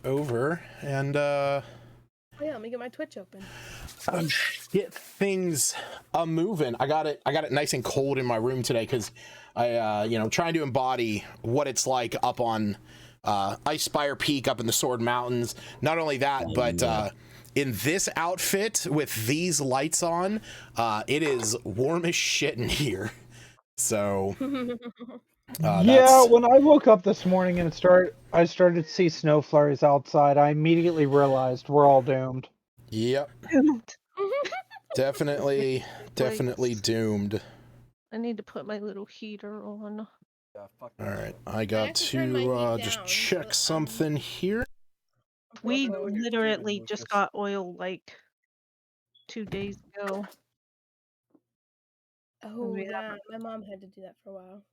over and Oh yeah, let me get my Twitch open. get things moving. I got it nice and cold in my room today because I trying to embody what it's like up on Ice Spire Peak up in the Sword Mountains. Not only that, but in this outfit with these lights on, it is warm as shit in here. So yeah, when I woke up this morning and I started to see snow flurries outside, I immediately realized we're all doomed. Yep. Definitely doomed. I need to put my little heater on. All right, I got to just check something here. We literally just got oil like 2 days ago. Oh yeah, my mom had to do that for a while.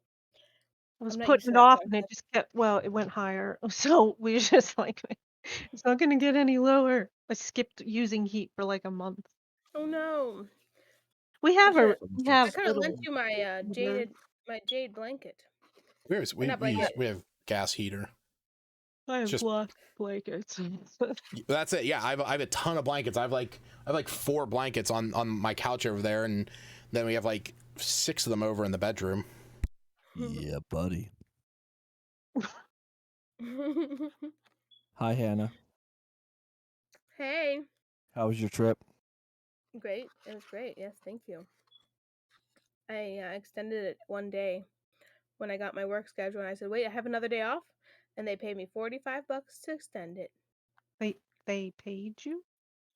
I was putting it off and it just kept, it went higher. So we were just like, it's not going to get any lower. I skipped using heat for like a month. Oh no. I could have lent you my jade blanket. We have gas heater. I have black blankets. That's it. Yeah, I have a ton of blankets. I have like 4 blankets on my couch over there, and then we have like 6 of them over in the bedroom. Yeah, buddy. Hi, Hannah. Hey. How was your trip? Great. It was great. Yes, thank you. I extended it one day when I got my work schedule, and I said, "Wait, I have another day off," and they paid me $45 to extend it. Wait, they paid you?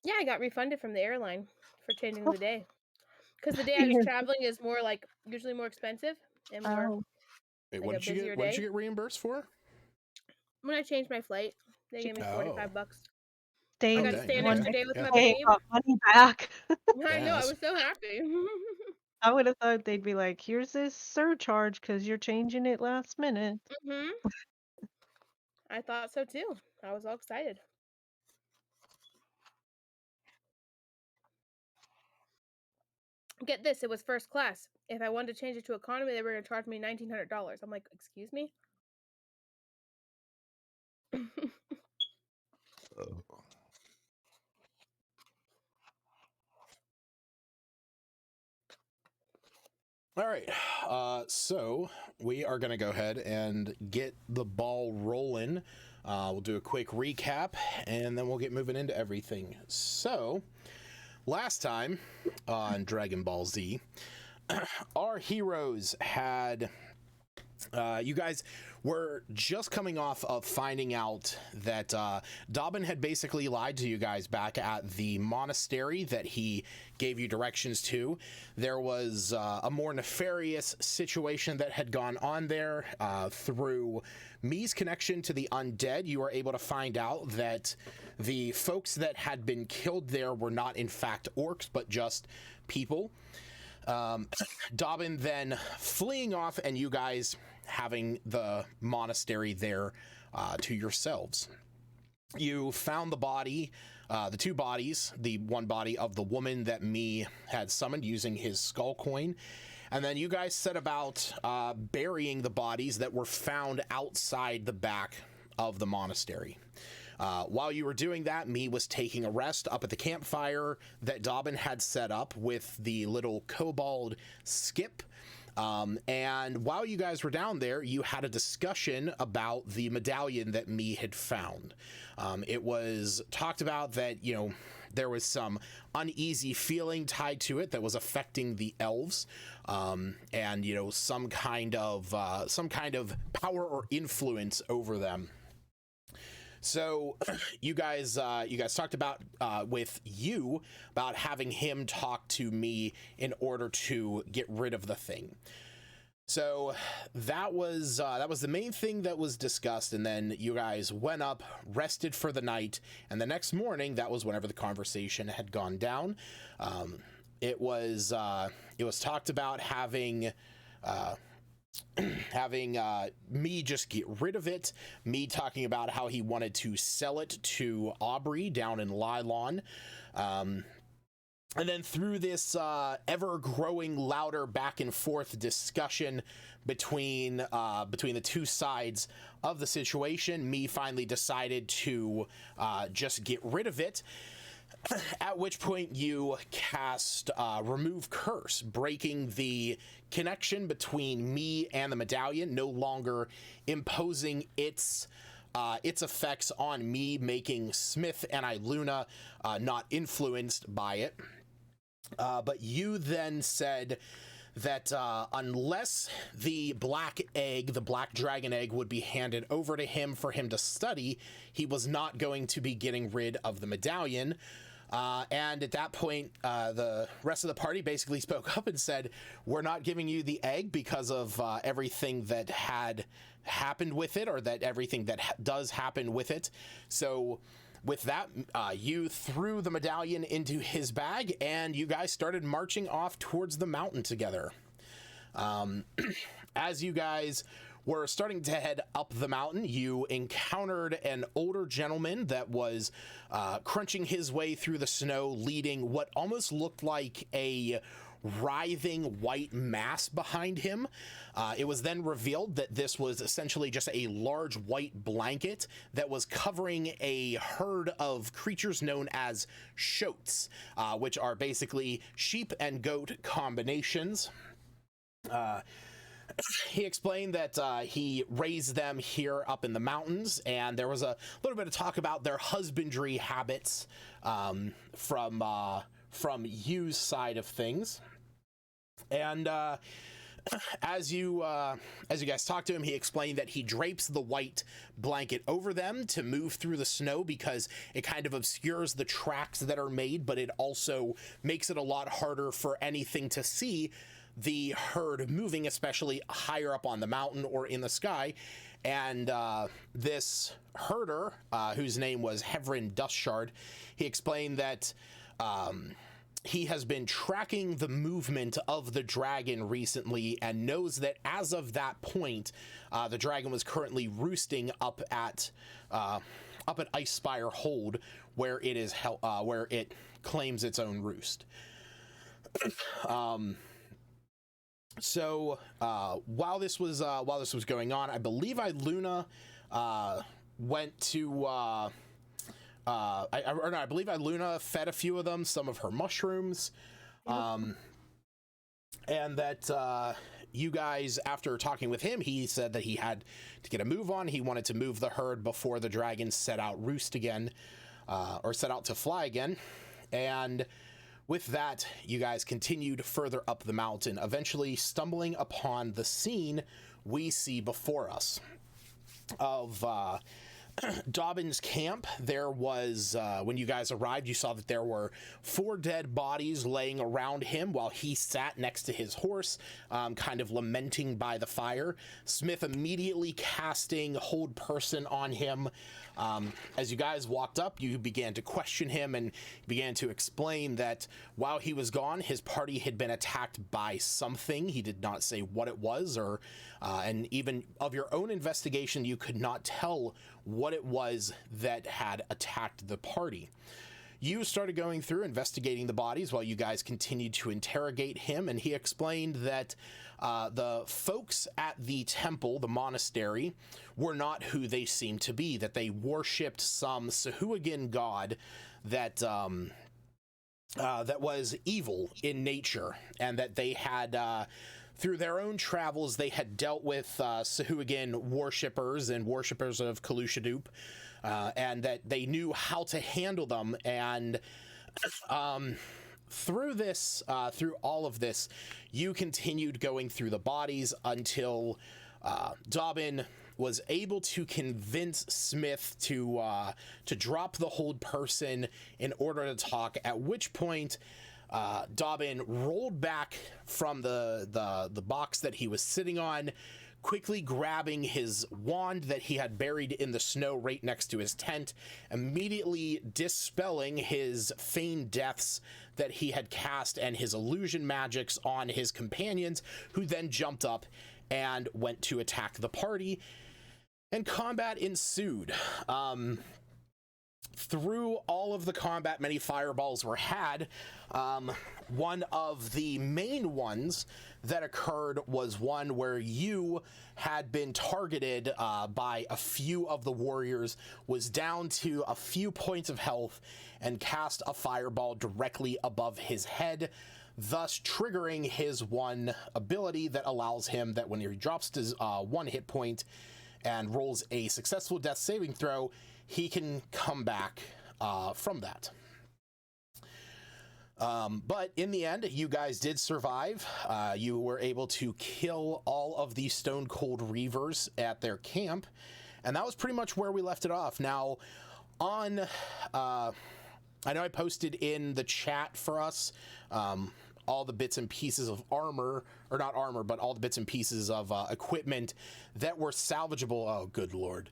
Yeah, I got refunded from the airline for changing the day, because the day I was traveling is more like usually more expensive and more. Wait, what did you get reimbursed for? When I changed my flight, they gave me $45. I got to stay an extra day with my babe. Got money back. I know, I was so happy. I would have thought they'd be like, "Here's this surcharge because you're changing it last minute." I thought so too. I was all excited. Get this, it was first class. If I wanted to change it to economy, they were going to charge me $1,900. I'm like, excuse me? All right, so we are going to go ahead and get the ball rolling. We'll do a quick recap, and then we'll get moving into everything. So, last time on Dragon Ball Z, our heroes had... you guys were just coming off of finding out that Dobbin had basically lied to you guys back at the monastery that he gave you directions to. There was a more nefarious situation that had gone on there. Through Mi's connection to the undead, you were able to find out that the folks that had been killed there were not in fact orcs, but just people. Dobbin then fleeing off, and you guys having the monastery there to yourselves. You found the body, the 2 bodies, the one body of the woman that Mi had summoned using his skull coin, and then you guys set about burying the bodies that were found outside the back of the monastery. While you were doing that, Mi was taking a rest up at the campfire that Dobbin had set up with the little kobold Skip. And while you guys were down there, you had a discussion about the medallion that Mi had found. It was talked about that, there was some uneasy feeling tied to it that was affecting the elves, and some kind of power or influence over them. So you guys talked about with you about having him talk to me in order to get rid of the thing. So that was the main thing that was discussed, and then you guys went up, rested for the night, and the next morning, that was whenever the conversation had gone down. It was talked about having Mi just get rid of it, Mi talking about how he wanted to sell it to Aubrey down in Lylon, And then through this ever-growing, louder back-and-forth discussion between the two sides of the situation, me finally decided to just get rid of it. At which point you cast Remove Curse, breaking the connection between me and the medallion, no longer imposing its effects on me, making Smith and Iluna not influenced by it. But you then said that unless the black dragon egg, would be handed over to him for him to study, he was not going to be getting rid of the medallion. And at that point, the rest of the party basically spoke up and said, we're not giving you the egg because of everything that had happened with it, or that everything that does happen with it. So with that, you threw the medallion into his bag, and you guys started marching off towards the mountain together. As you guys were starting to head up the mountain, you encountered an older gentleman that was crunching his way through the snow, leading what almost looked like a writhing white mass behind him. It was then revealed that this was essentially just a large white blanket that was covering a herd of creatures known as shoats, which are basically sheep and goat combinations. He explained that he raised them here up in the mountains, and there was a little bit of talk about their husbandry habits from Yu's side of things. And as you guys talked to him, he explained that he drapes the white blanket over them to move through the snow because it kind of obscures the tracks that are made, but it also makes it a lot harder for anything to see the herd moving, especially higher up on the mountain or in the sky. And this herder, whose name was Hevrin Dustshard, he explained that he has been tracking the movement of the dragon recently and knows that as of that point, the dragon was currently roosting up at Icespire Hold, where it is where it claims its own roost. So while this was going on, I believe Iluna went to I believe Iluna fed a few of them some of her mushrooms, and that you guys, after talking with him, he said that he had to get a move on. He wanted to move the herd before the dragon set out roost again, or set out to fly again. And with that, you guys continued further up the mountain, eventually stumbling upon the scene we see before us of Dobbin's camp. There was, when you guys arrived, you saw that there were 4 dead bodies laying around him while he sat next to his horse, kind of lamenting by the fire. Smith immediately casting Hold Person on him. As you guys walked up, you began to question him and began to explain that while he was gone, his party had been attacked by something. He did not say what it was, or and even of your own investigation, you could not tell what it was that had attacked the party. You started going through investigating the bodies while you guys continued to interrogate him, and he explained that the folks at the temple, the monastery, were not who they seemed to be, that they worshipped some Sahuagin god that that was evil in nature, and that they had through their own travels, they had dealt with Sahuagin worshippers and worshippers of Kalushadup, and that they knew how to handle them. And through all of this, you continued going through the bodies until Dobbin was able to convince Smith to drop the Hold Person in order to talk, at which point Dobbin rolled back from the box that he was sitting on, quickly grabbing his wand that he had buried in the snow right next to his tent, immediately dispelling his feigned deaths that he had cast and his illusion magics on his companions, who then jumped up and went to attack the party, and combat ensued. through all of the combat, many fireballs were had. One of the main ones that occurred was one where you had been targeted by a few of the warriors, was down to a few points of health, and cast a fireball directly above his head, thus triggering his one ability that allows him that when he drops his 1 hit point and rolls a successful death saving throw, he can come back from that. But in the end, you guys did survive. You were able to kill all of the Stone Cold Reavers at their camp, and that was pretty much where we left it off. Now, on, I know I posted in the chat for us all the bits and pieces of armor, or not armor, but all the bits and pieces of equipment that were salvageable. Oh, good Lord.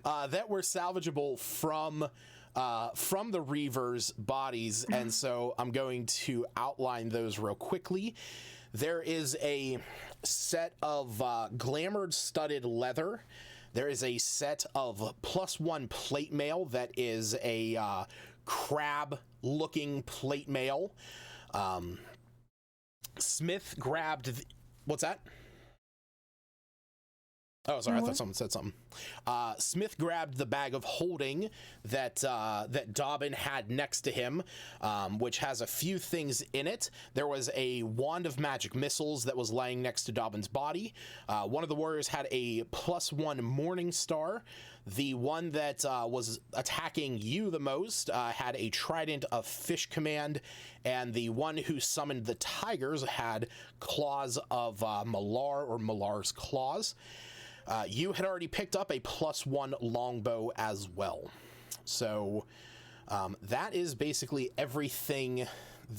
That were salvageable from the Reavers' bodies, and so I'm going to outline those real quickly. There is a set of glamored studded leather. There is a set of +1 plate mail that is a crab-looking plate mail. Smith grabbed... What's that? Oh, sorry, I thought someone said something. Smith grabbed the bag of holding that that Dobbin had next to him, which has a few things in it. There was a wand of magic missiles that was laying next to Dobbin's body. One of the warriors had a +1 morning star. The one that was attacking you the most had a trident of fish command, and the one who summoned the tigers had claws of Malar, or Malar's claws. You had already picked up a +1 longbow as well. So that is basically everything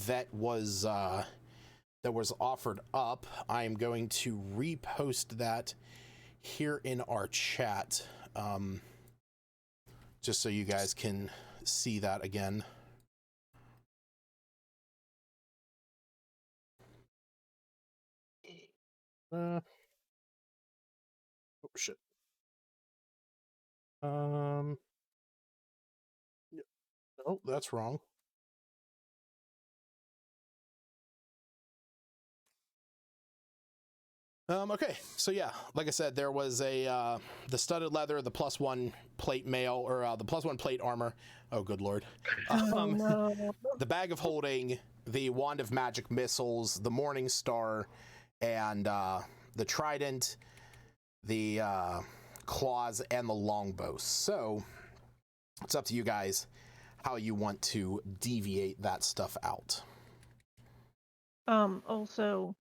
that was offered up. I am going to repost that here in our chat, just so you guys can see that again. Oh shit. Oh, that's wrong. Okay, so yeah, like I said, there was a the studded leather, the +1 plate mail, or the +1 plate armor. Oh, good Lord. No. The bag of holding, the wand of magic missiles, the morning star, and the trident, the claws, and the longbow. So it's up to you guys how you want to deviate that stuff out. Also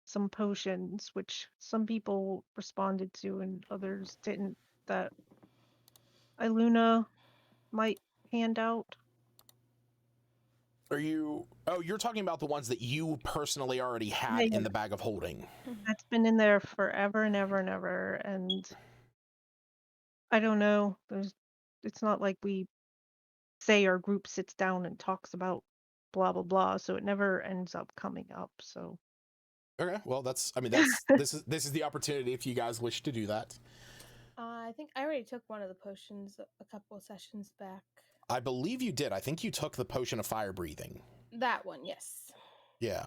some potions, which some people responded to and others didn't, that Iluna might hand out. Are you... Oh, you're talking about the ones that you personally already had in the bag of holding. That's been in there forever and ever and ever, and I don't know. It's not like we say our group sits down and talks about blah blah blah, so it never ends up coming up. So okay, well, that's this is the opportunity if you guys wish to do that. I think I already took one of the potions a couple of sessions back. I believe you did. I think you took the potion of fire breathing. That one, yes. Yeah.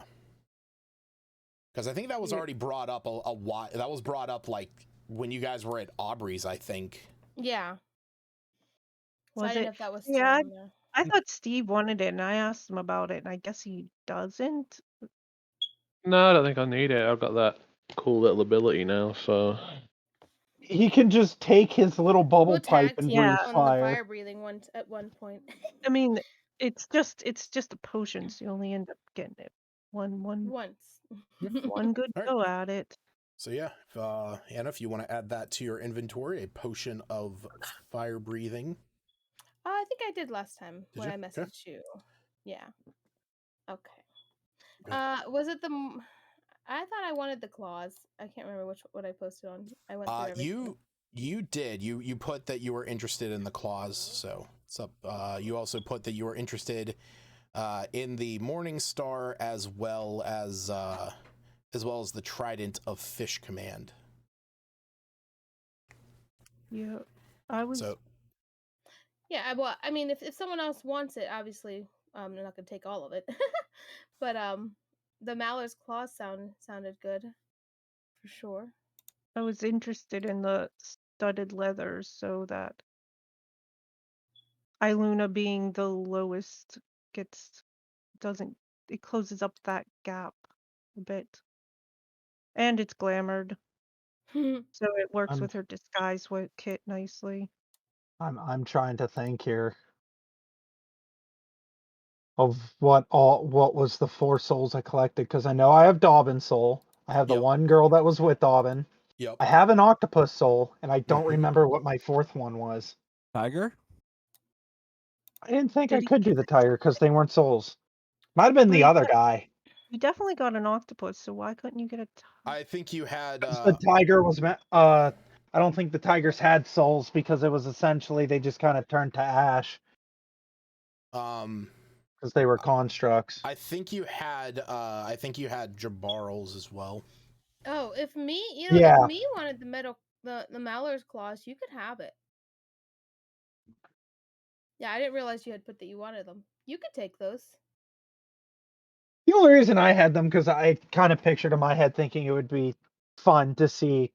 Because I think that was already brought up a while. That was brought up like when you guys were at Aubrey's, I think. Yeah. So was I didn't it? know if that was Yeah, still in there. I thought Steve wanted it, and I asked him about it, and I guess he doesn't. No, I don't think I need it. I've got that cool little ability now, so... He can just take his little bubble pipe and breathe on the fire. fire breathing one at one point. I mean, it's just a potion, so you only end up getting it one Once. one good All right. go at it. So yeah, Anna, if you want to add that to your inventory, a potion of fire breathing. I think I did last time when you? I messaged you. Yeah. Okay. Okay. Was it the? I thought I wanted the claws. I can't remember what I posted on. I went through everything. You did. You put that you were interested in the claws. So it's up. You also put that you were interested in the Morning Star as well as the Trident of Fish Command. Yeah, I was. So Yeah, well, I mean, if someone else wants it, obviously, they're not gonna take all of it. But the Mallard's claws sounded good for sure. I was interested in the studded leather so that Iluna being the lowest it closes up that gap a bit. And it's glamored, so it works I'm with her disguise kit nicely. I'm trying to think here of what was the 4 souls I collected, because I know I have Dobbin's soul. I have the Yep. one girl that was with Dobbin. Yep. I have an octopus soul, and I don't Mhm. remember what my 4th one was. Tiger? I didn't think Did I he could do the tiger because they weren't souls. Might have been Well, the other guy. you definitely got an octopus, so why couldn't you get a I think you had. 'Cause the tiger was I don't think the tigers had souls because it was essentially they just kind of turned to ash because they were constructs. I think you had. I think you had Jabarls as well. Oh, if me Yeah. wanted the Mallard's claws, you could have it. Yeah, I didn't realize you had put that you wanted them. You could take those. The only reason I had them because I kind of pictured in my head thinking it would be fun to see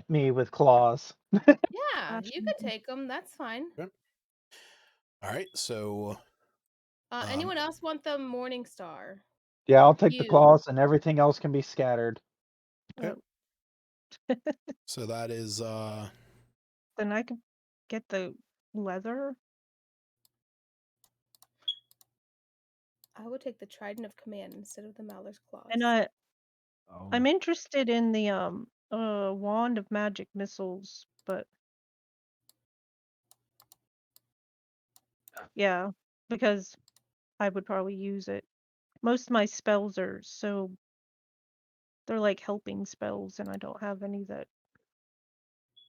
me with claws. Yeah, you could take them. That's fine. All right. So. Anyone else want the Morning Star? Yeah, I'll take the You. claws and everything else can be scattered. Okay. So that is. Then I could get the leather. I would take the Trident of Command instead of the Mallard's claws. And I'm interested in the wand of magic missiles, but yeah, because I would probably use it. Most of my spells are they're like helping spells, and I don't have any that.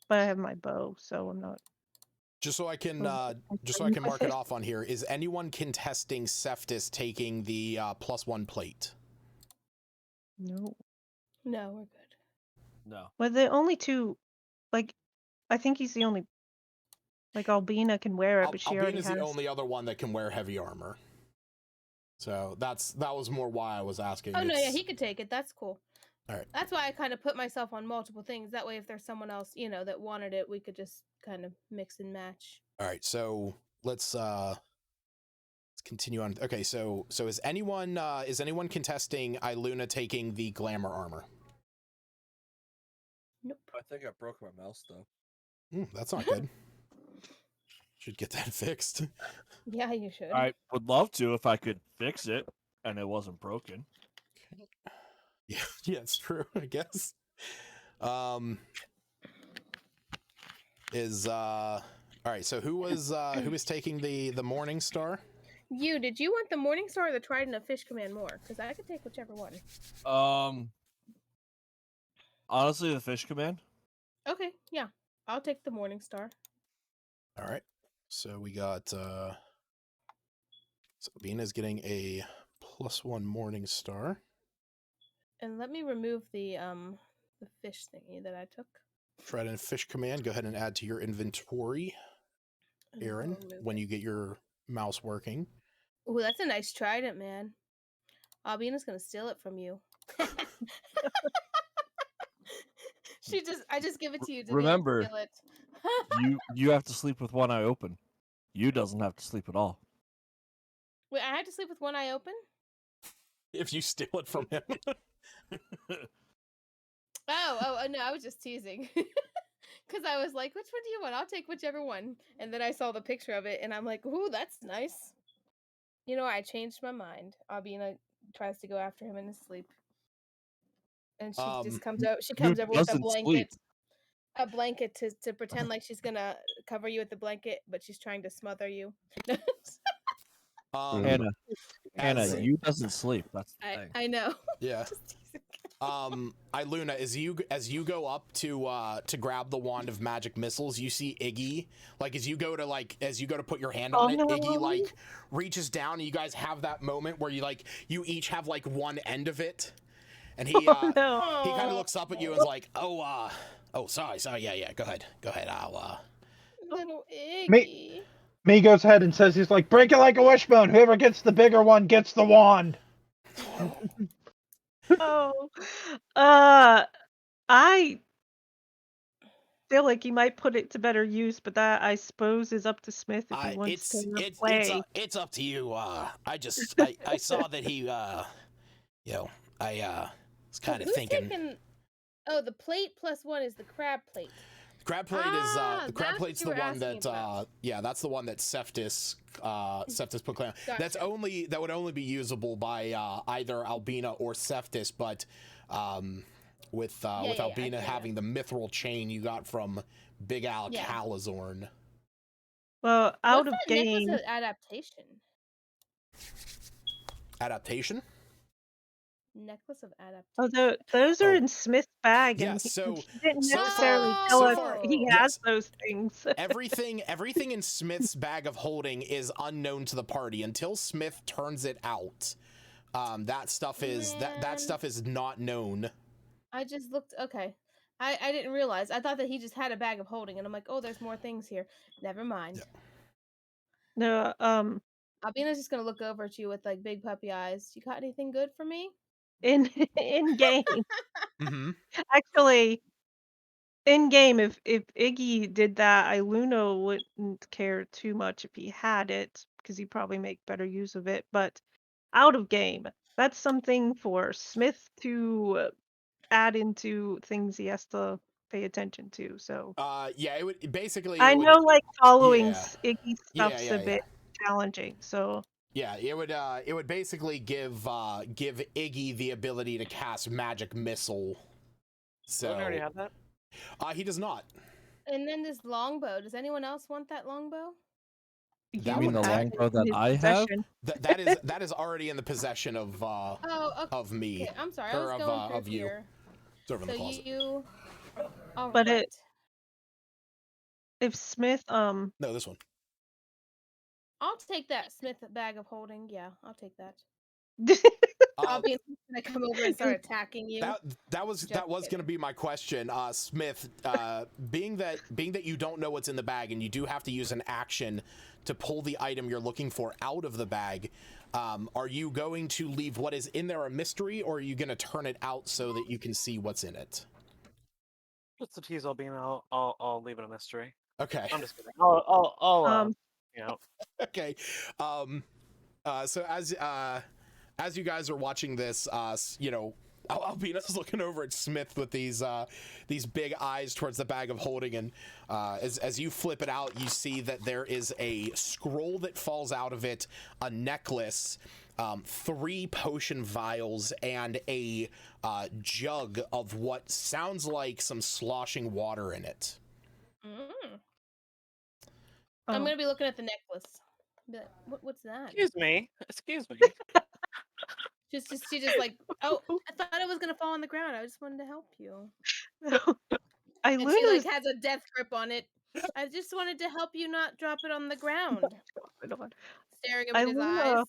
But I have my bow, so I'm not. Just so I can concerned mark with it off on here. Is anyone contesting Cephas taking the +1 plate? No. No, we're good. No. Well, the only two, like, I think he's the only. Like Albina can wear it, but she already Albina's has. the only other one that can wear heavy armor. So that was more why I was asking. Oh no, yeah, he could take it. That's cool. All right. That's why I kind of put myself on multiple things. That way, if there's someone else, that wanted it, we could just kind of mix and match. All right. So let's continue on. Okay. So is anyone contesting Iluna taking the glamour armor? Nope. I think I broke my mouse though. That's not good. Should get that fixed. Yeah, you should. I would love to if I could fix it and it wasn't broken. Yeah, it's true, I guess. All right, so who was taking the Morning Star? Did you want the Morning Star or the Trident of Fish Command more? Because I could take whichever one. Honestly, the Fish Command. Okay, yeah. I'll take the Morning Star. All right. So we got Sabina's getting a +1 Morning Star. And let me remove the fish thingy that I took. Trident Fish Command, go ahead and add to your inventory, Aaron, when you get your mouse working. Ooh, that's a nice trident, man. Albina's gonna steal it from you. I just give it to you to Remember, steal it. you have to sleep with one eye open. You doesn't have to sleep at all. Wait, I had to sleep with one eye open? If you steal it from him. Oh, no, I was just teasing. Because I was like, which one do you want? I'll take whichever one. And then I saw the picture of it, and I'm like, ooh, that's nice. You know, I changed my mind. Albina tries to go after him in his sleep. And she just comes over. She comes over with a blanket. Sleep? A blanket to pretend like she's gonna cover you with the blanket, but she's trying to smother you. Hannah, you doesn't sleep. That's the thing. I know. Yeah. Iluna, as you go up to grab the wand of magic missiles, you see Iggy. Like as you go to put your hand on it, Iggy like reaches down, and you guys have that moment where you each have like one end of it, and he kind of looks up at you and is like, sorry, yeah, go ahead, I'll Little Iggy. Me goes ahead and says, he's like, break it like a wishbone. Whoever gets the bigger one gets the wand. Oh, I feel like he might put it to better use, but that I suppose is up to Smith if he wants to play. It's up to you. I saw that he was kind of Who's thinking. taking? Oh, the plate plus one is the crab plate. Crab plate is Ah, the crab that's plate's the what you were one asking that about. that's the one that Seftis put down. That would only be usable by either Albina or Seftis, but with Albina having the mithril chain you got from Big Al Calazorn. Well, out What's of that game. necklace of adaptation? Adaptation? Necklace of adaptation. Oh, those are in Smith's bag, Yeah, and so he didn't so necessarily far, tell so us far, he yes. has those things. Everything in Smith's bag of holding is unknown to the party until Smith turns it out. That stuff is that stuff is not known. I just looked. Okay, I didn't realize. I thought that he just had a bag of holding, and I'm like, oh, there's more things here. Never mind. No, Albina's just gonna look over at you with like big puppy eyes. You got anything good for me? in game. Mm-hmm. Actually, in game, if Iggy did that, Iluna wouldn't care too much if he had it, because he'd probably make better use of it. But out of game, that's something for Smith to add into things he has to pay attention to. So Yeah, it would basically. I know, like following yeah. Iggy stuff's a bit challenging. So yeah, it would basically give Iggy the ability to cast magic missile. So Doesn't he already have that? He does not. And then this longbow. Does anyone else want that longbow? You mean the longbow that I have? That is already in the possession of of me. Okay, I'm sorry. I or was of going through of you. here. It's over in the closet. You. All But right. if Smith No, this one. I'll take that Smith bag of holding. Yeah, I'll take that. Uh, I'll be gonna come over and start attacking you. That was going to be my question, Smith. Being that you don't know what's in the bag and you do have to use an action to pull the item you're looking for out of the bag, are you going to leave what is in there a mystery, or are you going to turn it out so that you can see what's in it? Just to tease Albina, I'll leave it a mystery. Okay. I'm just kidding. I'll you know. Okay. So as you guys are watching this, Albina's looking over at Smith with these big eyes towards the bag of holding, and as you flip it out, you see that there is a scroll that falls out of it, a necklace, 3 potion vials, and a jug of what sounds like some sloshing water in it. I'm gonna be looking at the necklace. Be like, what's that? Excuse me. She just like, oh, I thought it was gonna fall on the ground. I just wanted to help you. And she like has a death grip on it. I just wanted to help you not drop it on the ground. Staring him in his eyes.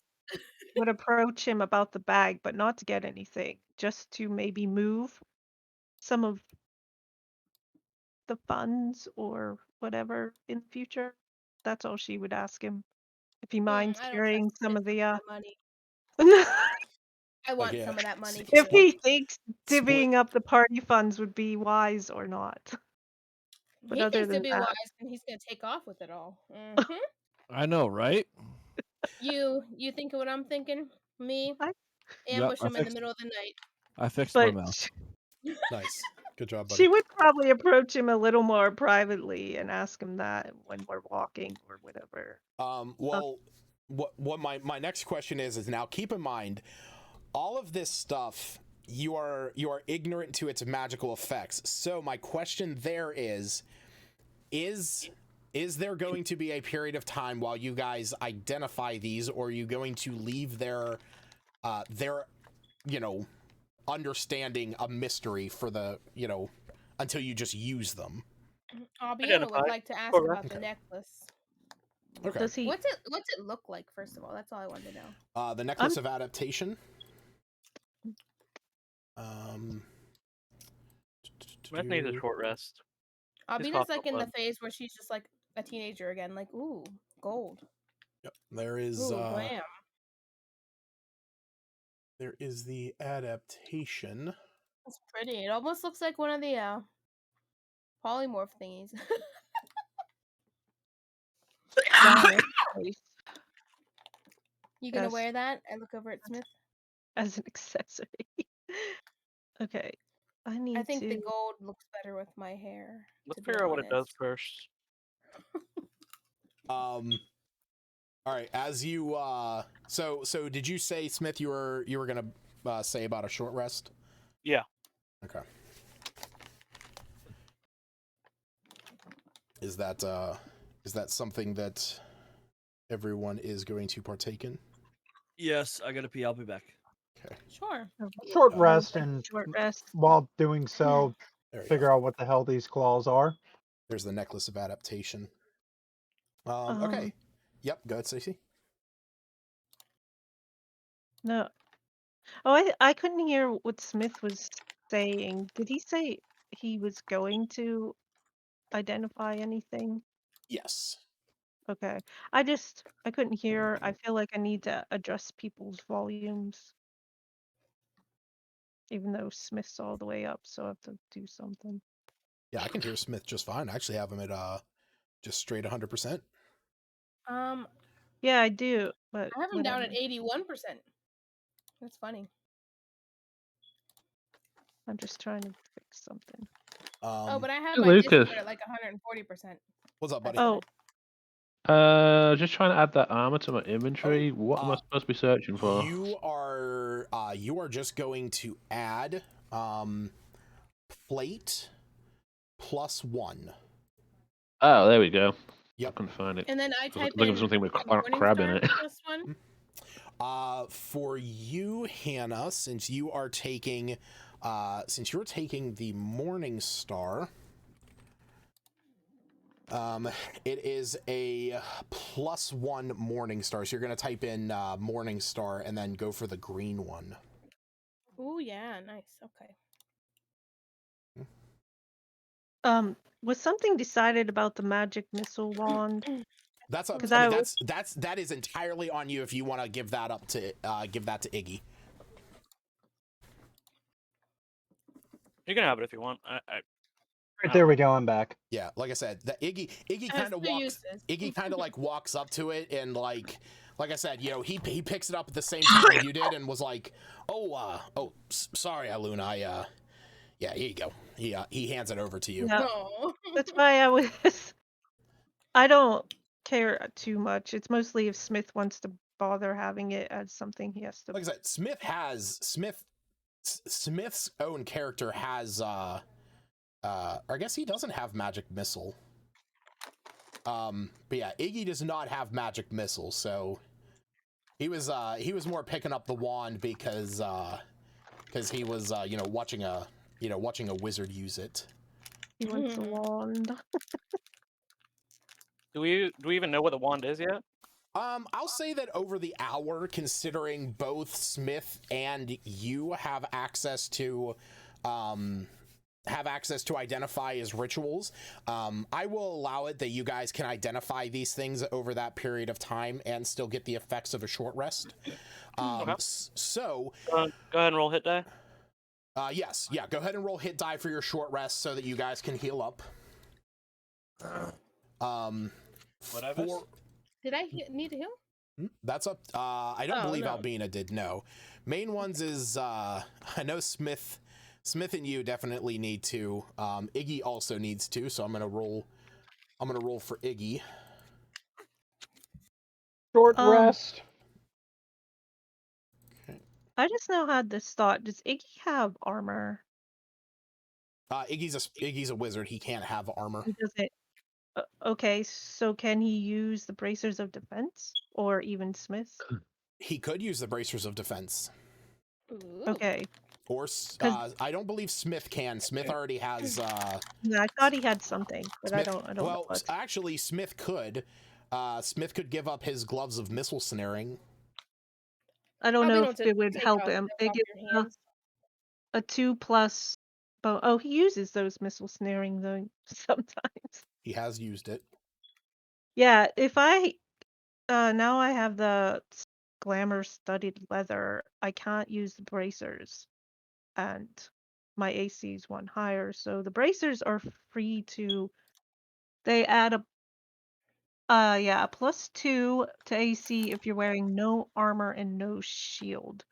Would approach him about the bag, but not to get anything, just to maybe move some of the funds or whatever in the future. That's all she would ask him. If he minds carrying some of the money. I want some of that money. If he thinks divvying up the party funds would be wise or not. But he thinks it'd be wise, and he's gonna take off with it all. Mm-hmm. I know, right? You think of what I'm thinking? Me? Ambush him in the middle of the night. I fixed my mouth. Nice. Good job, buddy. She would probably approach him a little more privately and ask him that when we're walking or whatever. Well, what my next question is now, keep in mind, all of this stuff, you are ignorant to its magical effects. So my question there is there going to be a period of time while you guys identify these, or are you going to leave their understanding a mystery for the until you just use them? Albina would like to ask about the necklace. Okay. What's it look like, first of all? That's all I wanted to know. The necklace of adaptation. Smith needs a short rest. Albina's like in the phase where she's just like a teenager again, like, ooh, gold. Yep. There is Ooh, glam. there is the adaptation. It's pretty. It almost looks like one of the polymorph thingies. Wow, that's nice. You gonna Yes. wear that and look over at Smith? As an accessory. Okay. I need I think to. the gold looks better with my hair. Let's to be figure out what it does honest. first. All right, as you so did you say, Smith, you were going to say about a short rest? Yeah. Okay. Is that something that everyone is going to partake in? Yes, I gotta pee. I'll be back. Okay. Sure. Short Uh, rest, and Short rest. while doing so, There you figure go. out what the hell these claws are. There's the necklace of adaptation. Okay. Yep, go ahead, Stacey. No. Oh, I couldn't hear what Smith was saying. Did he say he was going to identify anything? Yes. Okay. I couldn't hear. I feel like I need to adjust people's volumes. Even though Smith's all the way up, so I have to do something. Yeah, I can hear Smith just fine. I actually have him at just straight 100%. Yeah, I do, but I have him down at 81%. That's funny. I'm just trying to fix something. But I have Hey, my Lucas. Discord at like 140%. What's up, buddy? Oh, Just trying to add that armor to my inventory. What am I supposed to be searching for? You are just going to add plate +1. Oh, there we go. Yep. I couldn't find it. And then I I type think it in was something with Morning crab in Star it. +1. For you, Hannah, since you're taking the Morning Star, it is a +1 Morning Star. So you're gonna type in Morning Star and then go for the green one. Ooh, yeah, nice. Okay. Was something decided about the magic missile wand? That's up. 'Cause I mean, I that is entirely on you if you want to give that up to give that to Iggy. You can have it if you want. Right, there we go. I'm back. Yeah, like I said, the Iggy Has kind of two walks. uses. Iggy kind of like walks up to it and like I said, you know, he picks it up at the same time you did and was like, sorry, Aluna, yeah, here you go. He hands it over to you. Yeah. No. That's why I was. I don't care too much. It's mostly if Smith wants to bother having it as something he has to. Like I said, Smith's own character has I guess he doesn't have magic missile. But yeah, Iggy does not have magic missile, so he was more picking up the wand because he was watching a wizard use it. He wants a wand. Do we even know what the wand is yet? I'll say that over the hour, considering both Smith and you have access to identify as rituals, I will allow it that you guys can identify these things over that period of time and still get the effects of a short rest. Okay. So go ahead and roll hit die. Yes, yeah, go ahead and roll hit die for your short rest so that you guys can heal up. Whatever. Did I need to heal? That's up. I don't believe no. Albina did. No, main ones is I know Smith and you definitely need to. Iggy also needs to. So I'm gonna roll for Iggy. Short rest. Okay. I just now had this thought. Does Iggy have armor? Iggy's a wizard. He can't have armor. He doesn't. Okay, so can he use the bracers of defense or even Smith? He could use the bracers of defense. Ooh. Okay. Or I don't believe Smith can. Smith already has. Yeah, I thought he had something, but Smith, I don't well, know what. actually, Smith could. Smith could give up his gloves of missile snaring. I don't Probably know don't if to it would take help off- him. take It off gives your hands. a 2+ bow. Oh, he uses those missile snaring though sometimes. He has used it. Yeah, if I Now I have the glamour studded leather. I can't use the bracers, and my AC is 1 higher, so the bracers are free to. They add a +2 to AC if you're wearing no armor and no shield.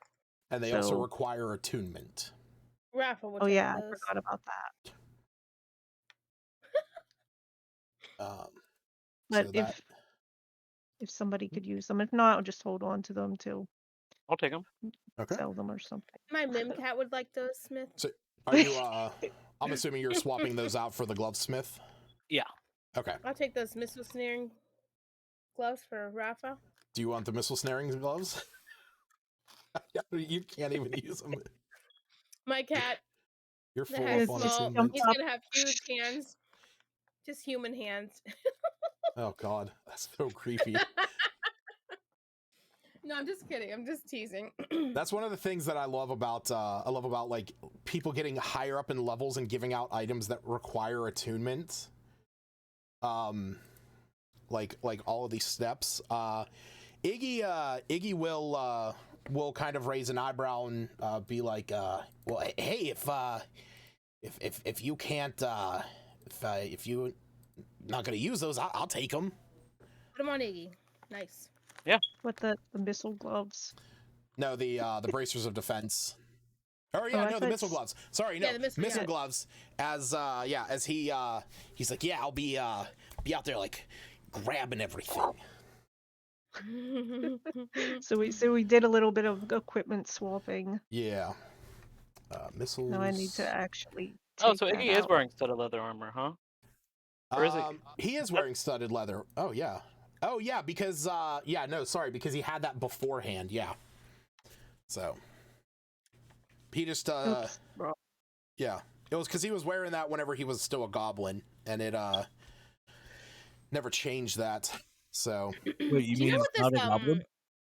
And they also require attunement. Rafa will Oh take yeah, I those. forgot about that. But So that if somebody could use them, if not, I'll just hold on to them till I'll take them. okay. sell them or something. My Mim cat would like those, Smith. So are you? I'm assuming you're swapping those out for the glovesmith. Yeah. Okay. I'll take those missile snaring gloves for Rafa. Do you want the missile snaring gloves? You can't even use them. My cat. You're That full has up on small. attunement. He's gonna have huge hands. Just human hands. Oh God, that's so creepy. No, I'm just kidding. I'm just teasing. That's one of the things that I love about like people getting higher up in levels and giving out items that require attunement. Like all of these steps. Iggy will kind of raise an eyebrow and be like, well, hey, if you can't, if you're not gonna use those, I'll take them. Put them on Iggy. Nice. Yeah. What the missile gloves? No, the bracers of defense. Oh yeah, no, the missile gloves. Sorry, no, Yeah, the missile gloves. As as he's like, yeah, I'll be out there like grabbing everything. So we did a little bit of equipment swapping. Yeah. Missiles. Now I need to actually. Oh, so take Iggy that is out. wearing studded leather armor, huh? Or is He is wearing studded leather. Oh yeah. Oh yeah, because yeah, no, sorry, because he had that beforehand. Yeah. So he just Oops, wrong. yeah, it was because he was wearing that whenever he was still a goblin, and it never changed that. So Wait, you Do you mean know what not a this goblin?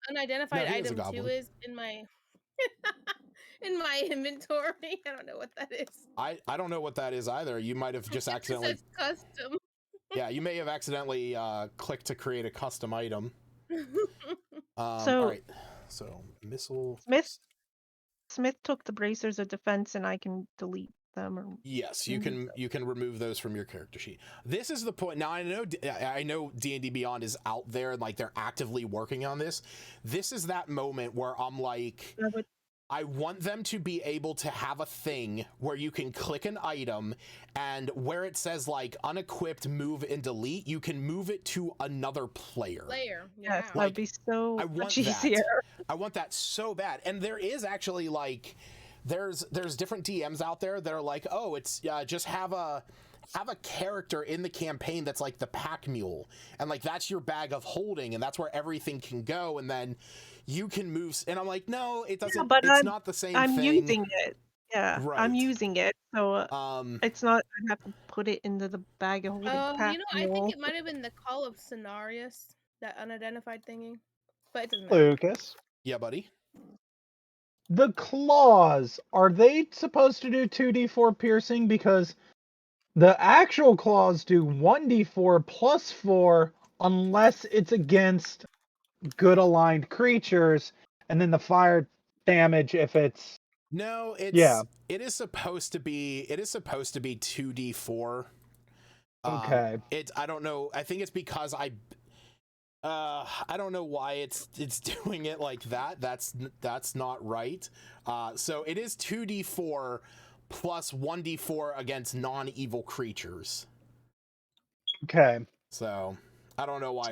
unidentified No, he is a item 2 goblin. is in my in my inventory? I don't know what that is. I don't know what that is either. You might have just It accidentally. says custom. Yeah, you may have accidentally clicked to create a custom item. So- all right. So missile. Smith took the bracers of defense, and I can delete them. Or Yes, you can remove those from your character sheet. This is the point. Now I know D&D Beyond is out there and like they're actively working on this. This is that moment where I'm like, I want them to be able to have a thing where you can click an item and where it says like unequipped, move and delete, you can move it to another player. Yeah. Yes, that'd be so much easier. I want that so bad. And there is actually like there's different DMs out there that are like, oh, it's just have a character in the campaign that's like the pack mule, and like that's your bag of holding, and that's where everything can go, and then you can move. And I'm like, no, it doesn't. Yeah, but it's not the same I'm thing. using it. Yeah, Right. I'm using it, so it's not. I have to put it into the bag of holding. You know, I think it might have been the Call of Cenarius, that unidentified thingy, but it doesn't matter. Lucas. Yeah, buddy. The claws, are they supposed to do 2d4 piercing? Because the actual claws do 1d4 plus 4 unless it's against good aligned creatures, and then the fire damage if it's No, it is supposed to be 2d4. Okay. I don't know. I think it's because I don't know why it's doing it like that. That's not right. So it is 2d4 plus 1d4 against non-evil creatures. Okay. So I don't know why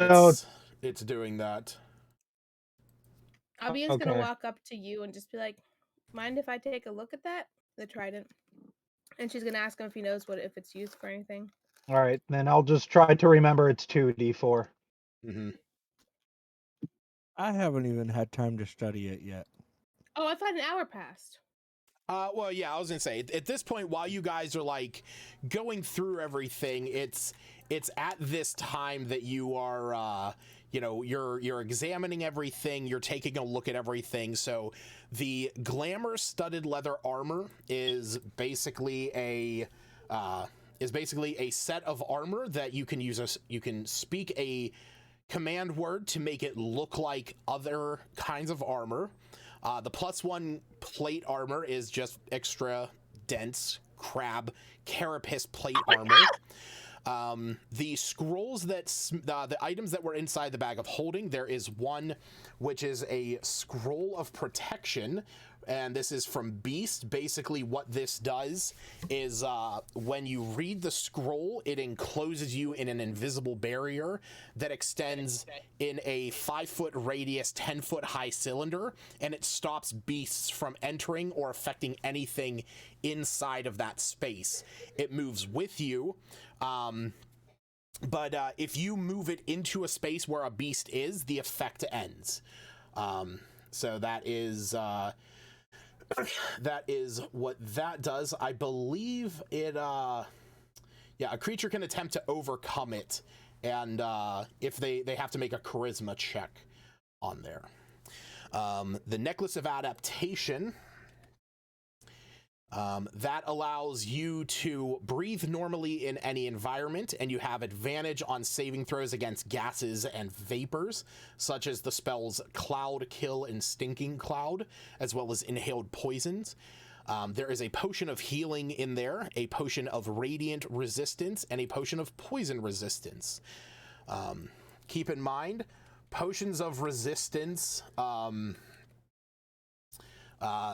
it's doing that. Albian's gonna walk up to you and just be like, mind if I take a look at that? The trident. And she's gonna ask him if he knows if it's used for anything. All right, then I'll just try to remember it's 2d4. Mm-hmm. I haven't even had time to study it yet. Oh, I thought an hour passed. Well, yeah, I was gonna say at this point, while you guys are like going through everything, it's at this time that you are, you're examining everything, you're taking a look at everything. So the glamour studded leather armor is basically a set of armor that you can use. You can speak a command word to make it look like other kinds of armor. The +1 plate armor is just extra dense crab carapace plate armor. The scrolls the items that were inside the bag of holding, there is one which is a scroll of protection, and this is from Beast. Basically what this does is when you read the scroll, it encloses you in an invisible barrier that extends in a 5-foot radius, 10-foot high cylinder, and it stops beasts from entering or affecting anything inside of that space. It moves with you, but if you move it into a space where a beast is, the effect ends. So that is what that does. I believe it a creature can attempt to overcome it, and if they have to make a charisma check on there. The Necklace of Adaptation, that allows you to breathe normally in any environment, and you have advantage on saving throws against gases and vapors, such as the spells Cloud Kill and Stinking Cloud, as well as inhaled poisons. There is a potion of healing in there, a potion of radiant resistance, and a potion of poison resistance. Keep in mind, potions of resistance,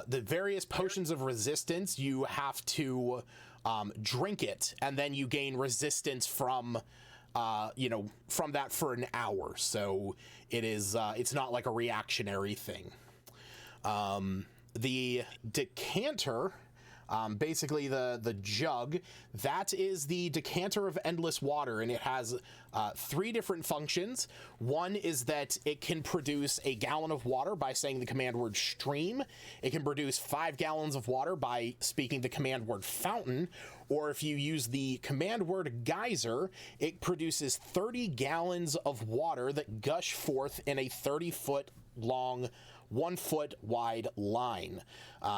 the various potions of resistance, you have to drink it, and then you gain resistance from that for an hour. So it is it's not like a reactionary thing. The decanter, basically the jug, that is the decanter of endless water, and it has 3 different functions. One is that it can produce a gallon of water by saying the command word stream. It can produce 5 gallons of water by speaking the command word fountain, or if you use the command word geyser, it produces 30 gallons of water that gush forth in a 30-foot long, 1-foot wide line.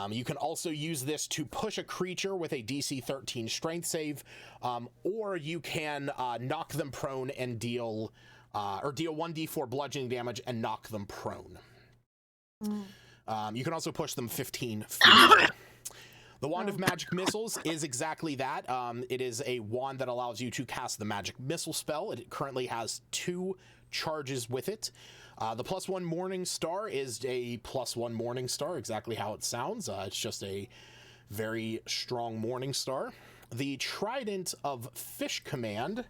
You can also use this to push a creature with a DC 13 strength save, or you can knock them prone and deal 1d4 bludgeoning damage and knock them prone. You can also push them 15 feet away. The Wand of Magic Missiles is exactly that. It is a wand that allows you to cast the Magic Missile spell. It currently has 2 charges with it. The +1 Morning Star is a +1 Morning Star, exactly how it sounds. It's just a very strong Morning Star. The Trident of Fish Command,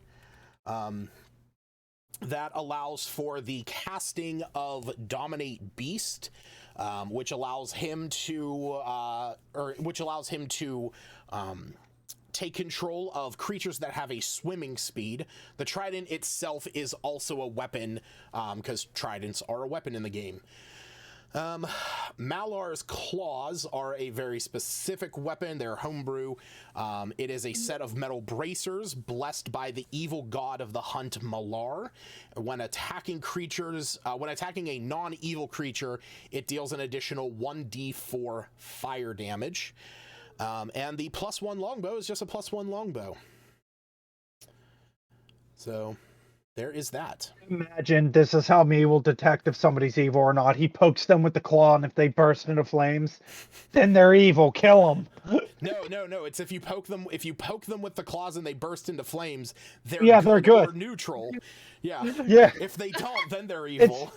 that allows for the casting of Dominate Beast, which allows him to take control of creatures that have a swimming speed. The trident itself is also a weapon, because tridents are a weapon in the game. Malar's claws are a very specific weapon. They're homebrew. It is a set of metal bracers blessed by the evil god of the hunt, Malar. When attacking a non-evil creature, it deals an additional 1d4 fire damage. And the +1 longbow is just a +1 longbow. So there is that. Imagine this is how me will detect if somebody's evil or not. He pokes them with the claw, and if they burst into flames, then they're evil. Kill them. No. It's if you poke them with the claws and they burst into flames, they're good or neutral. Yeah. If they don't, then they're evil.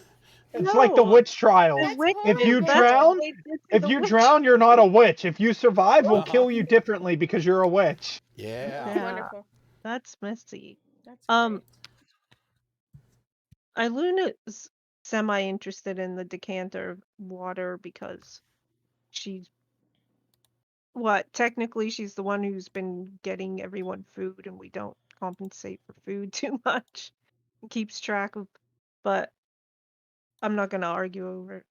It's like the witch trials. If you drown, you're not a witch. If you survive, we'll kill you differently because you're a witch. Yeah. Wonderful. That's messy. That's great. Iluna's semi-interested in the decanter of water because technically she's the one who's been getting everyone food, and we don't compensate for food too much. Keeps track of, but I'm not gonna argue over it.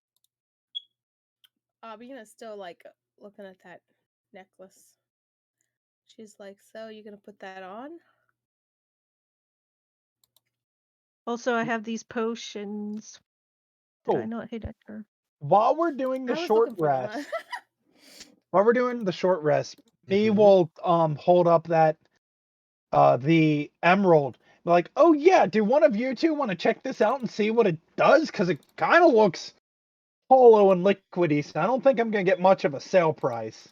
Abina's still looking at that necklace. She's like, so you're gonna put that on? Oh. Also, I have these potions. Did I not hit enter? While we're doing the short rest, me will hold up that the emerald, Like, oh yeah, do one of you two want to check this out and see what it does? Because it kind of looks hollow and liquidy, so I don't think I'm going to get much of a sale price.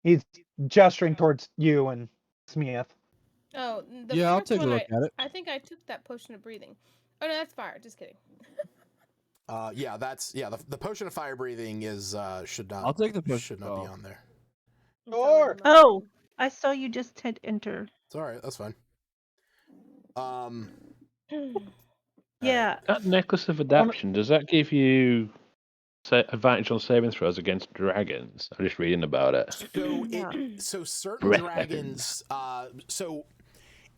He's gesturing towards you and Smith. Oh, the Yeah, I'll first take a one, look at it. I think I took that potion of breathing. Oh no, that's fire. Just kidding. Yeah, the potion of fire breathing is should not I'll take the push. should not be on there. It's already Sure. marked. Oh, I saw you just hit enter. It's all right. That's fine. Yeah. That necklace of adaptation, does that give you advantage on saving throws against dragons? I'm just reading about it. So Yeah. so certain Breath dragons, so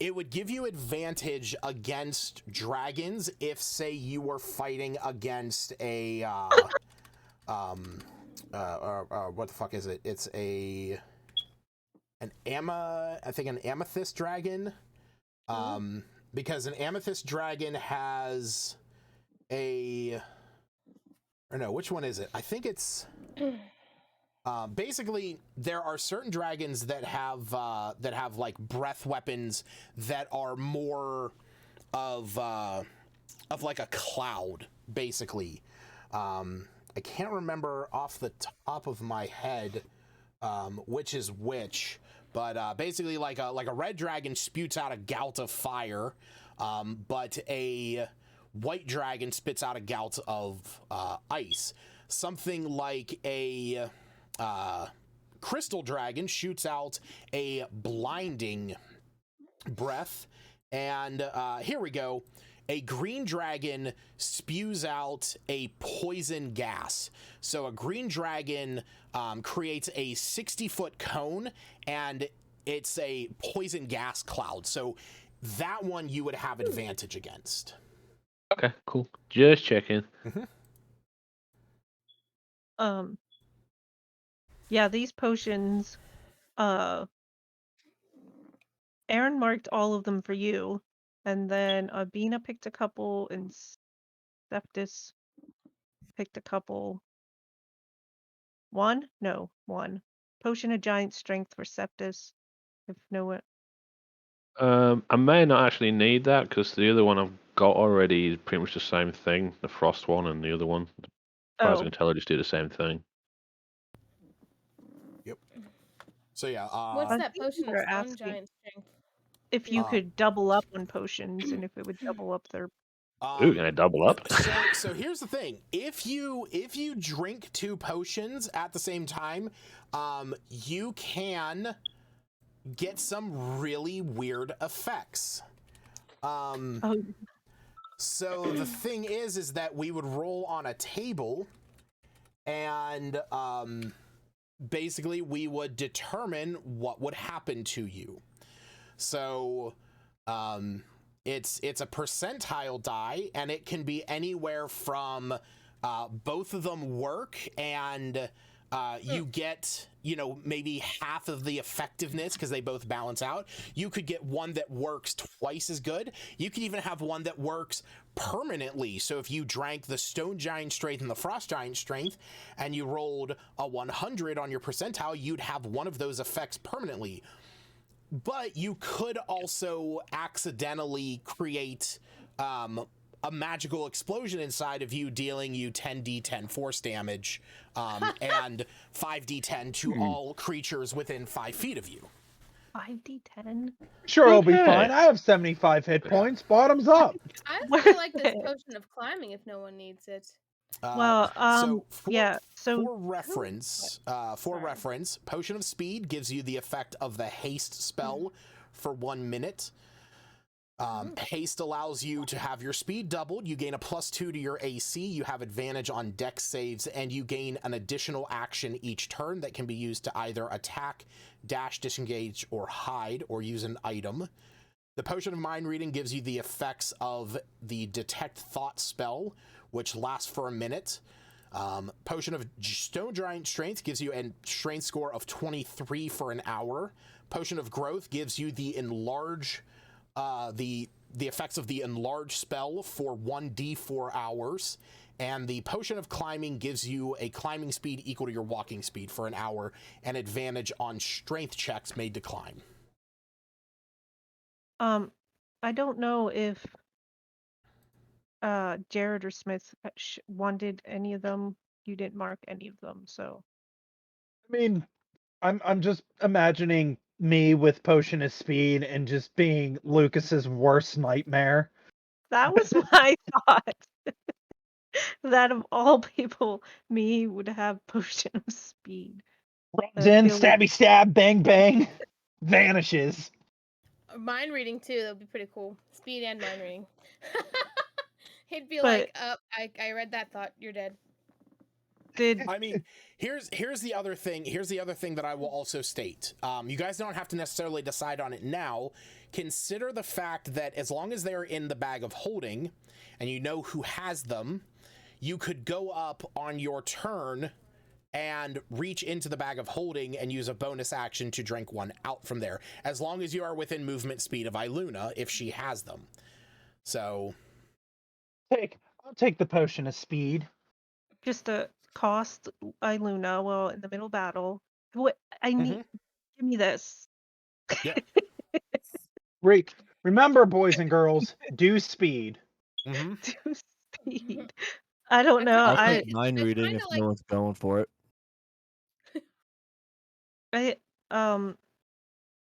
it would give you advantage against dragons if, say, you were fighting against a what the fuck is it? It's an amethyst dragon. Because an amethyst dragon has which one is it? I think it's basically there are certain dragons that have like breath weapons that are more of like a cloud, basically. I can't remember off the top of my head which is which. But basically, like a red dragon spewts out a gout of fire, but a white dragon spits out a gout of ice. Something like a crystal dragon shoots out a blinding breath. And here we go. A green dragon spews out a poison gas. So a green dragon creates a 60-foot cone, and it's a poison gas cloud. So that one you would have advantage against. Okay, cool. Just checking. Yeah, these potions, Aaron marked all of them for you, and then Bina picked a couple, and Septis picked a couple. One? No, one. Potion of giant strength for Septis. If no one. I may not actually need that because the other one I've got already is pretty much the same thing. The frost one and the other one. As far as I can tell, they just do the same thing. Yep. So yeah. What's I that think potion they're of asking giant strength? if you Uh, could double up on potions and if it would double up their. Ooh, can I double up? So here's the thing: if you drink 2 potions at the same time, you can get some really weird effects. Oh, So the thing is that we would roll on a table, and basically we would determine what would happen to you. So it's a percentile die, and it can be anywhere from both of them work, and you get, maybe half of the effectiveness because they both balance out. You could get one that works twice as good. You could even have one that works permanently. So if you drank the stone giant strength and the frost giant strength and you rolled a 100 on your percentile, you'd have one of those effects permanently. But you could also accidentally create a magical explosion inside of you, dealing you 10d10 force damage and 5d10 to all creatures within 5 feet of you. 5d10. Sure, I'll be Okay. fine. I have 75 hit points. Bottoms up. I also like this potion of climbing if no one needs it. Well, yeah. So for reference, Potion of Speed gives you the effect of the haste spell for 1 minute. Haste allows you to have your speed doubled. You gain a +2 to your AC. You have advantage on dex saves, and you gain an additional action each turn that can be used to either attack, dash, disengage, or hide, or use an item. The Potion of Mind Reading gives you the effects of the Detect Thought spell, which lasts for a minute. Potion of Stone Giant Strength gives you a strength score of 23 for an hour. Potion of Growth gives you the enlarge, the effects of the enlarge spell for 1d4 hours. And the Potion of Climbing gives you a climbing speed equal to your walking speed for an hour and advantage on strength checks made to climb. I don't know if Jared or Smith wanted any of them. You didn't mark any of them, so I mean, I'm just imagining me with potion of speed and just being Lucas's worst nightmare. that was my thought. That of all people, me would have potion of speed. Runs I in, feel like stabby stab, bang bang, vanishes. Mind reading too. That would be pretty cool. Speed and mind reading. He'd be But- like, I read that thought. You're dead. did I mean, here's the other thing. Here's the other thing that I will also state. You guys don't have to necessarily decide on it now. Consider the fact that as long as they're in the bag of holding, and you know who has them, you could go up on your turn and reach into the bag of holding and use a bonus action to drink one out from there, as long as you are within movement speed of Iluna if she has them. So I'll take the potion of speed. just a cost Iluna well in the middle battle. What I need, give me this. Yeah. Remember, boys and girls, do speed. Mm-hmm. Do speed. I don't know. I'll I take mind it's reading kinda if like- no one's going for it.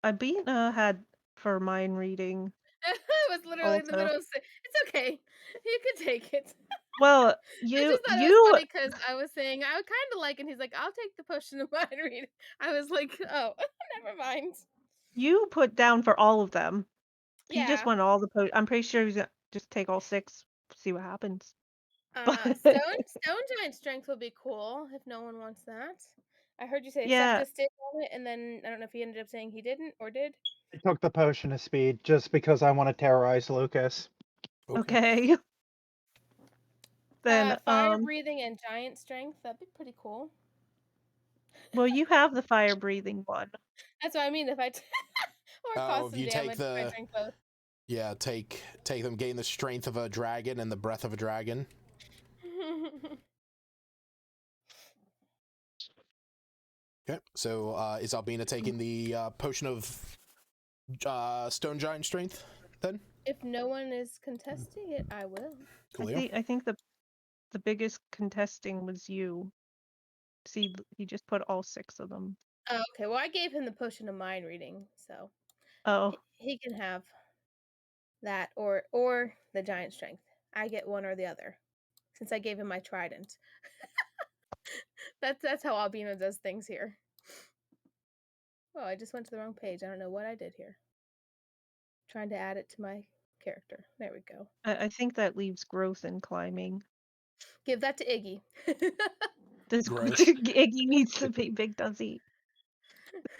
Abina had for mind reading. It was literally in the Also. middle of. It's okay. You can take it. Well, I just thought it was funny because I was saying I would kind of like, and he's like, "I'll take the potion of mind reading." I was like, "Oh, never mind." you put down for all of them. He just Yeah. want all the I'm pretty sure he's gonna just take all 6. See what happens. Stone giant strength would be cool if no one wants that. I heard you say Yeah. Sefta did on it, and then I don't know if he ended up saying he didn't or did. I took the potion of speed just because I want to terrorize Lucas. Okay. Then fire breathing and giant strength, that'd be pretty cool. well, you have the fire breathing one. That's what I mean. If I or cause if some you damage take if I drink both. Yeah, take them, gain the strength of a dragon and the breath of a dragon. Okay, so is Albina taking the potion of stone giant strength then? If no one is contesting it, I will. Coolio. I think the biggest contesting was you. See, he just put all 6 of them. Oh, okay. Well, I gave him the potion of mind reading, so he can have that or the giant strength. I get one or the other, since I gave him my trident. That's how Albino does things here. Oh, I just went to the wrong page. I don't know what I did here. Trying to add it to my character. There we go. I think that leaves growth and climbing. Give that to Iggy. Iggy needs to be big, does he?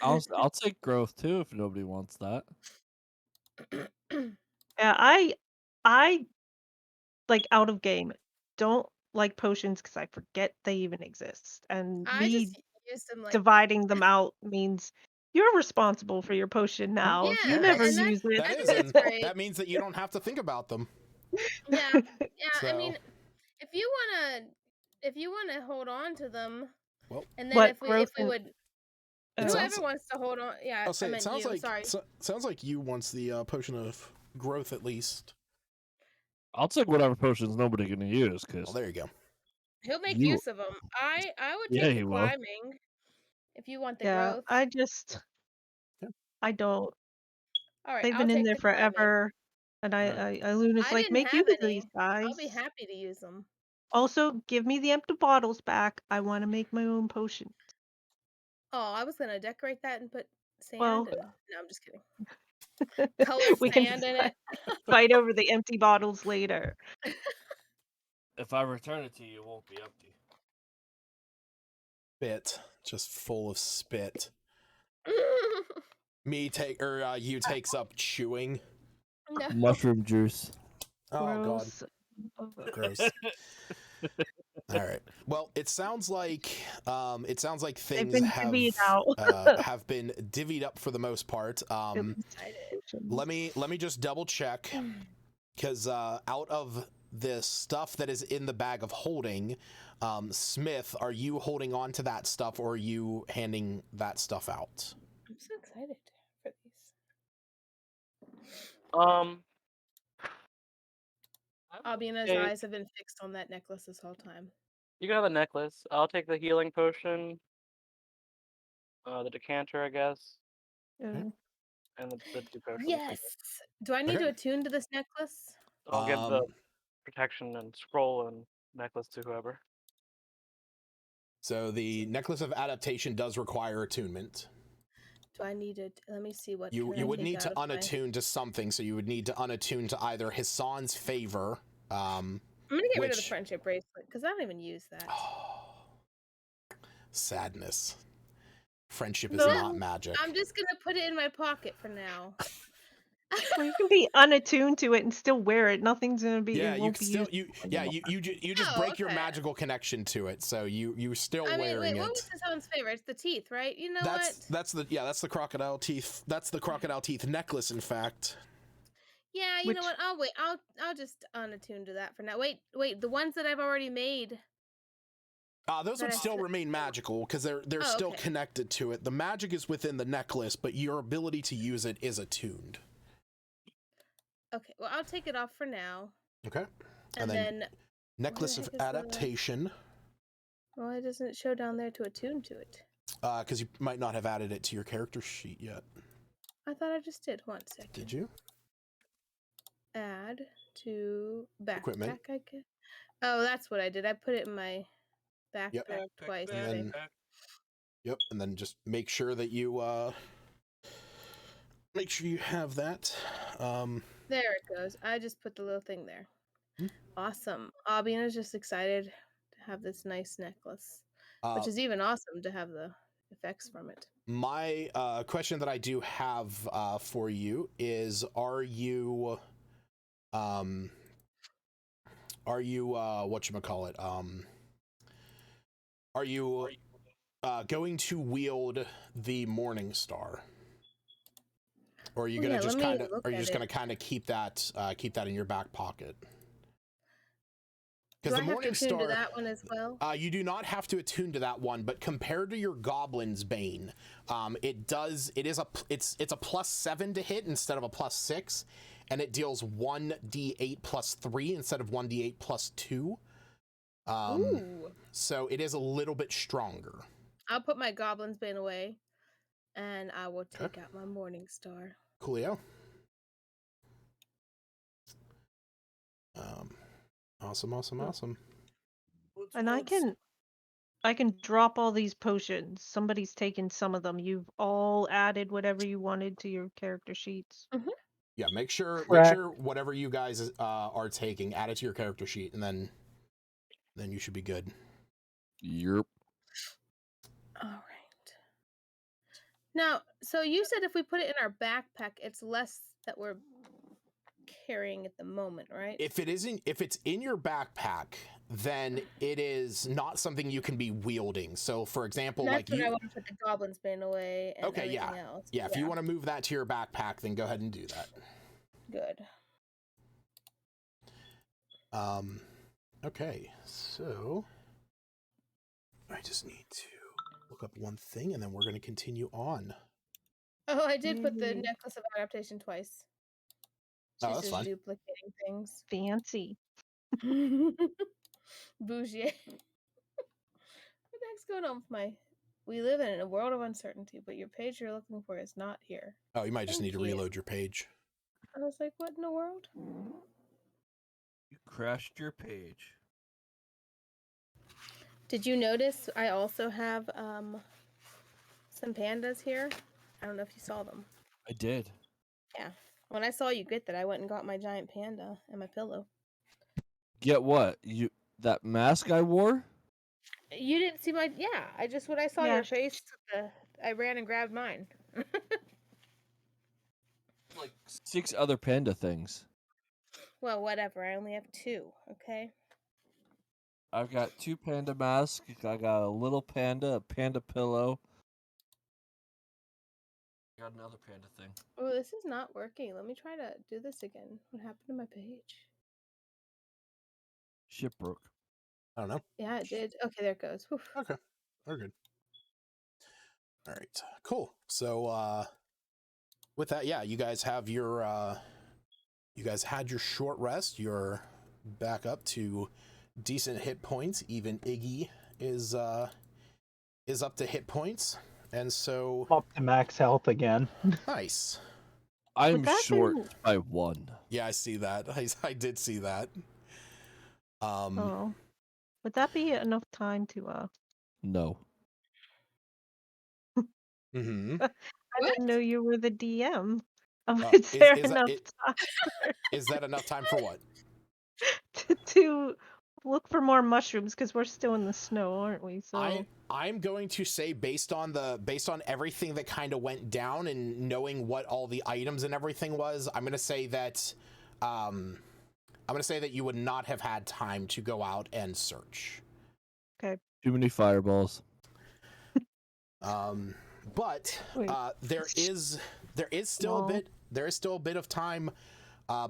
I'll take growth too if nobody wants that. Yeah, I like out of game. Don't like potions because I forget they even exist, and I me just used them like dividing them out means you're responsible for your potion now. If you Yeah, never and use it, That is, that's and great. that means that you don't have to think about them. Yeah. So- I mean, if you wanna hold on to them, Well, and then What, if we growth and- would, It whoever sounds- wants to hold on, yeah, I'll say I it meant sounds you. like Sorry. sounds like you wants the potion of growth at least. I'll take whatever potions nobody gonna use, Well, cause there you go. He'll make You- use of them. I would Yeah, take he the will. climbing if you want the yeah, growth. I just Yeah. I don't. All right, They've I'll been in take there the climbing. forever, and Luna's I like, didn't make have use of any. these guys. I'll be happy to use them. Also, give me the empty bottles back. I want to make my own potion. Oh, I was gonna decorate that and put sand Well, in. No, I'm just kidding. Color we can sand in it. fight over the empty bottles later. if I return it to you, it won't be empty. Spit, just full of spit. You takes up chewing. No. Mushroom juice. Oh Gross. god, gross. All right. Well, it sounds like things been have divvied out. have been divvied up for the most part. Let me just double check, because out of the stuff that is in the bag of holding, Smith, are you holding on to that stuff or are you handing that stuff out? I'm so excited for these. Um, Albina's Okay. eyes have been fixed on that necklace this whole time. You can have the necklace. I'll take the healing potion. The decanter, I guess, Oh. and the 2 potions. Yes. Do I need Okay. to attune to this necklace? I'll give the protection and scroll and necklace to whoever. So the necklace of adaptation does require attunement. Do I need it? Let me see what You can I would take need to out of my- unattune to something, so you would need to unattune to either Hassan's favor. I'm gonna get rid of the which- friendship bracelet because I don't even use that. Sadness. Friendship is No, not magic. I'm just gonna put it in my pocket for now. Well, you can be unattuned to it and still wear it. Nothing's gonna be. Yeah, it you won't can be still used you just Oh, break your okay. magical connection to it, so you're still I mean, wearing wait, what it. was Hassan's favorite? It's the teeth, right? You know what? That's the crocodile teeth. That's the crocodile teeth necklace, in fact. Yeah, you know what? I'll wait. I'll just unattune to that for now. Wait, the ones that I've already made. Those would still remain magical because they're still okay. connected to it. The magic is within the necklace, but your ability to use it is attuned. Okay, well, I'll take it off for now. Okay. And then necklace of adaptation. Why doesn't it show down there to attune to it? Because you might not have added it to your character sheet yet. I thought I just did. 1 second. Did you? Add to backpack, Equipment. I guess. Oh, that's what I did. I put it in my backpack twice. And then, and then just make sure that you have that. There it goes. I just put the little thing there. Awesome. Albina's just excited to have this nice necklace, which is even awesome to have the effects from it. My question that I do have for you is: Are you whatchamacallit? Are you going to wield the Morning Star? Or are you gonna just kind of keep that in your back pocket? Do I have to attune to that one as well? You do not have to attune to that one, but compared to your Goblin's Bane, it's a +7 to hit instead of a +6, and it deals 1d8 +3 instead of 1d8 +2. So it is a little bit stronger. I'll put my Goblin's Bane away, and I will take out my Morning Star. Coolio. Awesome. And I can drop all these potions. Somebody's taken some of them. You've all added whatever you wanted to your character sheets. Mm-hmm. Yeah, make sure whatever you guys are taking, add it to your character sheet, and then you should be good. Yep. All right. Now, so you said if we put it in our backpack, it's less that we're carrying at the moment, right? If it's in your backpack, then it is not something you can be wielding. So, for example, I want to put the Goblin's Bane away and everything else. Yeah, if you want to move that to your backpack, then go ahead and do that. Good. Okay, so I just need to look up one thing, and then we're going to continue on. Oh, I did put the necklace of adaptation twice. Oh, that's fine. Duplicating things. Fancy. Bougie. What the heck's going on with my... We live in a world of uncertainty, but your page you're looking for is not here. Oh, you might just need to reload your page. I was like, what in the world? You crashed your page. Did you notice I also have some pandas here? I don't know if you saw them. I did. Yeah. When I saw you get that, I went and got my giant panda and my pillow. Get what? That mask I wore? You didn't see my... Yeah, when I saw your face, I ran and grabbed mine. Like 6 other panda things. Well, whatever. I only have 2, okay? I've got 2 panda masks. I got a little panda, a panda pillow. I got another panda thing. Oh, this is not working. Let me try to do this again. What happened to my page? Ship broke. I don't know. Yeah, it did. Okay, there it goes. Whew. Okay, we're good. All right, cool. So with that, yeah, you guys have your You guys had your short rest. You're back up to decent hit points. Even Iggy is up to hit points, and so Up to max health again. nice. I'm that short be- by 1. Yeah, I see that. I did see that. Oh. Would that be enough time to No. Mm-hmm. I didn't know you were the DM. Is Is there that enough it? time Is that enough time for what? to look for more mushrooms? Because we're still in the snow, aren't we? So I'm going to say based on everything that kind of went down and knowing what all the items and everything was, I'm going to say that you would not have had time to go out and search. okay. Too many fireballs. But Wait. there is still Well. a bit of time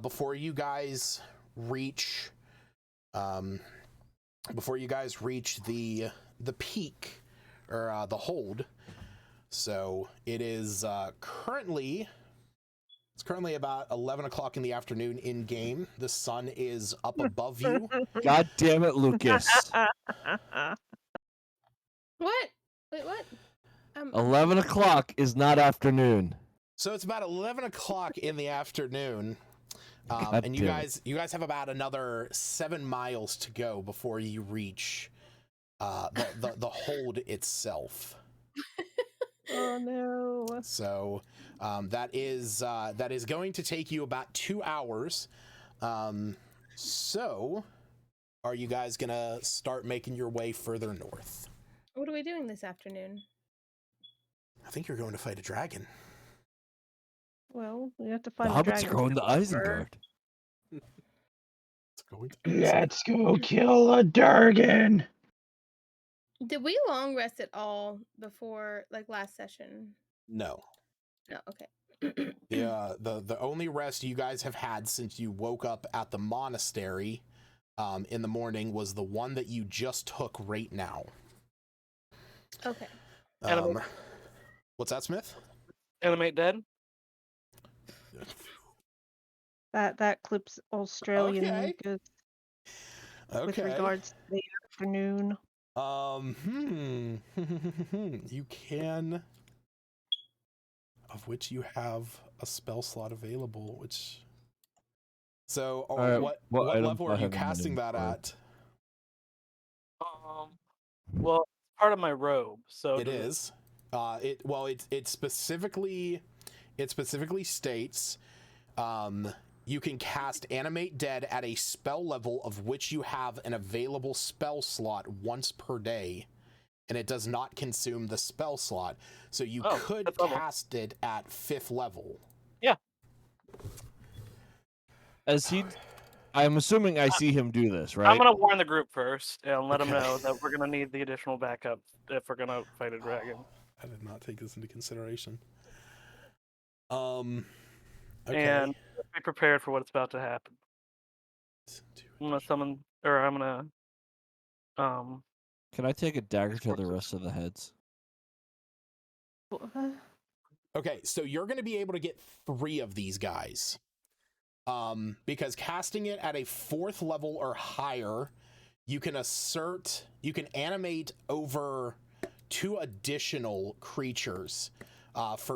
before you guys reach the peak or the hold. So it is currently about 11 o'clock in the afternoon in game. The sun is up above you. God damn it, Lucas. What? Wait, what? 11 o'clock is not afternoon. So it's about 11 o'clock in the afternoon. God And you damn it. guys have about another 7 miles to go before you reach the hold itself. Oh no. So that is going to take you about 2 hours. So are you guys gonna start making your way further north? What are we doing this afternoon? I think you're going to fight a dragon. Well, we have to The find a hobbits dragon. are going to first. Isengard. It's going to be Let's go kill a dragon. Did we long rest at all before, like, last session? No. No, okay. The only rest you guys have had since you woke up at the monastery in the morning was the one that you just took right now. Okay. What's that, Smith? Animate dead. That clips Australian Okay. Lucas with Okay. regards to the afternoon. You can, of which you have a spell slot available, which. So, Alright, what items level do I are you have in my casting that inventory? at? Well, it's part of my robe, so It is. It specifically states, you can cast Animate Dead at a spell level of which you have an available spell slot once per day, and it does not consume the spell slot. So you could fifth level. cast it at 5th level. I'm assuming I see him do this, right? I'm gonna warn the group first and let them know that we're gonna need the additional backup if we're gonna fight a dragon. I did not take this into consideration. Okay. And be prepared for what's about to happen. I'm gonna summon, or I'm gonna, Can I take a dagger to the rest of the heads? Okay, so you're going to be able to get 3 of these guys. Because casting it at a 4th level or higher, you can animate over 2 additional creatures. If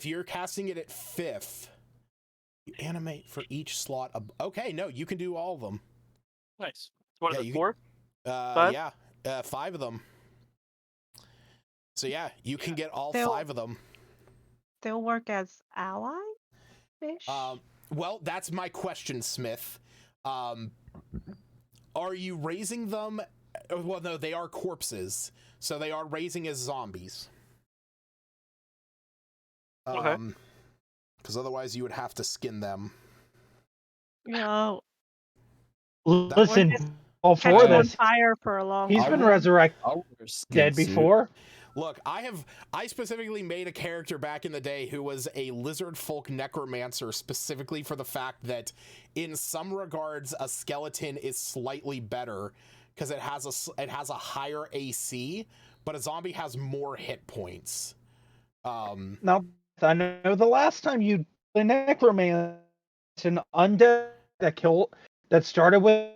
you're casting it at 5th, you animate for each slot. Okay, no, you can do all of them. nice. What is Yeah, it, 4? 5? Yeah, 5 of them. So yeah, you can get all 5 of them. They'll work as allies-ish? Well, that's my question, Smith. Are you raising them? Well, no, they are corpses, so they are raising as zombies. Okay. Because otherwise you would have to skin them. No. Listen, Or all catch for them on this. fire for a long He's time. been resurrected I'll wear a skin dead suit. before. Look, I specifically made a character back in the day who was a lizard folk necromancer specifically for the fact that in some regards a skeleton is slightly better because it has a higher AC, but a zombie has more hit points. Now, I know the last time you the necromancer, an undead that started with.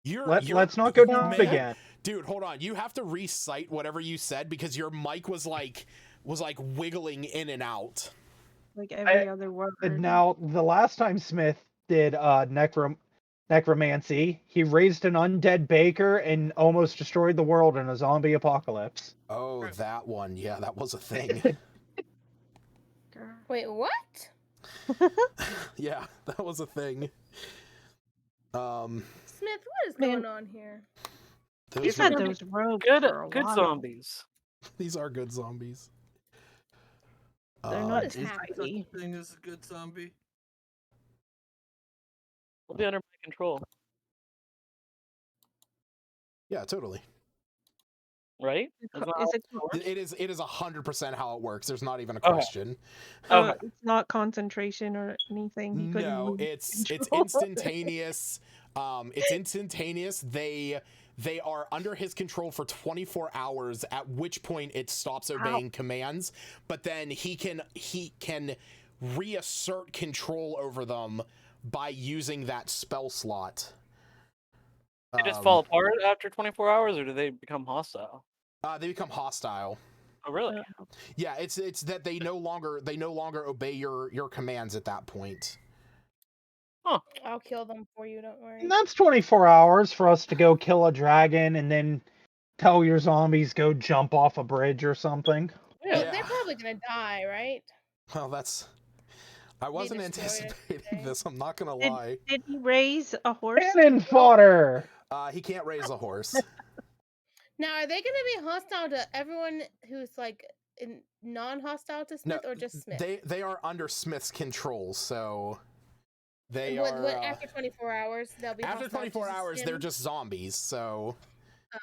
Let's not go down again. Dude, hold on. You have to recite whatever you said because your mic was like wiggling in and out. Like every other word. Now, the last time Smith did necromancy, he raised an undead baker and almost destroyed the world in a zombie apocalypse. Oh, that one. Yeah, that was a thing. Wait, what? Yeah, that was a thing. Smith, what is going on here? You've had those robes Good, for a good while. zombies. These are good zombies. They're not What is happening? Such a thing as a good zombie. Will be under my control, Yeah, totally. right? Is it? It is 100% how it works. There's not even a question. It's not concentration or anything. He couldn't No, lose it's control. instantaneous. It's instantaneous. They are under his control for 24 hours, at which point it stops obeying commands, but then he can reassert control over them by using that spell slot. They just fall apart after 24 hours, or do they become hostile? They become hostile. Oh, really? Yeah, it's that they no longer obey your commands at that point. Huh. I'll kill them for you, don't worry. And that's 24 hours for us to go kill a dragon and then tell your zombies go jump off a bridge or something. Well, they're probably gonna die, right? Well, I wasn't anticipating this, I'm not gonna lie. Did he raise a horse? Cannon fodder! He can't raise a horse. Now, are they gonna be hostile to everyone who's like non-hostile to Smith, or just Smith? They are under Smith's control, so they What, are. after 24 hours, they'll be After hostile 24 to hours, him? they're just zombies. So.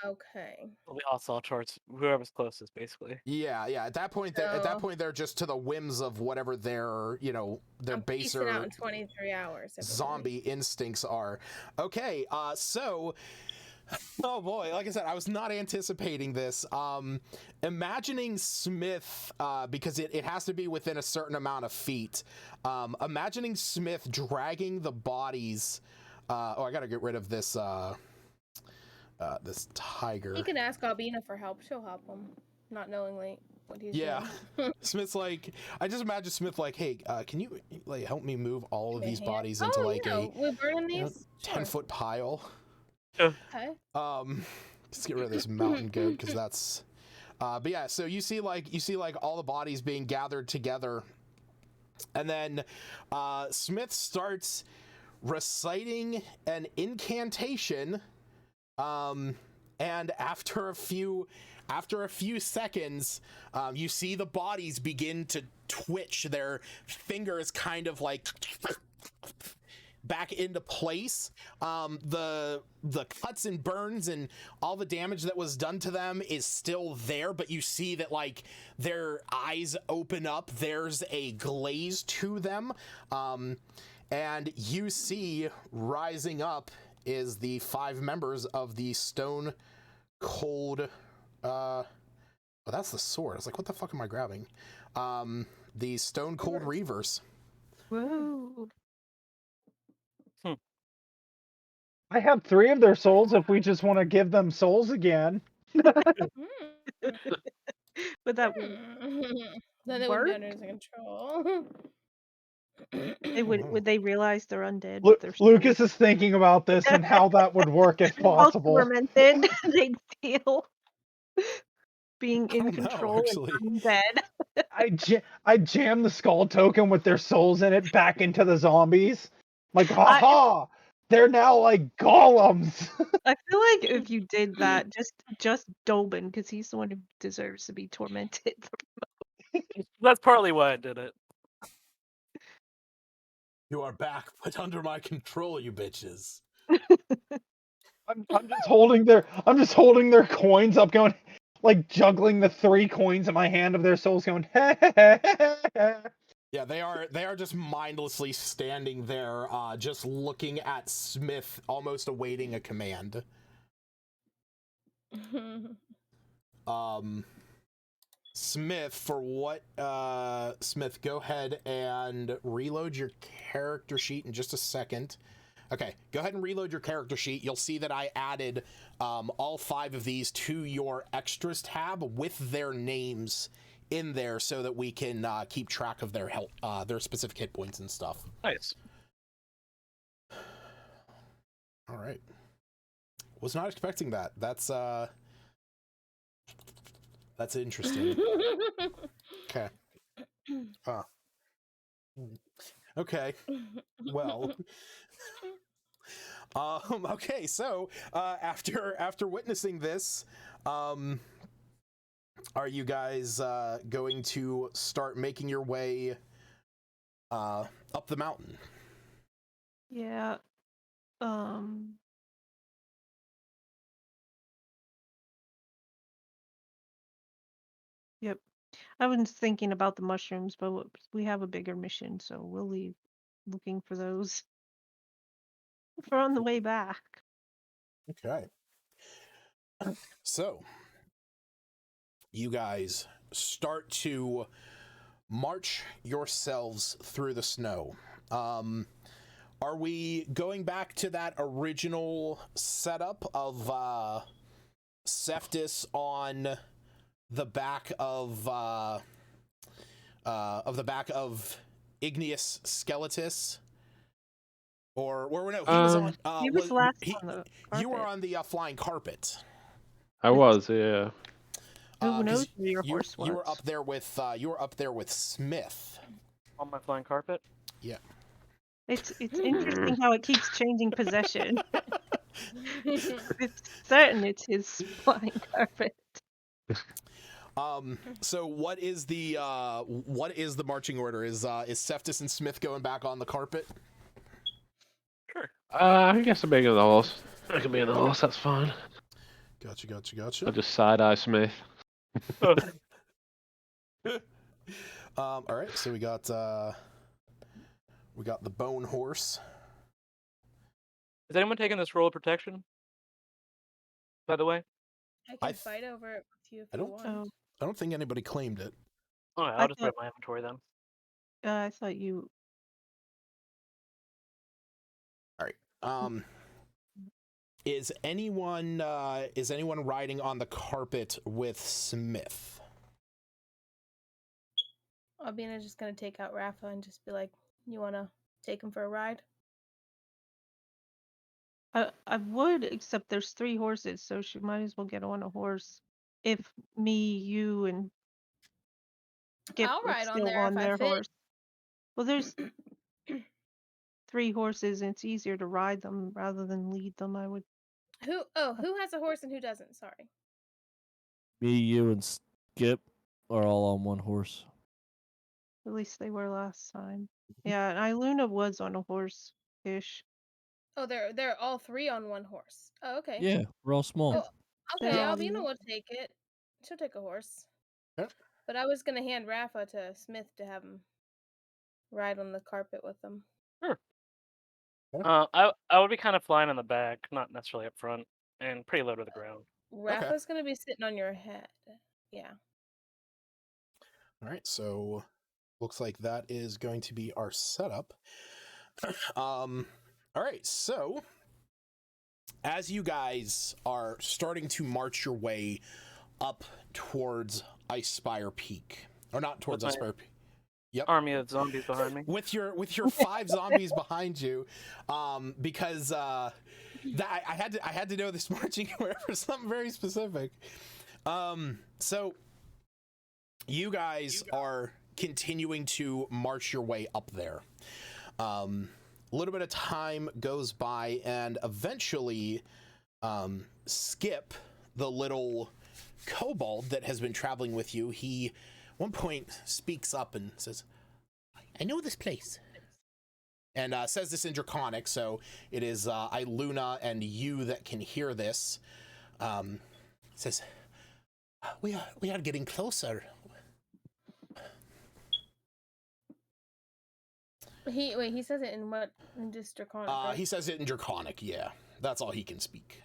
Okay. They'll be hostile towards whoever's closest, basically. Yeah. At that point, they're just to the whims of whatever their baser out in 23 hours. Zombie instincts are. Okay. So. Oh boy, like I said, I was not anticipating this. Imagining Smith, because it has to be within a certain amount of feet. Imagining Smith dragging the bodies. I gotta get rid of this. This tiger. He can ask Albina for help. She'll help him, not knowingly what he's doing. Smith's like, I just imagine Smith like, hey, can you like help me move all of these bodies into we're burning these 10-foot pile? Okay. Let's get rid of this mountain goat because that's. But yeah, so you see like all the bodies being gathered together, and then Smith starts reciting an incantation, and after a few seconds, you see the bodies begin to twitch. Their fingers kind of like back into place. The cuts and burns and all the damage that was done to them is still there, but you see that like their eyes open up. There's a glaze to them, and you see rising up is the 5 members of the Stone Cold. Oh, that's the sword. I was like, what the fuck am I grabbing? The Stone Cold Reavers. Whoa. I have 3 of their souls if we just want to give them souls again. But that then they would be under control. would they realize they're undead? Lucas is thinking about this and how that would work if possible. Tormented, they'd feel being in control and undead. I jam the skull token with their souls in it back into the zombies. Like, haha! They're now like golems. I feel like if you did that, just Dobin, because he's the one who deserves to be tormented. That's partly why I did it. You are back, but under my control, you bitches. I'm just holding their coins up, going like juggling the 3 coins in my hand of their souls, going. Yeah, they are just mindlessly standing there, just looking at Smith, almost awaiting a command. Smith, for what, Smith, go ahead and reload your character sheet in just a second. Okay, go ahead and reload your character sheet. You'll see that I added all 5 of these to your extras tab with their names in there so that we can keep track of their health, their specific hit points and stuff. Nice. All right. Was not expecting that. That's interesting. Okay. Okay. Well. Okay, so after witnessing this, are you guys going to start making your way up the mountain? Yeah. Yep. I was thinking about the mushrooms, but we have a bigger mission, so we'll leave looking for those for on the way back. Okay. So, you guys start to march yourselves through the snow. Are we going back to that original setup of Cephas on the back of the back of Igneous Skeletus? Or no, he was on. He was last on the you were carpet. on the flying carpet. I was, yeah. Who knows 'cause where your horse was? You were up there with Smith. On my flying carpet. Yeah. It's interesting how it keeps changing possession. It's certain it's his flying carpet. So what is the marching order? Is Cephas and Smith going back on the carpet? Sure. I guess I'm being on the horse. I can be on the horse, that's fine. Gotcha. I'll just side-eye Smith. All right, so we got the bone horse. Is anyone taking this role of protection? By the way? I can fight over it with you if you want. Oh, I don't think anybody claimed it. Oh, I I'll just put it thought- in my inventory then. I thought you. All right. Is anyone riding on the carpet with Smith? Albina's just gonna take out Rafa and just be like, "You wanna take him for a ride?" I would, except there's 3 horses, so she might as well get on a horse. If me, you, and Skip I'll were ride on still there on if I their fit. horse. Well, there's 3 horses, and it's easier to ride them rather than lead them. I would. Who has a horse and who doesn't? Sorry. Me, you, and Skip are all on one horse. At least they were last time. Yeah, and Iluna was on a horse-ish. Oh, they're all 3 on one horse. Oh, okay. Yeah, we're all small. Oh, okay, They're all Albina you. will take it. She'll take a horse. Yep. But I was gonna hand Rafa to Smith to have him ride on the carpet with them. Sure. Yeah. I would be kind of flying on the back, not necessarily up front, and pretty low to the ground. Rafa's gonna be sitting on your head. Yeah. All right, so looks like that is going to be our setup. All right, so as you guys are starting to march your way up towards Icespire Peak, or not towards With my Icespire Peak. Yep. Army of zombies behind me. With your 5 zombies behind you, because I had to know this marching order for something very specific. So you guys are continuing to march your way up there. A little bit of time goes by, and eventually, Skip, the little kobold that has been traveling with you, he at one point speaks up and says, "I know this place." And says this in Draconic, so it is Iluna and you that can hear this. Says, we are getting closer. He says it in what? In just Draconic, right? He says it in Draconic, yeah. That's all he can speak.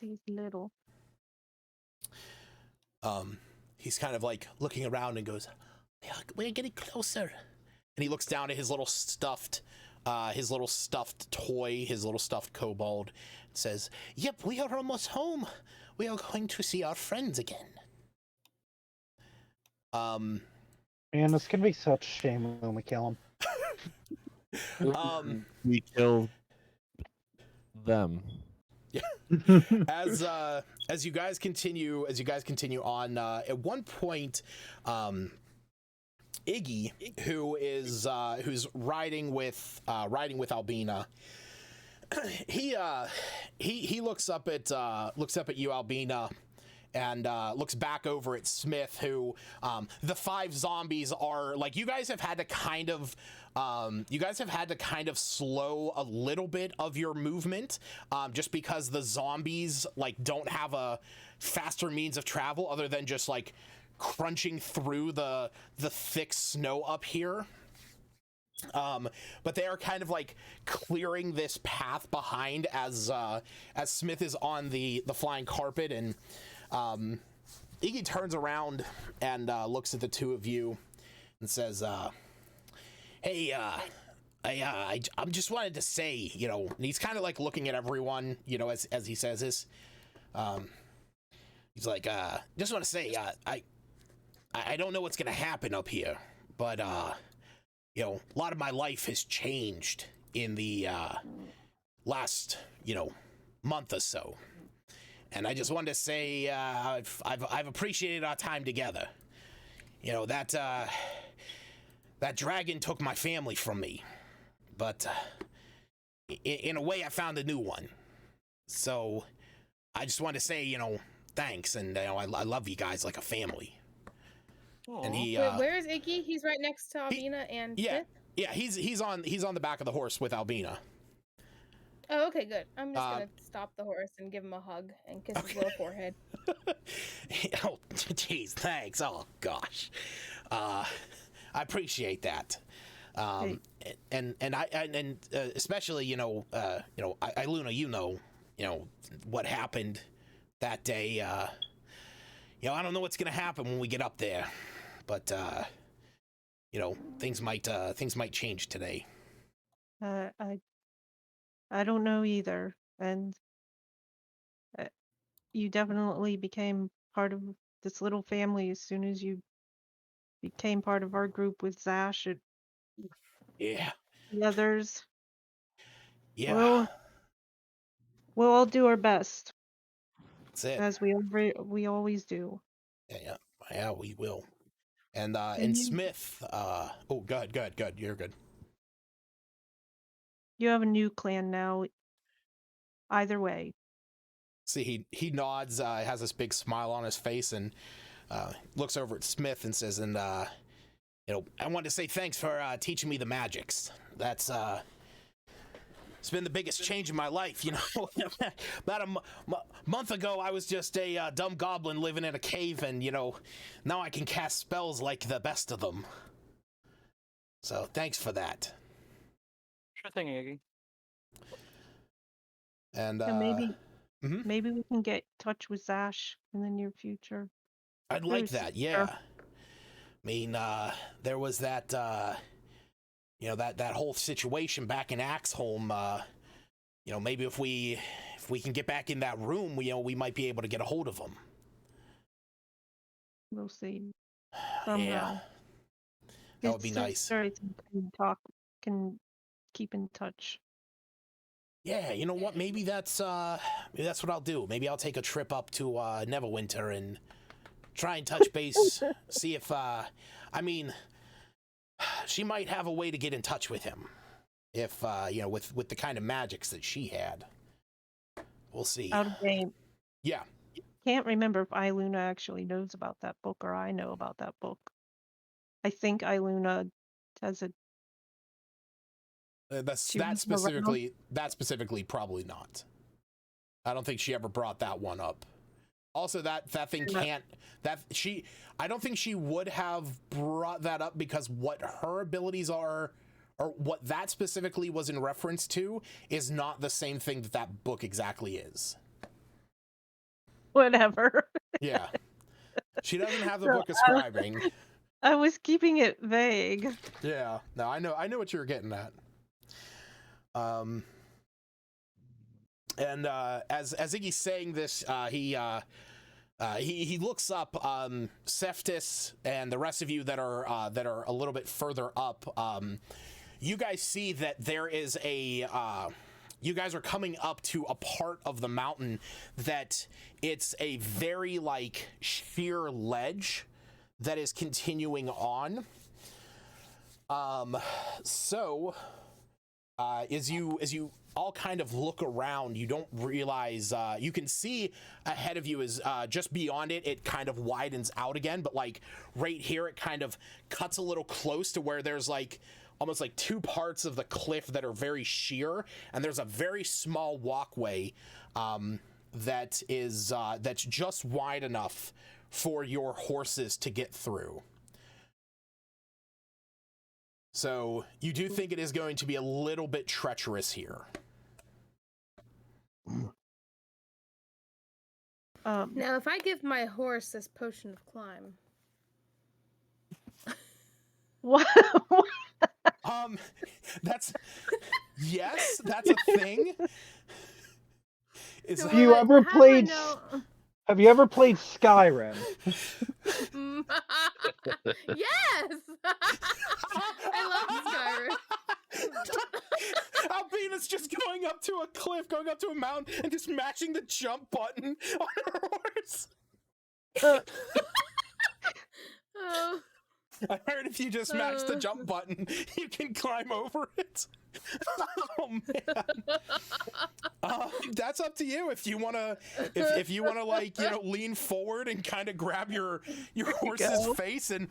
These little. he's kind of like looking around and goes, "We're getting closer." And he looks down at his little stuffed toy, his little stuffed kobold, and says, "Yep, we are almost home. We are going to see our friends again." Man, this can be such a shame when we kill him. We kill them. As you guys continue on, at one point, Iggy, who's riding with Albina, he looks up at you, Albina, and looks back over at Smith, who the 5 zombies are like, you guys have had to kind of slow a little bit of your movement, just because the zombies like don't have a faster means of travel other than just like crunching through the thick snow up here. But they are kind of like clearing this path behind as Smith is on the flying carpet, and Iggy turns around and looks at the two of you and says, "Hey, I'm just wanted to say, you know," and he's kind of like looking at everyone, you know, as he says this. He's like, "Just want to say, I don't know what's gonna happen up here, but you know, a lot of my life has changed in the last, you know, month or so, and I just wanted to say I've appreciated our time together. You know, that dragon took my family from me, but in a way I found a new one. So I just wanted to say, you know, thanks, and you know, I love you guys like a family." Aww. And he Wait, where is Iggy? He's right next to Albina and Smith? Yeah, he's on the back of the horse with Albina. Oh, okay, good. I'm just gonna stop the horse and give him a hug and kiss his little forehead. Oh, jeez, thanks. Oh gosh, I appreciate that. And especially, you know, Iluna, you know what happened that day. You know, I don't know what's gonna happen when we get up there, but you know, things might change today. I don't know either, and you definitely became part of this little family as soon as you became part of our group with Zash and Yeah. the others. Yeah. We'll all do our best, That's it. as we always do. Yeah, we will. And And you- Smith, oh, good. You're good. You have a new clan now. Either way. See, he nods, has this big smile on his face, and looks over at Smith and says, "And you know, I wanted to say thanks for teaching me the magics. That's it's been the biggest change in my life. You know, about a month ago, I was just a dumb goblin living in a cave, and you know, now I can cast spells like the best of them. So thanks for that." Sure thing, Iggy. And maybe we can get in touch with Zash in the near future. I'd like that, yeah. I mean, there was that, you know, that whole situation back in Axholm. You know, maybe if we can get back in that room, we might be able to get a hold of him. We'll see. Somehow. Yeah, that would be nice. Can keep in touch. Yeah, you know what? Maybe that's what I'll do. Maybe I'll take a trip up to Neverwinter and try and touch base, see if I mean, she might have a way to get in touch with him, if you know, with the kind of magics that she had. We'll see. Out of game. Yeah. Can't remember if Iluna actually knows about that book or I know about that book. I think Iluna has a. That specifically probably not. I don't think she ever brought that one up. Also, that thing can't. I don't think she would have brought that up because what her abilities are, or what that specifically was in reference to, is not the same thing that book exactly is. Whatever. Yeah. She doesn't have the So book of scribing. I was keeping it vague. Yeah. No, I know what you're getting at. And as Iggy's saying this, he looks up Seftis and the rest of you that are a little bit further up. You guys see that there is a you guys are coming up to a part of the mountain that it's a very like sheer ledge that is continuing on. So as you all kind of look around, you don't realize you can see ahead of you is just beyond it. It kind of widens out again, but like right here, it kind of cuts a little close to where there's like almost like two parts of the cliff that are very sheer, and there's a very small walkway that is that's just wide enough for your horses to get through. So you do think it is going to be a little bit treacherous here. Now, if I give my horse this potion of climb, What? That's yes, that's a thing. So Have you ever how do I played? know? Have you ever played Skyrim? Yes, I love Skyrim. Albina's just going up to a cliff, going up to a mountain, and just mashing the jump button on her horse. Oh, I heard if you just mash the jump button, you can climb over it. Oh man, that's up to you. If you wanna, if you wanna, like, you know, lean forward and kind of grab your horse's face and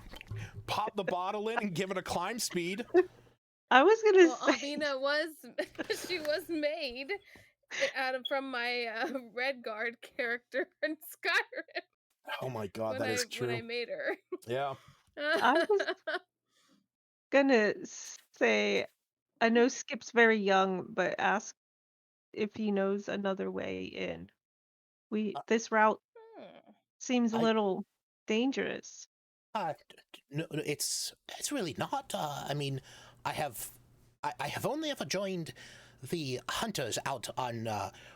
pop the bottle in and give it a climb speed. I was gonna well, say. Albina she was made from my Red Guard character in Skyrim. Oh my god, that is true. When I made her. Yeah. I was gonna say, I know Skip's very young, but ask if he knows another way in. This route seems a little dangerous. No, it's really not. I mean, I have only ever joined the hunters out on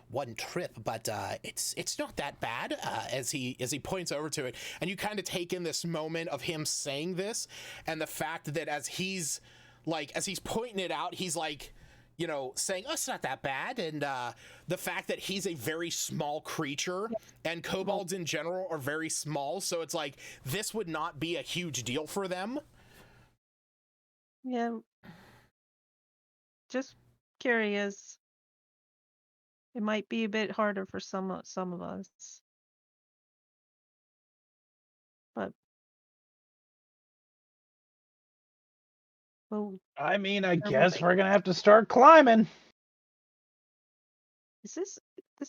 one trip, but it's not that bad. As he points over to it, and you kind of take in this moment of him saying this, and the fact that as he's pointing it out, he's like, you know, saying, oh, it's not that bad. And the fact that he's a very small creature, and kobolds in general are very small, so it's like this would not be a huge deal for them. Yeah. Just curious. It might be a bit harder for some of us. But well, I mean, I guess we're gonna have to start climbing. this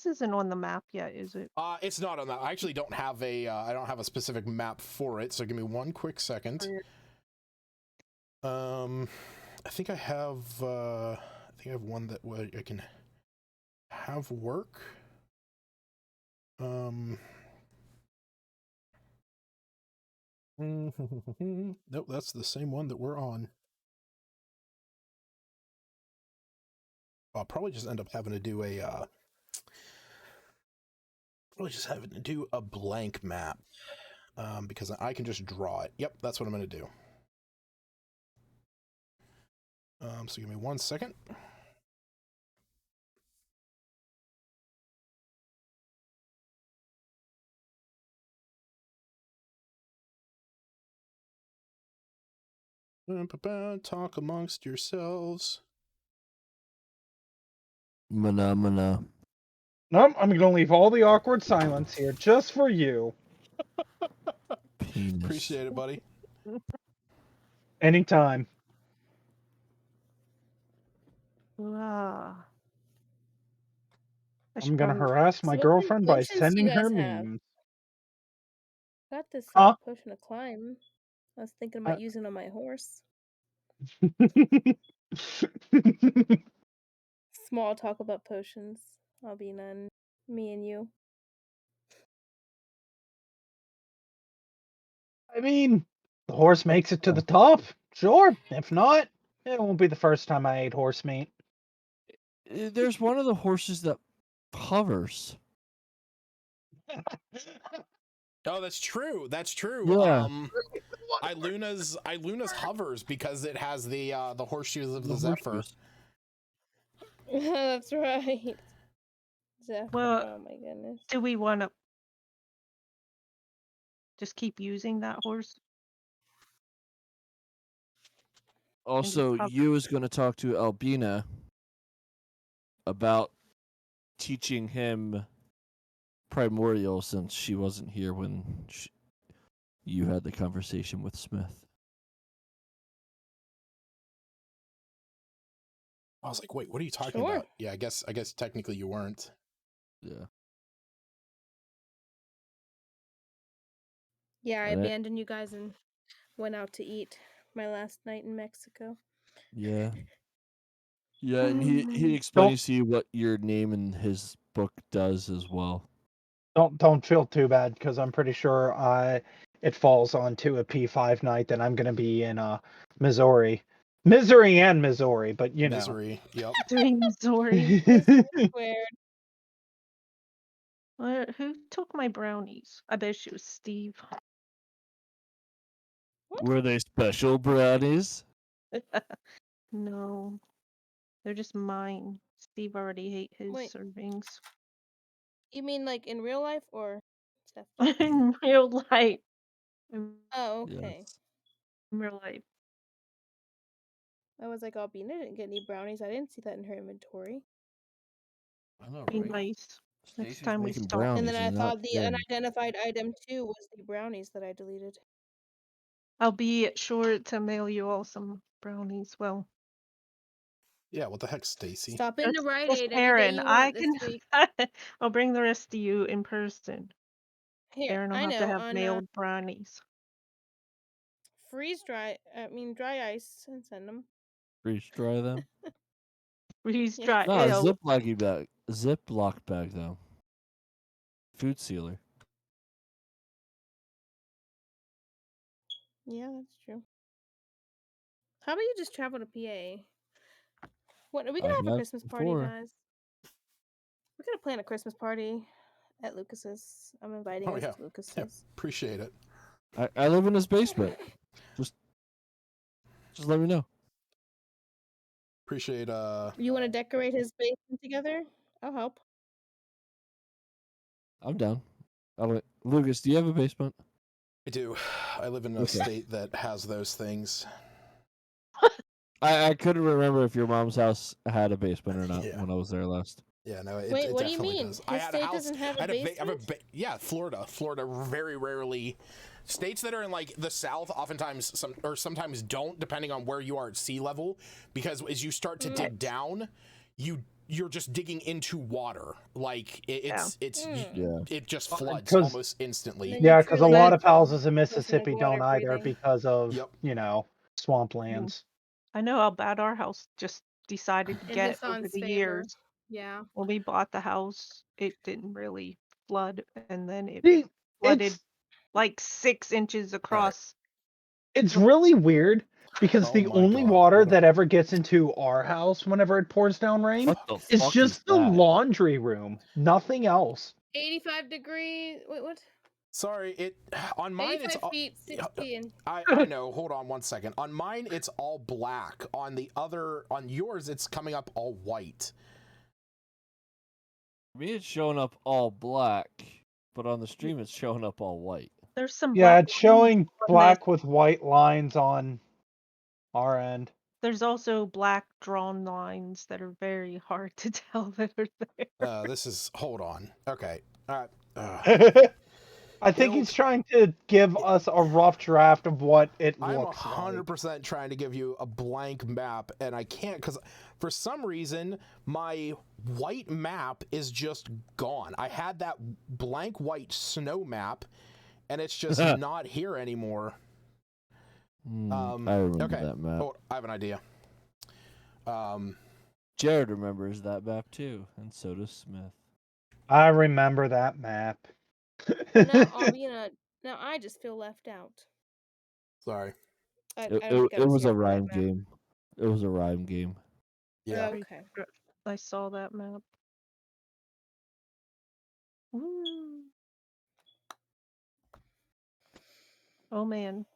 isn't on the map yet, is it? It's not on that. I actually don't have a specific map for it, so give me one quick second. I think I have one that I can have work. Nope, that's the same one that we're on. I'll probably just end up having to do a blank map, because I can just draw it. Yep, that's what I'm going to do. So give me 1 second. Talk amongst yourselves. Mana. Nope, I'm gonna leave all the awkward silence here just for you. Penis. Appreciate it, buddy. Anytime. Ah. I'm gonna harass my So what kind of girlfriend by potions do sending you her guys have? memes. Got this Huh? potion of climb. I was thinking about using it on my horse. Small talk about potions. I'll be none. Me and you. I mean, the horse makes it to the top. Sure. If not, it won't be the first time I ate horse meat. There's one of the horses that hovers. Oh, that's true. That's true. Yeah. Iluna's hovers because it has the horseshoes of the Zephyr. horseshoes. That's right. Zephyr. Well, Oh my goodness. do we want to just keep using that horse? Also, hover. you is going to talk to Albina about teaching him Primordial since she wasn't here when you had the conversation with Smith. I was like, wait, what are you talking Sure. about? Yeah, I guess technically you weren't. Yeah. Yeah, I And abandoned you guys and went out to eat my last night in Mexico. Yeah. Yeah, and he explains to you what your name in his book does as well. Don't feel too bad because I'm pretty sure it falls onto a P5 night that I'm gonna be in Missouri. Misery and Missouri, but you know. Misery. Yep. Missouri. Squared. Who took my brownies? I bet it was Steve. Were they special brownies? No, they're just mine. Steve already ate his Wait. servings. You mean like in real life or stuff? In real life. Oh, okay. Yes. In real life. I was like, Albina didn't get any brownies. I didn't see that in her inventory. I know, Be right? nice. Next Stacy's time we making stop. brownies And then I not thought the sharing. unidentified item too was the brownies that I deleted. I'll be sure to mail you all some brownies. Well, Yeah, what the heck, Stacy? Stop in the Rite just Aid any day Aaron, you I want this can. week. I'll bring the rest of you in person. Here, Aaron will I have know to have on mailed brownies. dry ice and send them. Freeze dry them. Freeze Yeah, dry. No, Ew. Ziploc bag. Ziploc bag though. Food sealer. Yeah, that's true. How about you just travel to PA? What are we gonna I have a have Christmas party, before. guys? We're gonna plan a Christmas party at Lucas's. I'm inviting us yeah. to Lucas's. Yeah, appreciate it. I live in his basement. Just let me know. Appreciate You want to decorate his basement together? I'll help. I'm down. Lucas, do you have a basement? I do. I live in a Okay. state that has those things. I couldn't remember if your mom's house had a basement or not Yeah. when I was there last. Yeah, no, it, Wait, it what do you definitely mean? does. His state doesn't have a basement? Yeah, Florida very rarely. States that are in like the South oftentimes sometimes don't, depending on where you are at sea level, because as you start to dig down, you're just digging into water. Like it just floods 'Cause- almost instantly. Yeah, because a truly lot do of houses in like Mississippi don't water either breathing. because of Yep. swamplands. I know how bad our house just decided to In get over Hassan's the favor. years. Yeah. When we bought the house, it didn't really flood, and then it See, flooded like 6 inches across. it's really weird because Oh the my only God. water What a- that ever gets into our house whenever it pours down rain What the is fuck just is the that? laundry room, nothing else. 85 degrees. Wait, what? Sorry, it on mine 85 it's all, feet, 16. I know. Hold on one second. On mine it's all black. On yours it's coming up all white. For me, it's showing up all black, but on the stream, it's showing up all white. There's some Yeah, black it's showing on black with white lines on our end. There's also black drawn lines that are very hard to tell that are there. This is hold on. Okay. I think he's trying to give us a rough draft of what it I'm looks like. 100% trying to give you a blank map, and I can't because for some reason my white map is just gone. I had that blank white snow map, and it's just not here anymore. I remember okay. that map. Oh, I have an idea. Jared remembers that map too, and so does Smith. I remember that map. Well, now I just feel left out. Sorry. I It, don't it, think I it was was here a for that rhyme map. game. It was a rhyme game. Yeah. Okay. I saw that map. Woo. Oh man.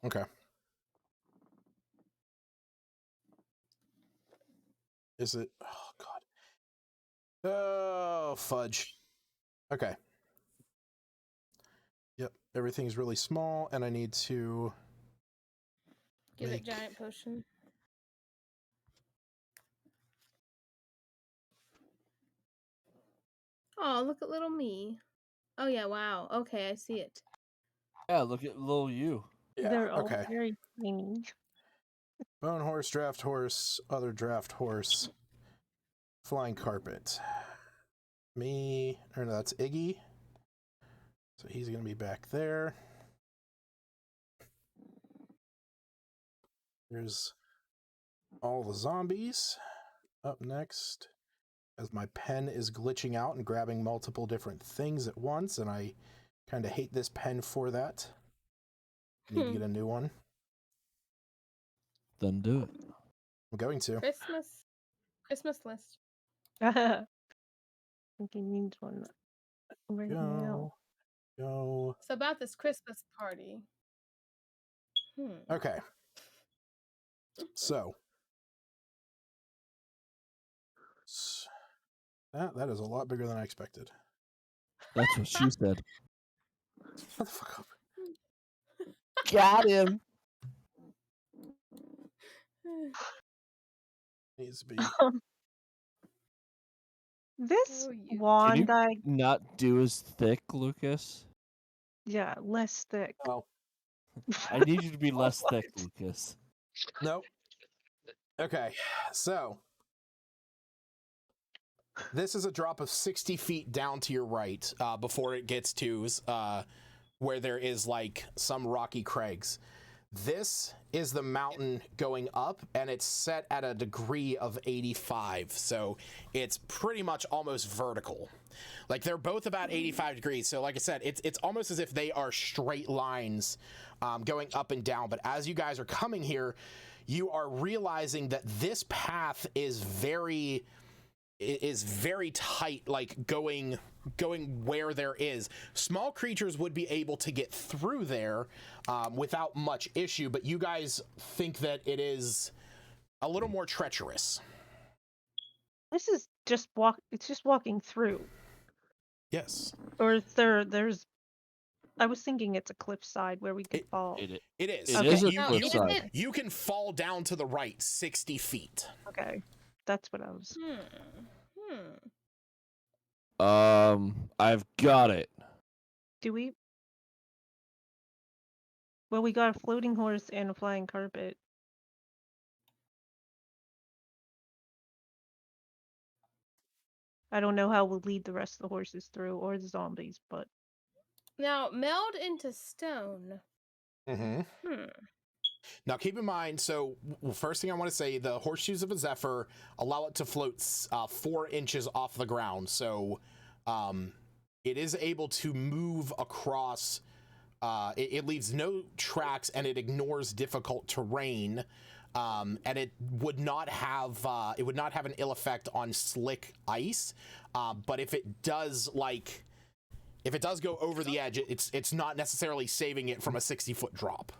Okay. Is it? Oh God. Oh fudge. Okay. Yep. Everything's really small, and I need to Give it make. giant potion. Oh, look at little me. Oh yeah, wow. Okay, I see it. Yeah, look at little you. Yeah. They're all Okay. very tiny. Bone horse, draft horse, other draft horse, flying carpet. Me, or no, that's Iggy. So he's gonna be back there. There's all the zombies. Up next, as my pen is glitching out and grabbing multiple different things at once, and I kind of hate this pen for that. Need to get a new one. Then do it. I'm going to. Christmas list. I think he needs one right now. Go. So about this Christmas party. Okay. So that is a lot bigger than I expected. That's what she said. Shut the fuck up. Got him. Needs to be. This Oh, you. Can wand, you not do as thick, Lucas? yeah, less thick. Oh. I need you to be less thick, Lucas. Nope. Okay, so this is a drop of 60 feet down to your right before it gets to where there is like some rocky crags. This is the mountain going up, and it's set at a degree of 85, so it's pretty much almost vertical. Like they're both about 85 degrees, so like I said, it's almost as if they are straight lines going up and down. But as you guys are coming here, you are realizing that this path is very tight, like going where there is. Small creatures would be able to get through there without much issue, but you guys think that it is a little more treacherous. This is just it's just walking through. Yes. Or there's I was thinking it's a cliffside where we could fall. It is. It is a You cliffside. you can fall down to the right 60 feet. Okay. That's what I was. I've got it. Do we? Well, we got a floating horse and a flying carpet. I don't know how we'll lead the rest of the horses through or the zombies, but Now meld into stone. Now keep in mind, so first thing I want to say, the horseshoes of a zephyr allow it to float 4 inches off the ground, so it is able to move across. It leaves no tracks, and it ignores difficult terrain, and it would not have an ill effect on slick ice. But if it does go over the edge, it's not necessarily saving it from a 60-foot drop.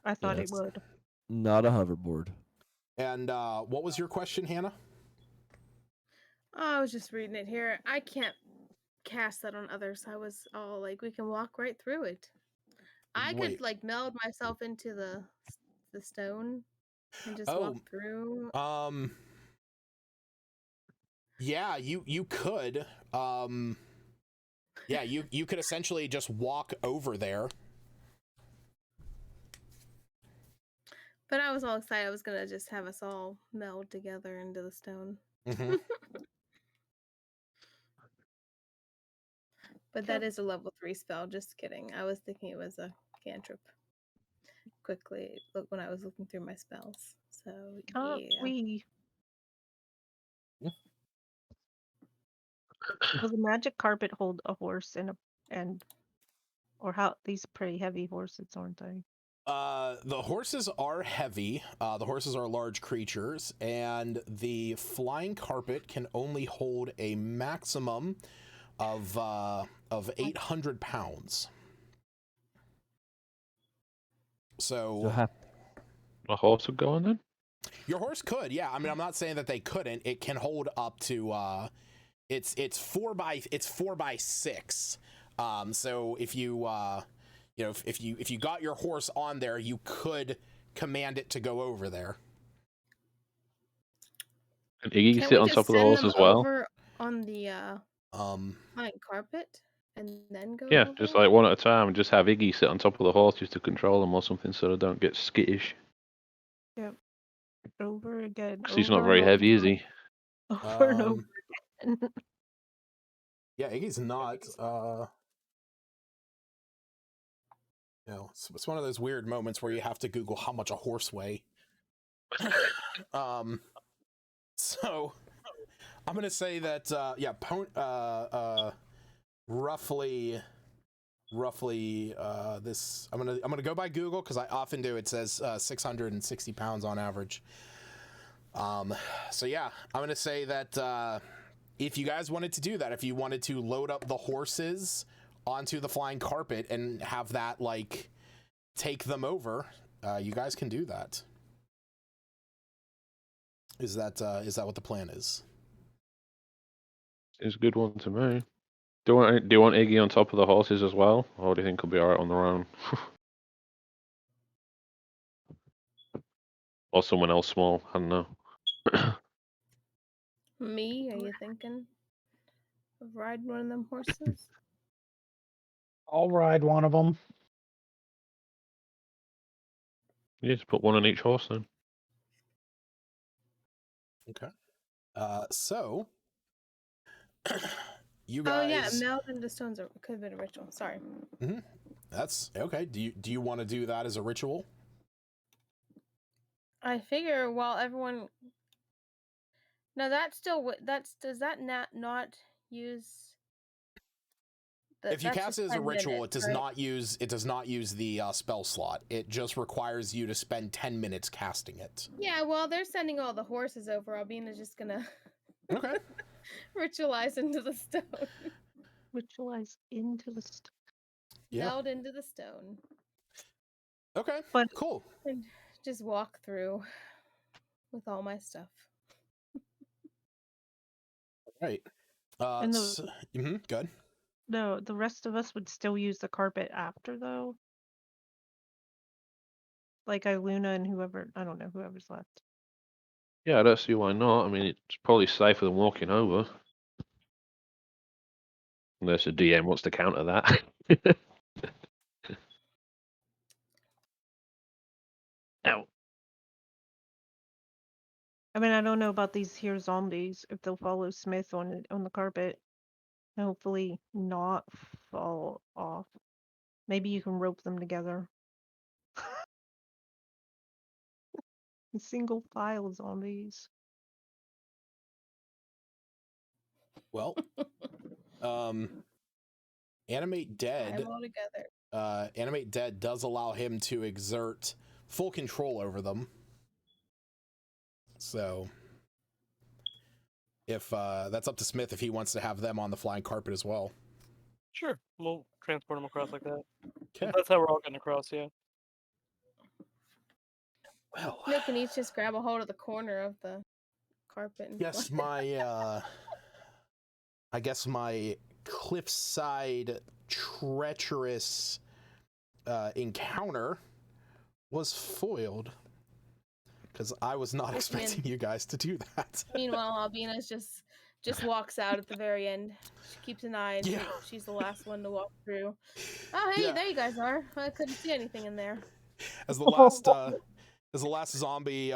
I thought Yes. it would. Not a hoverboard. And what was your question, Hannah? Oh, I was just reading it here. I can't cast that on others. I was all like, we can walk right through it. I Wait. could like meld myself into the stone and just walk through. Yeah, you could. Yeah, you could essentially just walk over there. But I was all excited. I was gonna just have us all meld together into the stone. But that is a level 3 spell. Just kidding. I was thinking it was a cantrip. Quickly, look when I was looking through my spells. So Can't we? Will the magic carpet hold a horse and Or how these are pretty heavy horses, aren't they? The horses are heavy. The horses are large creatures, and the flying carpet can only hold a maximum of 800 pounds. So A horse would go on then? Your horse could, yeah. I mean, I'm not saying that they couldn't. It can hold up to it's 4x6. So if you if you got your horse on there, you could command it to go over there. Can Iggy Can't sit we on just top of the send horse them as well? over on the flying carpet and then go Yeah, over? just like one at a time, and just have Iggy sit on top of the horse just to control them or something, so they don't get skittish. Yep. Over again. 'Cause he's not over very and heavy, is over, he? Over and over again. Yeah, Iggy's not. It's one of those weird moments where you have to Google how much a horse weigh. So I'm gonna say that roughly this I'm gonna go by Google because I often do. It says 660 pounds on average. So yeah, I'm gonna say that if you guys wanted to do that, if you wanted to load up the horses onto the flying carpet and have that like take them over, you guys can do that. Is that what the plan is? It's a good one to me. Do you want Iggy on top of the horses as well, or do you think he'll be alright on their own? Or someone else small? I don't know. Me? Are you thinking of riding one of them horses? I'll ride one of them. Yeah, just put one on each horse then. Okay. So you Oh yeah, guys. meld into stones could have been a ritual. Sorry. Mm-hmm. That's okay. Do you want to do that as a ritual? I figure while everyone. No, that's still does that not use. If you cast it as a ritual, it does right? not use the spell slot. It just requires you to spend 10 minutes casting it. Yeah, well, they're sending all the horses over. Albina's just gonna Okay. ritualize into the stone. Ritualize into the stone. Yeah. Meld into the stone. Okay. But cool. And just walk through with all my stuff. Right. And the, good. No, the rest of us would still use the carpet after, though. Like Iluna and whoever, I don't know, whoever's left. Yeah, I don't see why not. I mean, it's probably safer than walking over. Unless the DM wants to counter that. Ow. I mean, I don't know about these here zombies, if they'll follow Smith on the carpet. Hopefully not fall off. Maybe you can rope them together. Single file zombies. Well, Animate Dead. All together. Animate Dead does allow him to exert full control over them. So, if that's up to Smith if he wants to have them on the flying carpet as well. Sure, we'll transport them across like that. Okay. That's how we're all getting across, yeah. Well, They can each just grab a hold of the corner of the carpet. And yes, my I guess my cliffside treacherous encounter was foiled because I was not expecting you guys to do that. Meanwhile, Albina's just walks out at the very end. She keeps an eye, and she's the last one to walk through. Oh, hey, there you guys are. I couldn't see anything in there. As the last zombie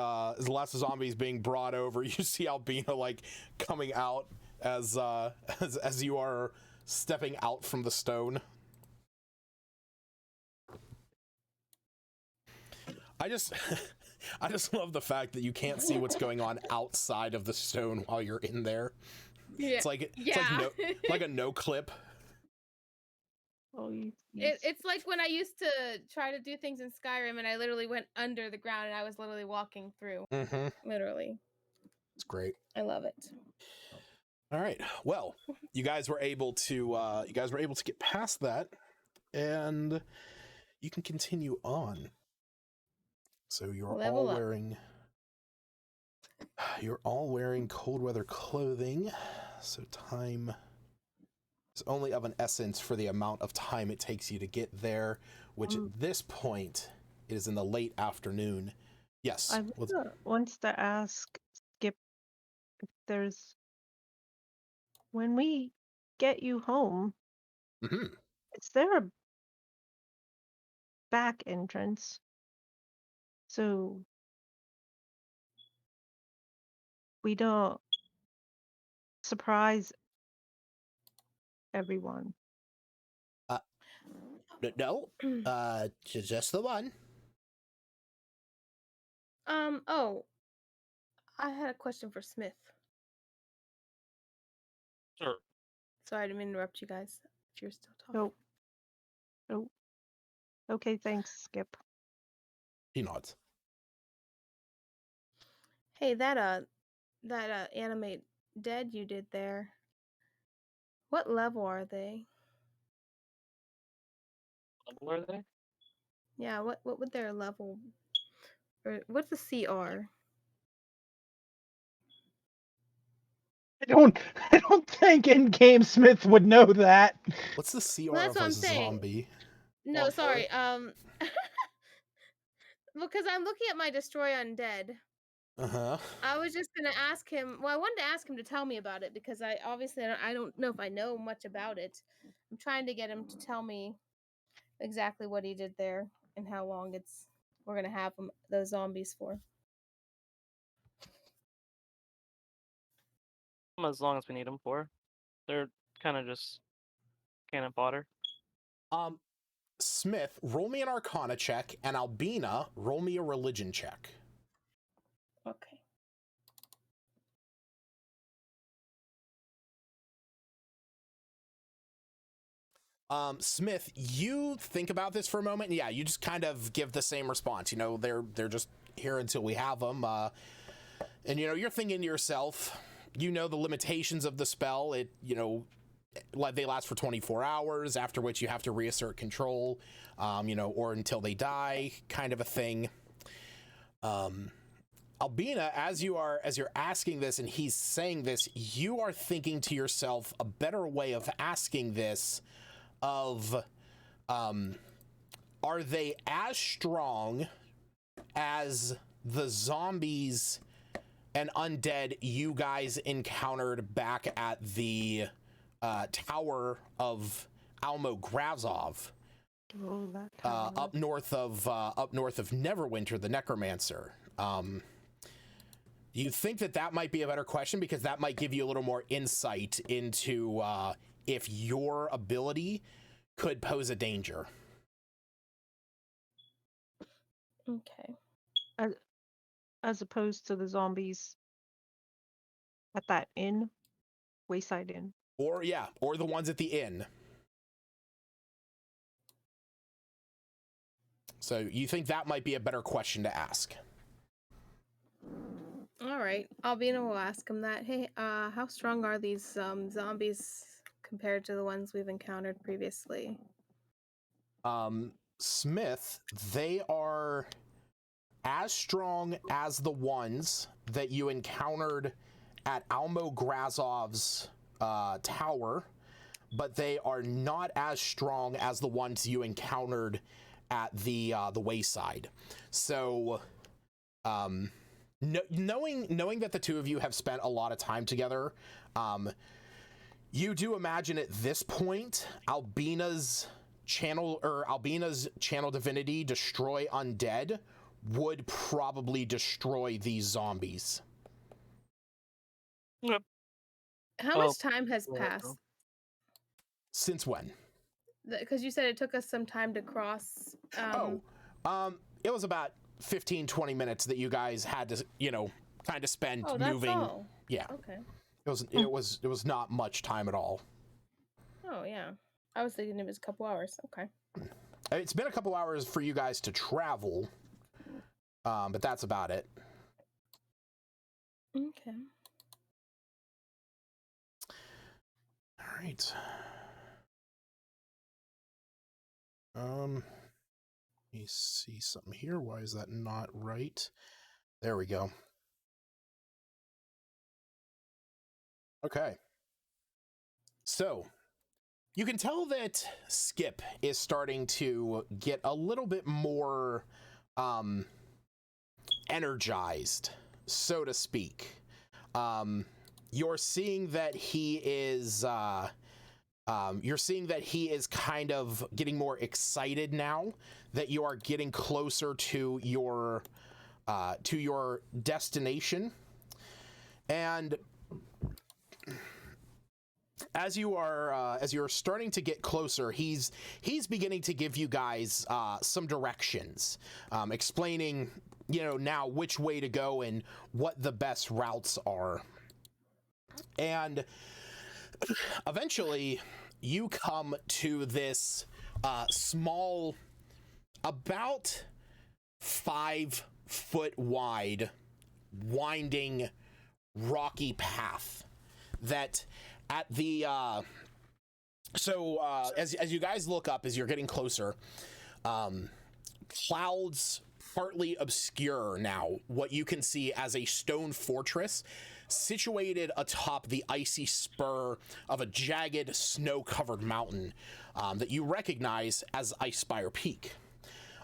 is being brought over, you see Albina like coming out as you are stepping out from the stone. I just love the fact that you can't see what's going on outside of the stone while you're in there. Yeah. It's like a no clip. Oh, It's like when I used to try to do things in Skyrim and I literally went under the ground and I was literally walking through. Literally. It's great. I love it. All right. Well, you guys were able to get past that, and you can continue on. So you're Level up. all wearing cold weather clothing. So time is only of an essence for the amount of time it takes you to get there, which at this point is in the late afternoon. Yes. I wants to ask Skip if there's when we get you home, is there a back entrance? So we don't surprise everyone. No. Just the one. Oh, I had a question for Smith. Sure. Sorry, I didn't mean to interrupt you guys. If you're still talking. Nope. Nope. Okay, thanks, Skip. He nods. Hey, that animate dead you did there. What level are they? Level are they? Yeah, what would their level or what's the CR? I don't think in-game Smith would know that. What's the CR Well, that's of what a I'm saying. zombie? No, Oh, sorry. Because I'm looking at my destroy undead. I was just gonna ask him. Well, I wanted to ask him to tell me about it because I don't know if I know much about it. I'm trying to get him to tell me exactly what he did there and how long we're gonna have those zombies for. As long as we need them for. They're kind of just cannon fodder. Smith, roll me an Arcana check, and Albina, roll me a Religion check. Okay. Smith, you think about this for a moment. Yeah, you just kind of give the same response. You know, they're just here until we have them. And you know, you're thinking to yourself, you know, the limitations of the spell. They last for 24 hours, after which you have to reassert control, or until they die, kind of a thing. Albina, as you're asking this and he's saying this, you are thinking to yourself a better way of asking this of, are they as strong as the zombies and undead you guys encountered back at the Tower of Almograzov, up north of Neverwinter, the Necromancer? You think that might be a better question because that might give you a little more insight into if your ability could pose a danger. Okay. As opposed to the zombies at that inn, Wayside Inn. Or the ones at the inn. So you think that might be a better question to ask? All right. Albina will ask him that. Hey, how strong are these zombies compared to the ones we've encountered previously? Smith, they are as strong as the ones that you encountered at Almograzov's tower, but they are not as strong as the ones you encountered at the Wayside. So, knowing that the two of you have spent a lot of time together, you do imagine at this point Albina's channel divinity, Destroy Undead, would probably destroy these zombies. Yep. How much time has passed? Since when? Because you said it took us some time to cross. It was about 15-20 minutes that you guys had to, kind of spend that's moving. all. Yeah. Okay. It was not much time at all. Oh yeah. I was thinking it was a couple hours. Okay. It's been a couple hours for you guys to travel, but that's about it. Okay. All right. Let me see something here. Why is that not right? There we go. Okay. So, you can tell that Skip is starting to get a little bit more energized, so to speak. You're seeing that he is kind of getting more excited now that you are getting closer to your destination. And as you're starting to get closer, he's beginning to give you guys some directions, explaining, now which way to go and what the best routes are. And eventually you come to this small, about 5 foot wide, winding, rocky path that at the as you guys look up, as you're getting closer, clouds partly obscure now what you can see as a stone fortress situated atop the icy spur of a jagged, snow-covered mountain that you recognize as Icespire Peak,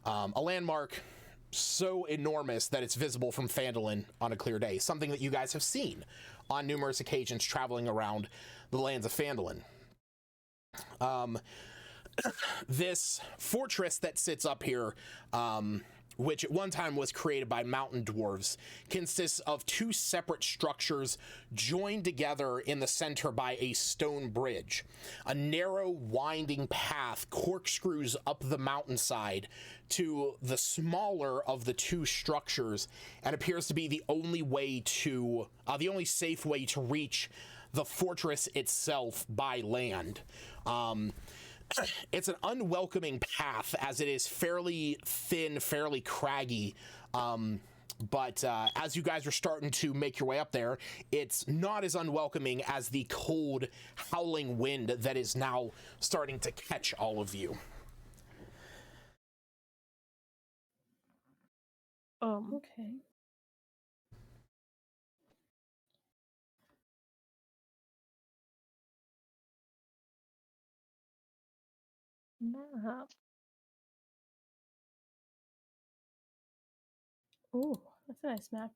a landmark so enormous that it's visible from Phandalin on a clear day, something that you guys have seen on numerous occasions traveling around the lands of Phandalin. This fortress that sits up here, which at one time was created by mountain dwarves, consists of 2 separate structures joined together in the center by a stone bridge. A narrow, winding path corkscrews up the mountainside to the smaller of the 2 structures and appears to be the only safe way to reach the fortress itself by land. It's an unwelcoming path, as it is fairly thin, fairly craggy, but as you guys are starting to make your way up there, it's not as unwelcoming as the cold, howling wind that is now starting to catch all of you. Okay. Map. Ooh, that's a nice map.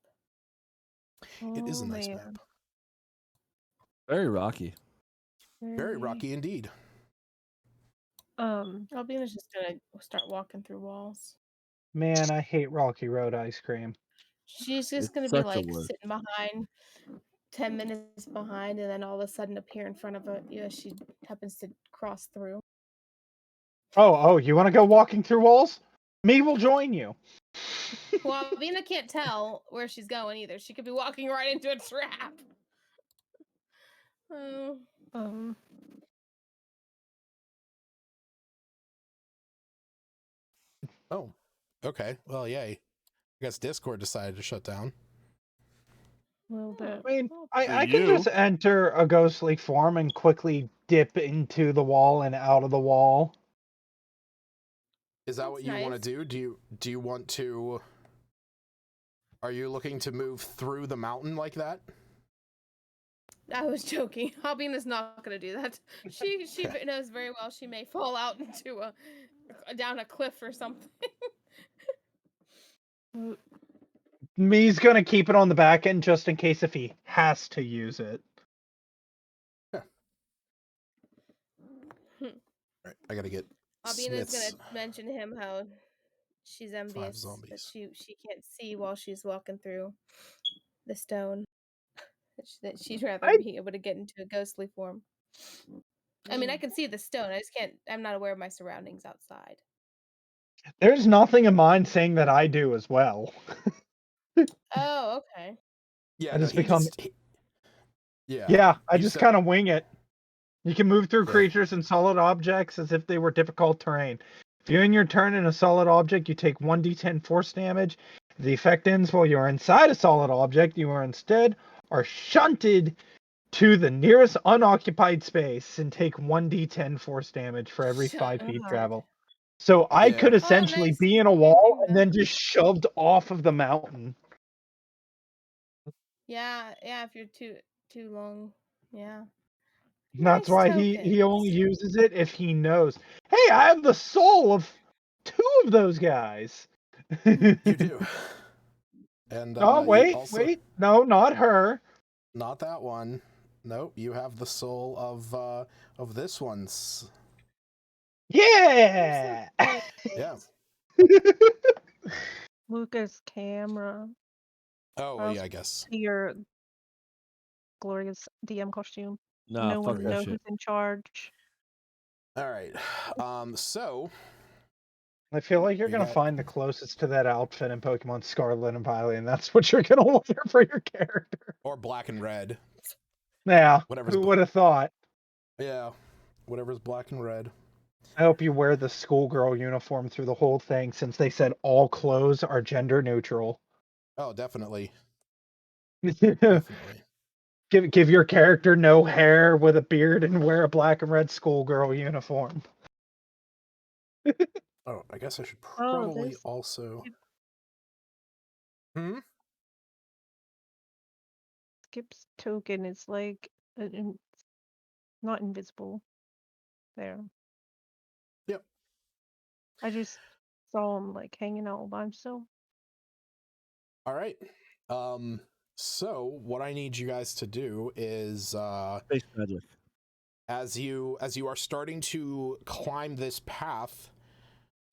It is a Oh, nice man. map. Very rocky. Very rocky indeed. Albina's just gonna start walking through walls. Man, I hate Rocky Road ice cream. She's just It's gonna be such a like work. sitting behind, 10 minutes behind, and then all of a sudden appear in front of it. Yeah, she happens to cross through. Oh, you want to go walking through walls? Me will join you. Well, Albina can't tell where she's going either. She could be walking right into a trap. Oh. Oh, okay. Well, yay. I guess Discord decided to shut down. A little bit. I mean, Oh, I can just enter a ghostly form and quickly dip into the wall and out of the wall. Is that That's what you want to nice. do? Do you want to... Are you looking to move through the mountain like that? I was joking. Albina's not going to do that. She knows very well she may fall out into down a cliff or something. Me's gonna keep it on the back end just in case if he has to use it. Yeah. Right, I gotta get Albina's Smith's going to mention to him how she's 5 envious that zombies. she can't see while she's walking through the stone. That she'd rather be able to get into a ghostly form. I mean, I can see the stone. I just can't. I'm not aware of my surroundings outside. There's nothing in mine saying that I do as well. Oh, okay. Yeah, I no, just become. yeah. Yeah, I he just said- kind of wing it. You can move through Yeah. creatures and solid objects as if they were difficult terrain. If you end your turn in a solid object, you take 1d10 force damage. If the effect ends while you are inside a solid object, you are instead shunted to the nearest unoccupied space and take 1d10 force damage for every 5 feet Shunted. travel. So I could Yeah. essentially nice. be in a wall and then just shoved off of the mountain. Yeah, if you're too long. Yeah. That's Nice why he tokens. only uses it if he knows. Hey, I have the soul of 2 of those guys. You do. And Oh, you wait, also no, not her. not that one. Nope, you have the soul of this one's. Yeah. Yeah. Lucas camera. Oh, Or else yeah, I guess. your glorious DM costume. Nah, No fuck one that knows shit. who's in charge. All right. So I feel like you're we gonna got find the closest to that outfit in Pokemon Scarlet and Violet, and that's what you're gonna wear for your character. or black and red. Yeah, Whatever's who would have thought? yeah, whatever's black and red. I hope you wear the schoolgirl uniform through the whole thing, since they said all clothes are gender neutral. Oh, definitely. give Definitely. give your character no hair with a beard and wear a black and red schoolgirl uniform. Oh, I guess I should Oh, probably this also. Skip's token is like not invisible. There. Yep. I just saw him like hanging out by himself. All right. So what I need you guys to do is Space magic. as you are starting to climb this path,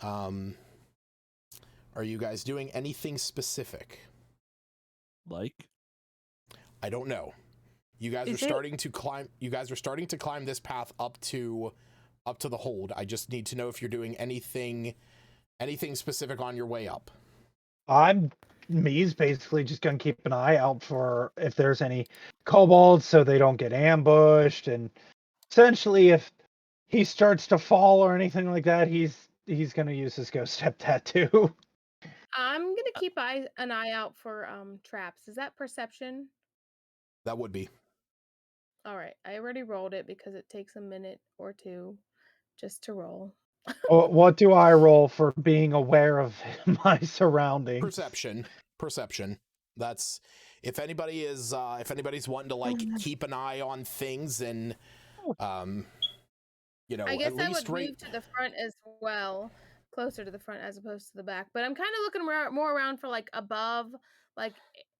are you guys doing anything specific? Like? I don't know. You guys are starting to climb. You guys are starting to climb this path up to the hold. I just need to know if you're doing anything specific on your way up. Me's basically just gonna keep an eye out for if there's any kobolds so they don't get ambushed, and essentially if he starts to fall or anything like that, he's gonna use his ghost step tattoo. I'm gonna keep an eye out for traps. Is that perception? That would be. All right, I already rolled it because it takes a minute or two just to roll. What do I roll for being aware of my surroundings? Perception. That's if anybody's wanting to like keep an eye on things and I guess at I least would move to the front as well, closer to the front as opposed to the back. But I'm kind of looking more around for like above, like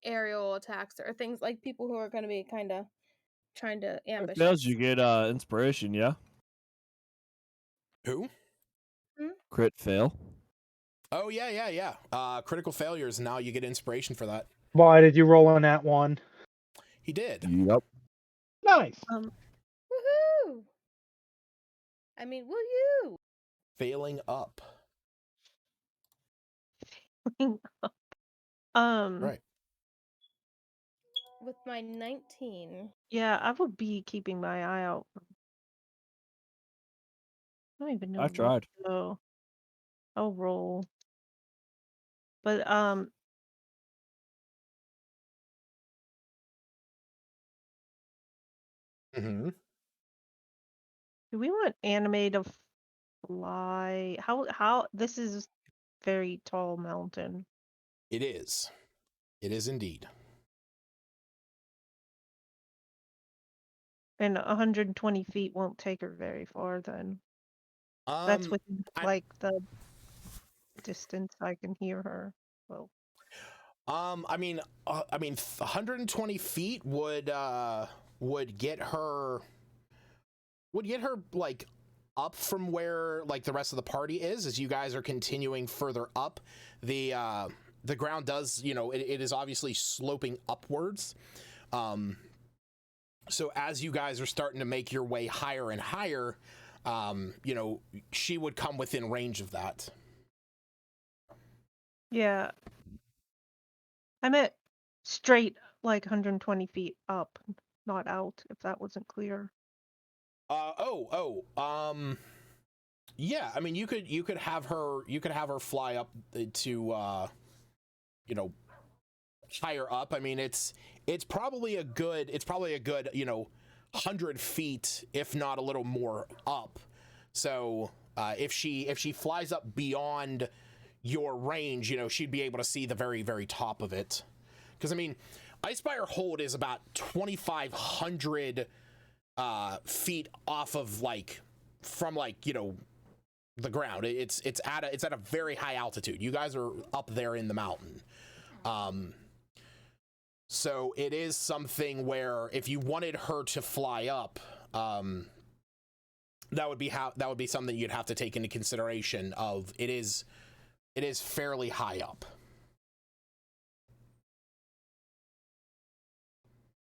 aerial attacks or things like people who are going to be kind of trying to ambush Fails, us. you get inspiration, yeah? Who? Crit fail. Oh yeah. Critical failures. Now you get inspiration for that. Why did you roll on that one? He did. Yep. Nice. Woohoo! I mean, will you? Failing up. Right. With my 19. Yeah, I would be keeping my eye out. I don't even know. I tried. So I'll roll. But Mm-hmm. do we want anime to fly? How this is very tall mountain. It is. It is indeed. And 120 feet won't take her very far then. That's within like the distance I can hear her. Well, I mean 120 feet would get her like up from where like the rest of the party is. As you guys are continuing further up, the ground does, it is obviously sloping upwards. So as you guys are starting to make your way higher and higher, she would come within range of that. yeah. I meant straight like 120 feet up, not out, if that wasn't clear. Yeah, I mean you could have her fly up to you know, higher up. I mean it's probably a good 100 feet, if not a little more up. So if she flies up beyond your range, she'd be able to see the very, very top of it. Because I mean, Icespire Hold is about 2,500 feet off of from the ground. It's at a very high altitude. You guys are up there in the mountain. So it is something where if you wanted her to fly up, that would be something you'd have to take into consideration. It is fairly high up.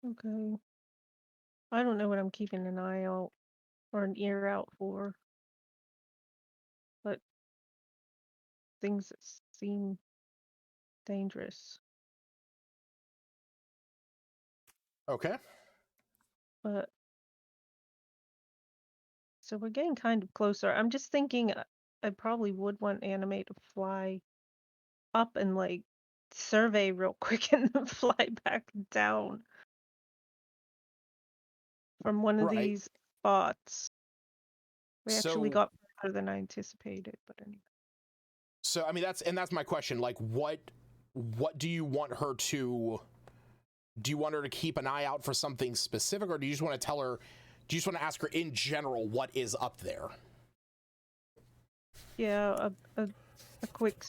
Okay. I don't know what I'm keeping an eye out or an ear out for, but things that seem dangerous. Okay. But so we're getting kind of closer. I'm just thinking I probably would want Anime to fly up and survey real quick and then fly back down from one of Right. these spots. We actually So got further than I anticipated, but anyway. So I mean that's my question. Like what do you want her to do? You want her to keep an eye out for something specific, or do you just want to tell her? Do you just want to ask her in general what is up there? Yeah, a quick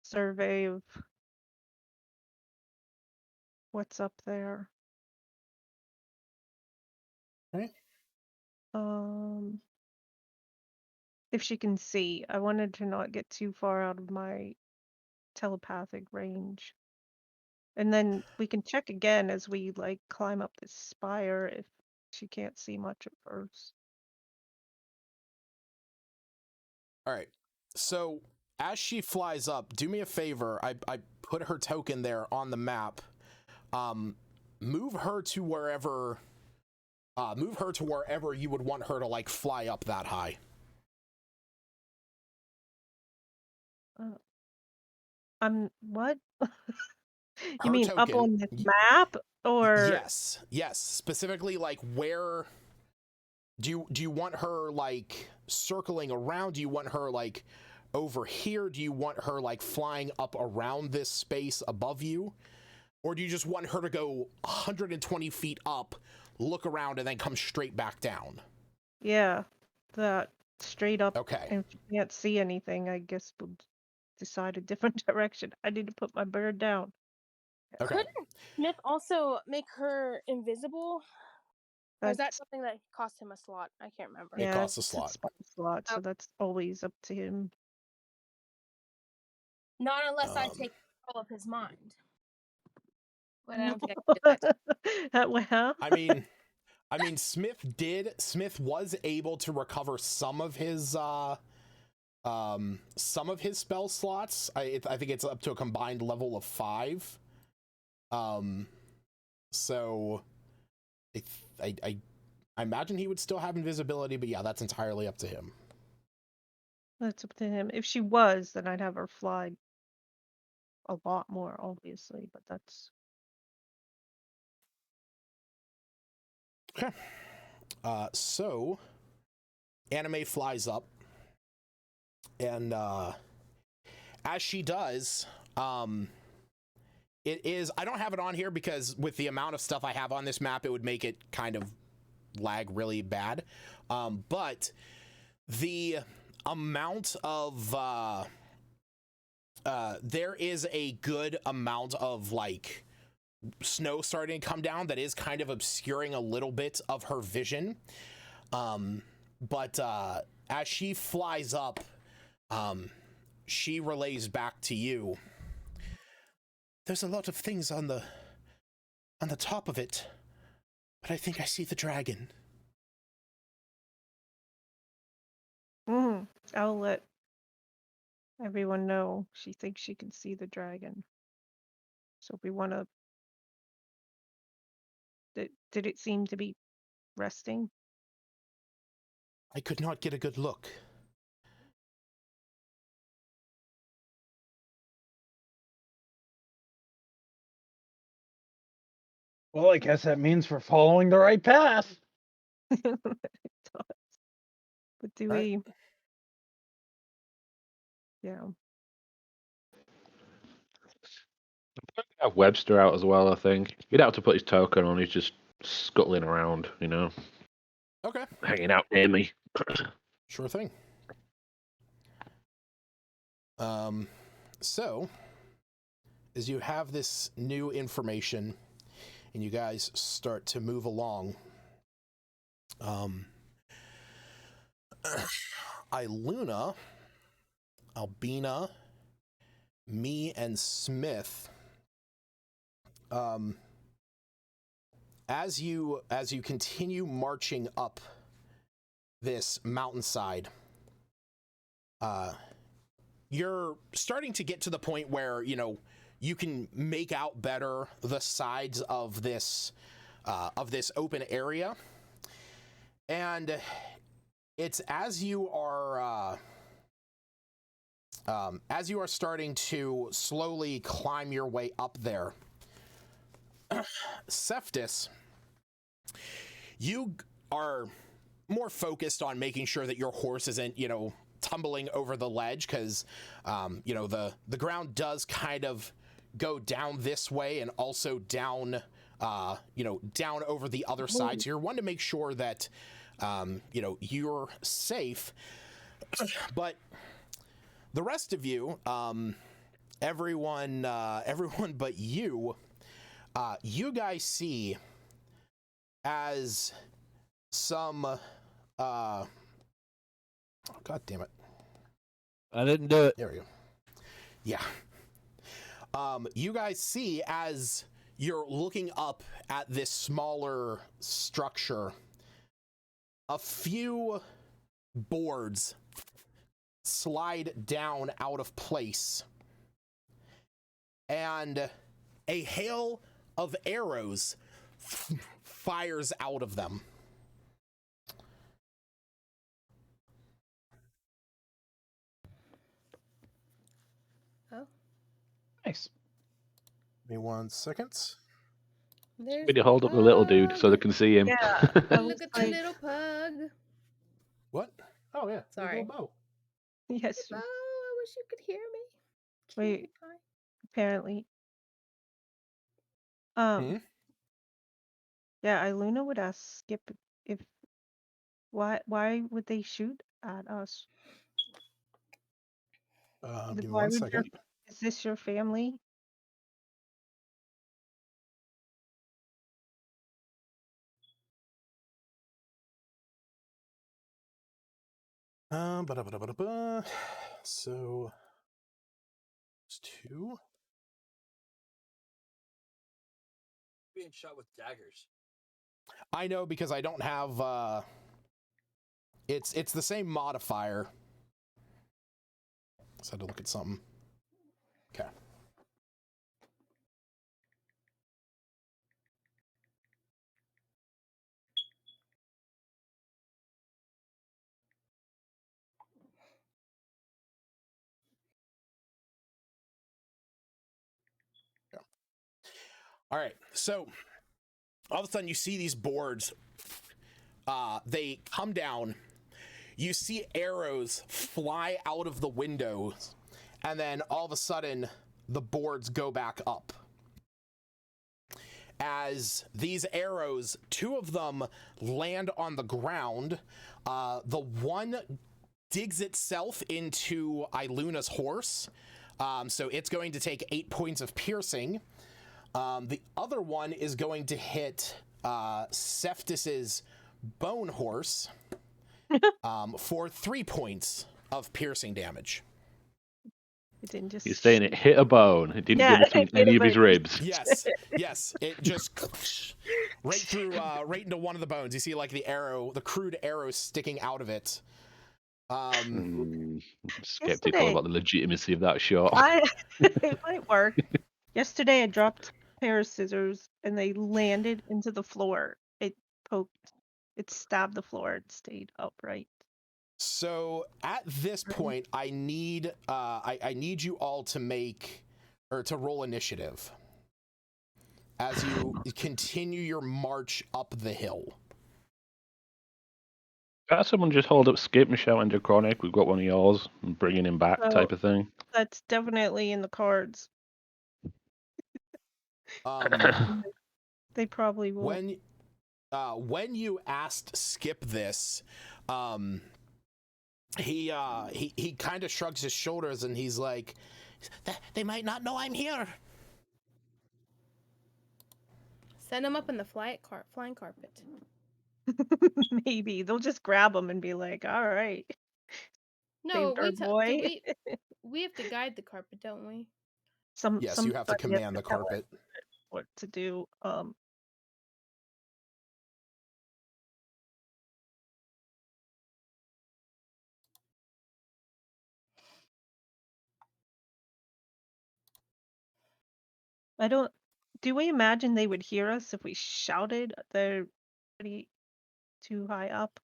survey of what's up there. Okay. If she can see, I wanted to not get too far out of my telepathic range. And then we can check again as we climb up this spire if she can't see much at first. All right. So as she flies up, do me a favor. I put her token there on the map. Move her to wherever you would want her to fly up that high. What? You Her mean token, up on this map or? Yes. Specifically, where do you want her circling around? Do you want her over here? Do you want her flying up around this space above you? Or do you just want her to go 120 feet up, look around, and then come straight back down? Yeah, that straight up. Okay. And if you can't see anything, I guess we'll decide a different direction. I need to put my bird down. Okay. Couldn't Smith also make her invisible? Or is that something that cost him a slot? I can't remember. It costs a slot. So that's always up to him. Not unless I take control of his mind. But I don't think I can do that. Well, I mean, Smith was able to recover some of his spell slots. I think it's up to a combined level of 5. So I imagine he would still have invisibility, but yeah, that's entirely up to him. That's up to him. If she was, then I'd have her fly a lot more, obviously, but that's... Okay. So Anime flies up, and as she does, it is, I don't have it on here because with the amount of stuff I have on this map, it would make it kind of lag really bad. But the amount of there is a good amount of snow starting to come down that is kind of obscuring a little bit of her vision. But as she flies up, she relays back to you. There's a lot of things on the top of it, but I think I see the dragon. I'll let everyone know she thinks she can see the dragon. So if we want to... Did it seem to be resting? I could not get a good look. Well, I guess that means we're following the right path. It does. But do Right. we? Yeah. Have Webster out as well, I think. He'd have to put his token on, he's just scuttling around, Okay. hanging out near me. Sure thing. So, as you have this new information and you guys start to move along, Iluna, Albina, me, and Smith, as you continue marching up this mountainside, you're starting to get to the point where, you can make out better the sides of this open area. And it's as you are starting to slowly climb your way up there, Cephtus, you are more focused on making sure that your horse isn't, tumbling over the ledge, because, the ground does kind of go down this way and also down, down over the other side. So you're wanting to make sure that, you're safe. But the rest of you, everyone but you, you guys see as some, oh, God damn it. I didn't do it. There we go. Yeah. You guys see as you're looking up at this smaller structure, a few boards slide down out of place, and a hail of arrows fires out of them. Oh, Nice. Give me 1 second. there's Maybe hold up the little dude so they pug. can see him. Yeah. I Look was at the like, little pug. What? Oh, yeah. Sorry. Bow. yes. Oh, I wish you could hear me. Wait. Cutie pie. Apparently. Hmm? Yeah, Iluna would ask Skip if why would they shoot at us? Give me Why 1 would second. is this your family? Ba-da-ba-da-ba-da-ba. So, it's 2. Being shot with daggers. I know, because I don't have, it's the same modifier. So I had to look at something. Okay. Yeah. All right. So all of a sudden you see these boards. They come down. You see arrows fly out of the windows, and then all of a sudden the boards go back up. As these arrows, 2 of them land on the ground. The one digs itself into Iluna's horse, so it's going to take 8 points of piercing. The other one is going to hit Cephtus's bone horse for 3 points of piercing damage. It didn't just He's saying it hit a bone. It didn't Yeah, go between it hit any a of his bone. ribs. Yes, it just right through, right into one of the bones. You see, like, the crude arrow sticking out of it. I'm skeptical Yesterday- about the legitimacy of that shot. it might work. Yesterday I dropped a pair of scissors and they landed into the floor. It stabbed the floor and stayed upright. So at this point, I need I need you all to make or to roll initiative as you continue your march up the hill. Got someone just hold up Skip and shout into Chronic, we've got one of yours, and bringing him back Oh. type of thing. That's definitely in the cards. They probably will. When you asked Skip this, he kind of shrugs his shoulders and he's like, "They might not know I'm here." Send him up in the flying carpet. Maybe they'll just grab them and be like, "All right, No, saved our boy." we have to guide the carpet, don't we? Yes, you have to command the carpet. What to do? I don't. Do we imagine they would hear us if we shouted? They're pretty too high up.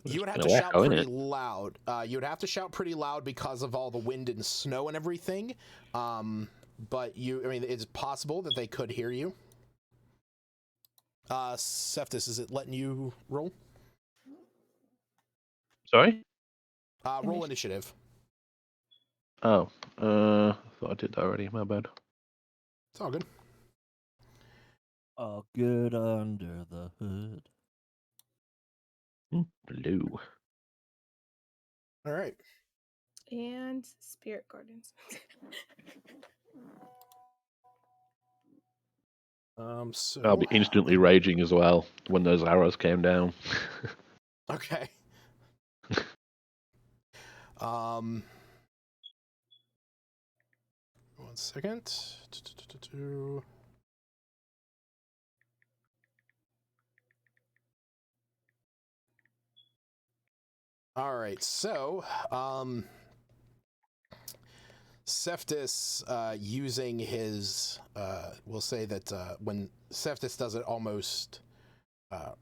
You would have gonna to whack, shout ain't pretty it? loud. You would have to shout pretty loud because of all the wind and snow and everything. But I mean, it's possible that they could hear you. Cephas, is it letting you roll? Sorry? Roll initiative. Oh, I thought I did that already, my bad. It's all good. All good under the hood. Blue. All right. And spirit gardens. So I'll be instantly raging as well when those arrows came down. Okay. One second. All right. So, Cephas, using his, we'll say that when Cephas does it almost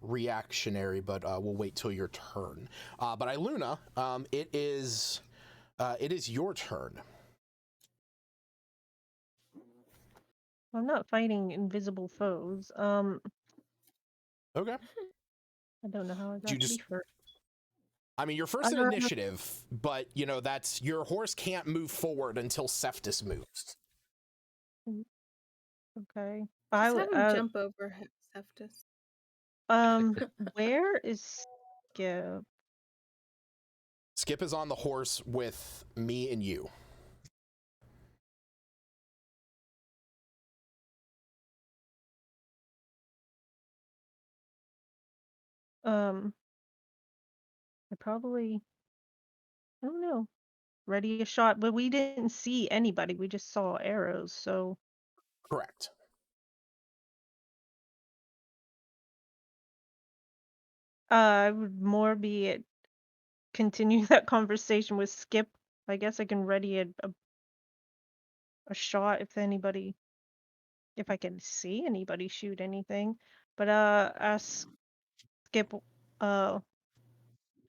reactionary, but we'll wait till your turn. But Iluna, it is your turn. I'm not fighting invisible foes. Okay. I don't know how I got You to be just, first. I mean, you're first in initiative, but you know that's your horse can't move forward until Cephas moves. Okay. Just have him jump over Cephas. Where is Skip? Skip is on the horse with me and you. I don't know. Ready a shot, but we didn't see anybody. We just saw arrows, so. Correct. I would more be continue that conversation with Skip. I guess I can ready a shot if I can see anybody shoot anything. But ask Skip,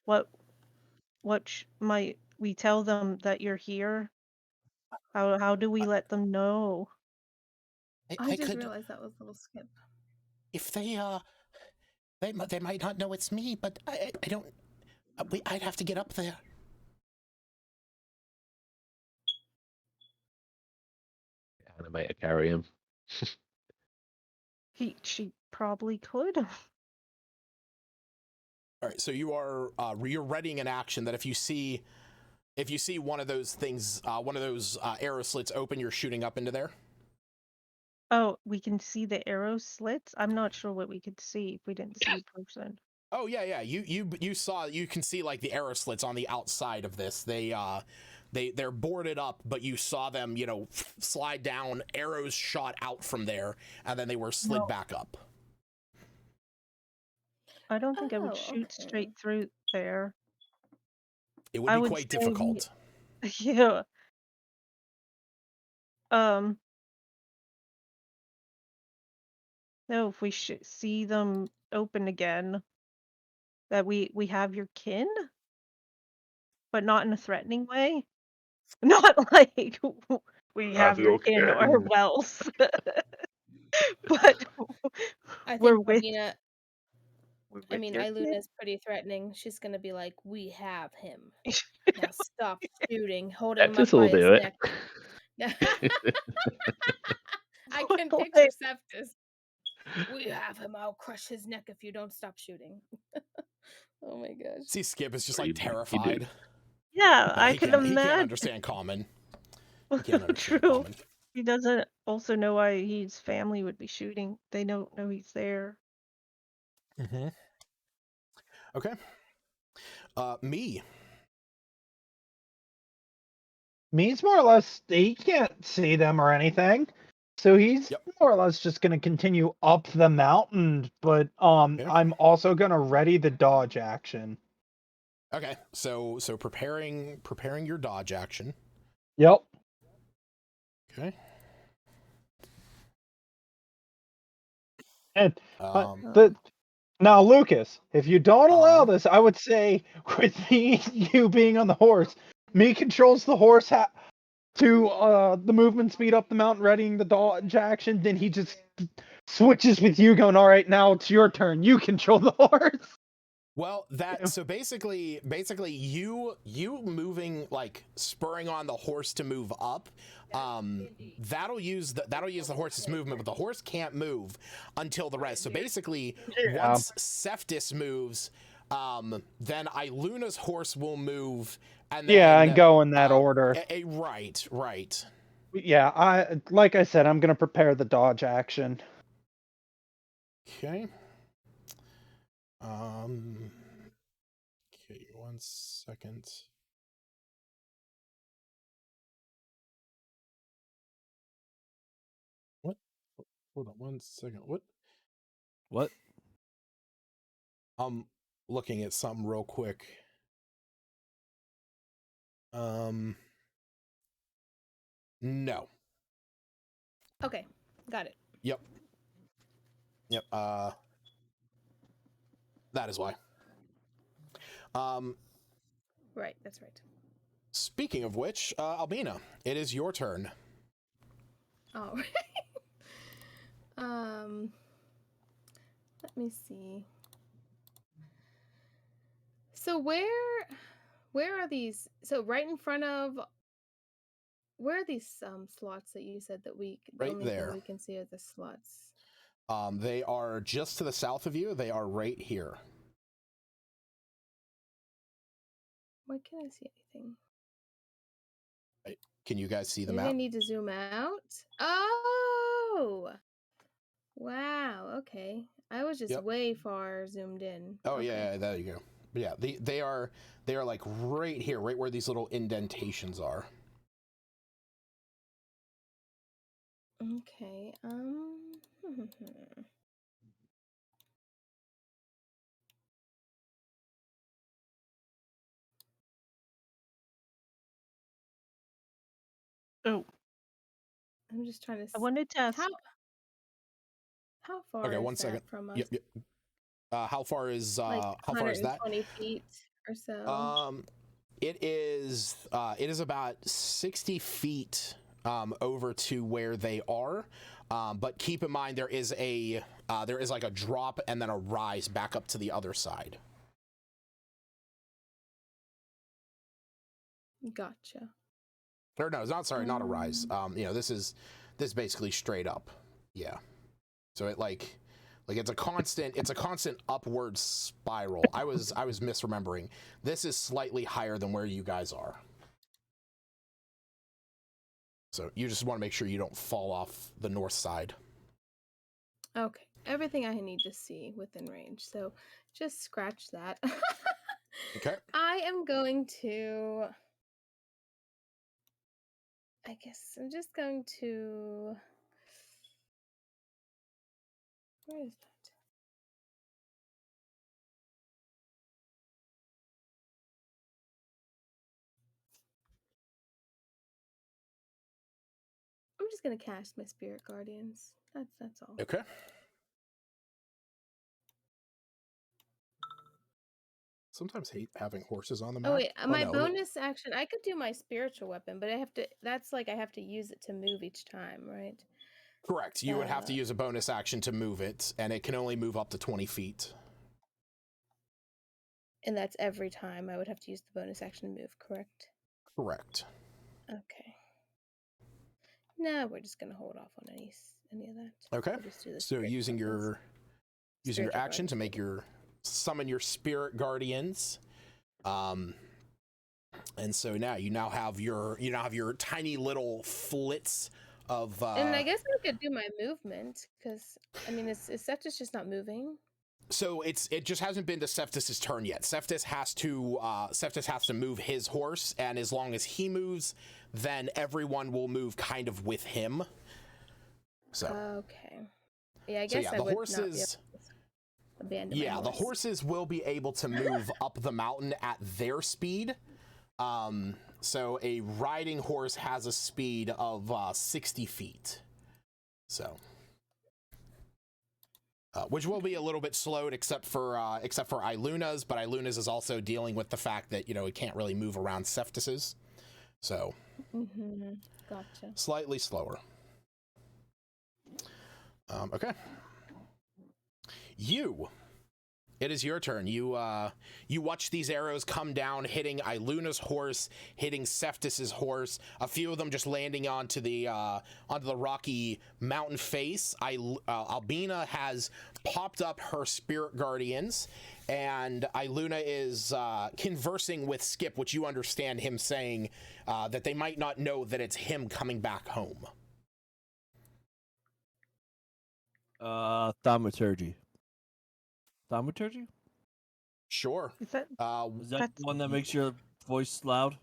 what might we tell them that you're here? How do we let them know? I just realized that was little Skip. If they might not know it's me, but I don't. I'd have to get up there. Animator carry him. She probably could. All right, so you're readying an action that if you see one of those things, one of those arrow slits open, you're shooting up into there. Oh, we can see the arrow slits? I'm not sure what we could see if we didn't see a person. Oh yeah. You saw. You can see like the arrow slits on the outside of this. They're boarded up, but you saw them, slide down. Arrows shot out from there, and then they were slid back up. I don't think I would shoot straight through there. It would be quite difficult. Yeah. No, if we see them open again, that we have your kin? but not in a threatening way. Not like we have your your kin or kin. wealth. But I we're think with Albina, we're I with mean, your kin. Iluna's pretty threatening. She's gonna be like, "We have him. Now stop shooting, holding him up Septis will by his do it. neck." I can Like, picture Septus. We have him. I'll crush his neck if you don't stop shooting. Oh my gosh. See, Skip is just Or like you do. terrified. yeah, No, I he can can't. He can't imagine. understand common. He can't understand True. common. He doesn't also know why his family would be shooting. They don't know he's there. Mm-hmm. Okay. Me. Me's more or less, he can't see them or anything. So he's Yep. more or less just going to continue up the mountain, but Okay. I'm also going to ready the dodge action. Okay. So preparing your dodge action. Yep. Okay. And Um. now, Lucas, if you don't allow Uh-huh. this, I would say with you being on the horse, me controls the horse to the movement speed up the mountain, readying the dodge action. Then he just switches with you, going, "All right, now it's your turn. You control the horse." Well, so basically you moving, like spurring on the horse to move up, that'll use the horse's movement, but the horse can't move until the rest. So basically, once Septis moves, then Iluna's horse will move, and then and go in that order. Right. Yeah, like I said, I'm gonna prepare the dodge action. Okay. Okay, 1 second. What? Hold on 1 second. What? What? I'm looking at something real quick. No. Okay, got it. Yep. That is why. Right, that's right. Speaking of which, Albina, it is your turn. All right. Let me see. So where are these? So right in front of, where are these slots that you said that the Right only there. thing we can see are the slots? They are just to the south of you. They are right here. Why can't I see anything? Right. Can you guys see the Maybe I map? need to zoom out. Oh, wow. Okay, I was just Yep. way far zoomed in. Oh Okay. yeah, there you go. But yeah, they are like right here, right where these little indentations are. Okay. Oh, I'm just trying to. I wanted to ask. How far Okay, is 1 that second. from us? Yep. How far is Like how far is that? 120 feet or so. It is about 60 feet over to where they are. But keep in mind there is like a drop and then a rise back up to the other side. Gotcha. Or no, it's not, sorry, not a rise. This is basically straight up. Yeah. So it like it's a constant upward spiral. I was misremembering. This is slightly higher than where you guys are. So you just want to make sure you don't fall off the north side. Okay. Everything I need to see within range. So just scratch that. Okay. I am going to. I guess I'm just going to. Where is that? I'm just gonna cast my spirit guardians. That's all. Okay. sometimes hate having horses on the Oh map. wait, my no. bonus action, I could do my spiritual weapon, but I have to, that's like I have to use it to move each time, right? Correct. You would have to use a bonus action to move it, and it can only move up to 20 feet. And that's every time I would have to use the bonus action to move, correct? Correct. Okay. No, we're just gonna hold off on any of that. Okay. We'll just do the So spiritual using weapons. your action to guardians. make your summon your spirit guardians. And so now you have your tiny little flits of And I guess I could do my movement, because I mean, is Septus just not moving? So it just hasn't been to Septus's turn yet. Septus has to move his horse, and as long as he moves, then everyone will move kind of with him. So Okay. Yeah, I guess I the would horses. not be able to abandon my horse. The horses will be able to move up the mountain at their speed. So a riding horse has a speed of 60 feet. So. Which will be a little bit slowed, except for Iluna's, but Iluna's is also dealing with the fact that it can't really move around Septus's, so Gotcha. Slightly slower. Okay, it is your turn. You watch these arrows come down, hitting Iluna's horse, hitting Septus's horse. A few of them just landing onto the rocky mountain face. Albina has popped up her spirit guardians, and Iluna is conversing with Skip, which you understand him saying that they might not know that it's him coming back home. Thaumaturgy. Thaumaturgy? Sure. Is that Is that the one that makes your voice loud?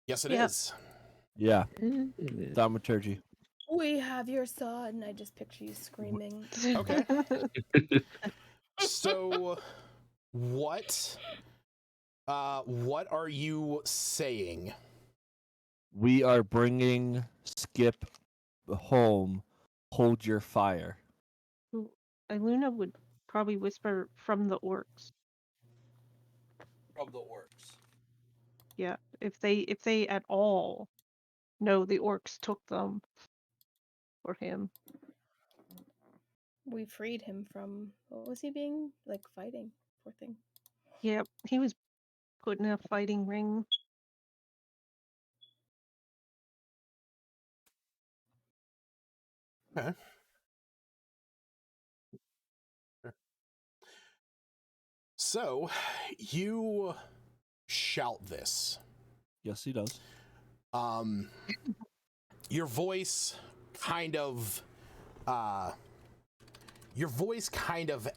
Yes, it Yeah. is. Yeah. Thaumaturgy. We have your son. I just picture you screaming. Okay. So, what are you saying? We are bringing Skip home. Hold your fire. Iluna would probably whisper from the orcs. From the orcs. Yeah, if they at all know the orcs took them or him. We freed him from, what was he being, like, fighting? Poor thing. Yeah, he was put in a fighting ring. Okay. So, you shout this. Yes, he does. Your voice kind of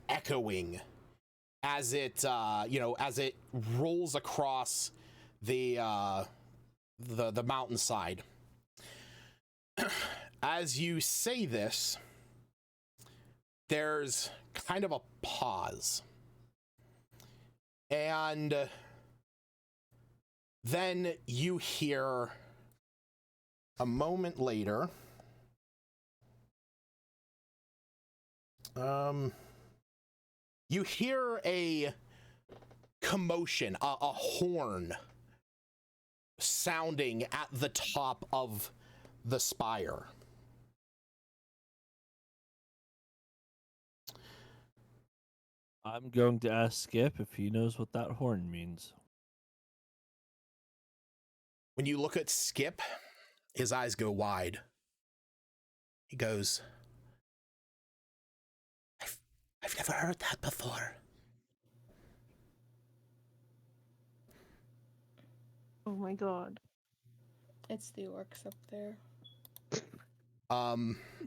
echoing as it as it rolls across the mountainside. As you say this, there's kind of a pause. And then you hear a moment later, you hear a commotion, a horn sounding at the top of the spire. I'm going to ask Skip if he knows what that horn means. When you look at Skip, his eyes go wide. He goes, I've never heard that before. Oh my god. It's the orcs up there.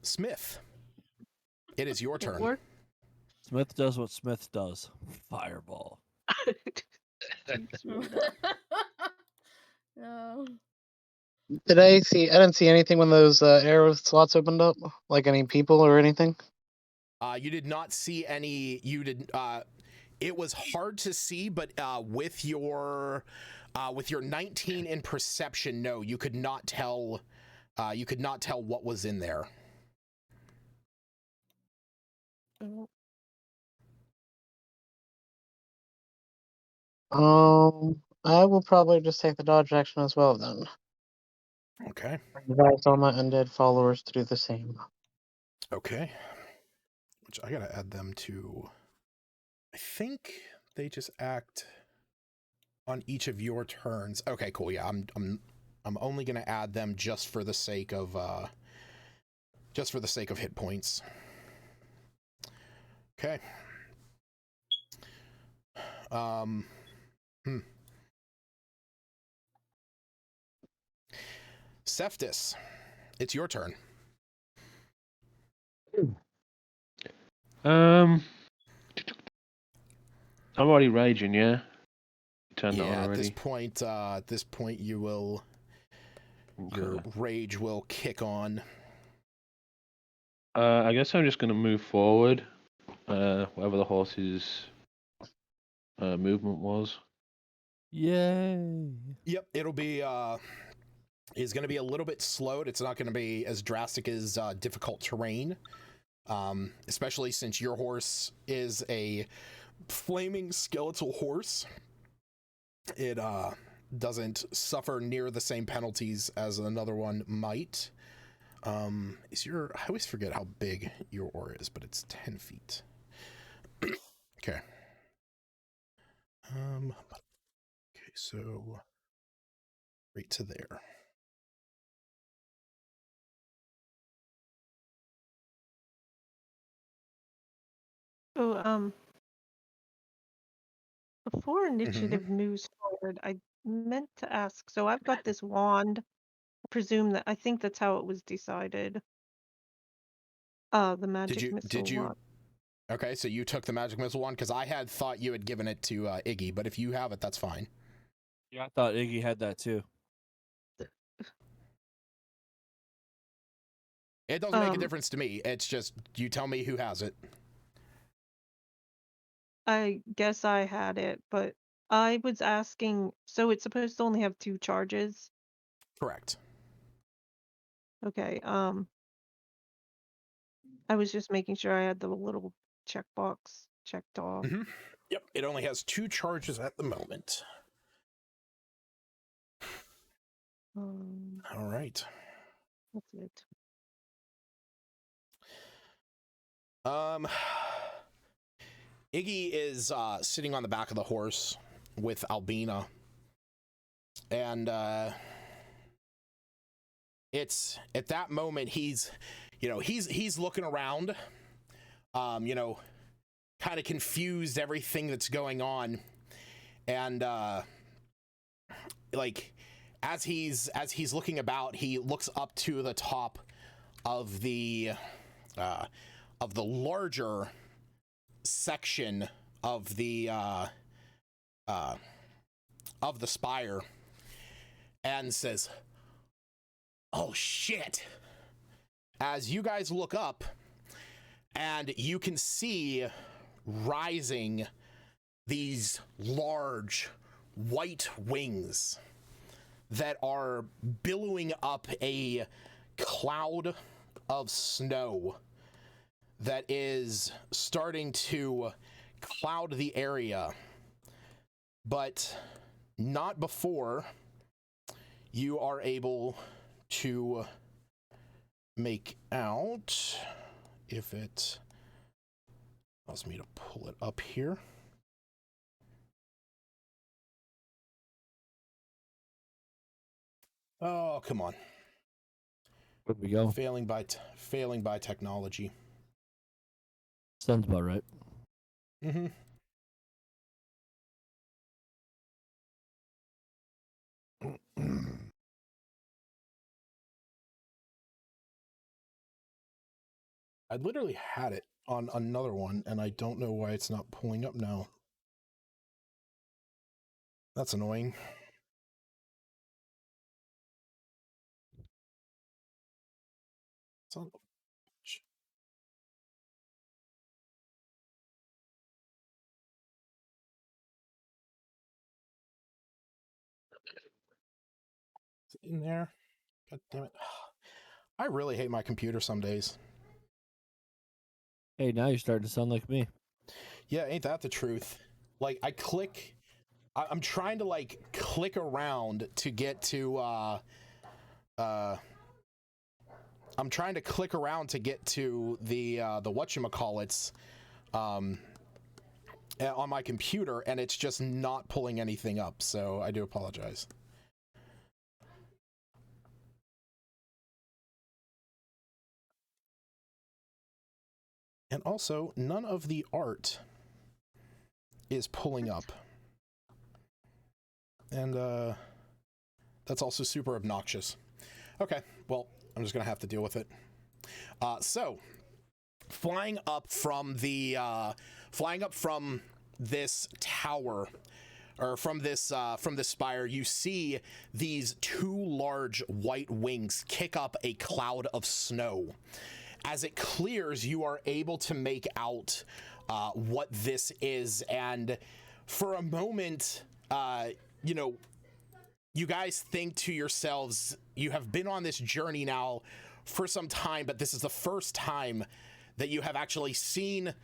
Smith, it is your turn. Orc? Smith does what Smith does. Fireball. No. I didn't see anything when those arrow slots opened up, like any people or anything. You did not see any. You did. It was hard to see, but with your 19 in perception, no, you could not tell. You could not tell what was in there. I will probably just take the dodge action as well then. Okay. I advise all my undead followers to do the same. Okay. Which I gotta add them to. I think they just act on each of your turns. Okay, cool. Yeah, I'm only gonna add them just for the sake of hit points. Okay. Cephtus, it's your turn. I'm already raging, yeah. Turned that on Yeah, already. at this point, you will. Your rage will kick on. I guess I'm just going to move forward, whatever the horse's movement was. Yay! Yep, it'll be. Is going to be a little bit slowed. It's not going to be as drastic as difficult terrain, especially since your horse is a flaming skeletal horse. It doesn't suffer near the same penalties as another one might. I always forget how big your aura is, but it's 10 feet. Okay. Okay, so right to there. So, before initiative moves forward, I meant to ask. So I've got this wand. I think that's how it was decided. The magic missile. Did you? wand. Okay, so you took the magic missile one because I had thought you had given it to Iggy, but if you have it, that's fine. Yeah, I thought Iggy had that too. It doesn't make a difference to me. It's just you tell me who has it. I guess I had it, but I was asking. So it's supposed to only have 2 charges. Correct. Okay. I was just making sure I had the little checkbox checked off. Mm-hmm. Yep, it only has 2 charges at the moment. All right. That's it. Iggy is sitting on the back of the horse with Albina, and it's at that moment he's looking around, kind of confused everything that's going on, and like as he's looking about, he looks up to the top of the larger section of the spire and says, "Oh shit." As you guys look up and you can see rising these large white wings that are billowing up a cloud of snow that is starting to cloud the area, but not before you are able to make out, if it allows me to pull it up here. Oh, come on. Where'd we go? Failing by technology. Sounds about right. Mm-hmm. I literally had it on another one, and I don't know why it's not pulling up now. That's annoying. It's on. Is it in there? God damn it. I really hate my computer some days. Hey, now you're starting to sound like me. Yeah, ain't that the truth? Like, I click I'm trying to like click around to get to I'm trying to click around to get to the whatchamacallits on my computer, and it's just not pulling anything up, so I do apologize. And also, none of the art is pulling up. And that's also super obnoxious. Okay, well, I'm just gonna have to deal with it. So, flying up from this tower, or from this spire, you see these two large white wings kick up a cloud of snow. As it clears, you are able to make out what this is, and for a moment, you know, you guys think to yourselves, you have been on this journey now for some time, but this is the first time that you have actually seen,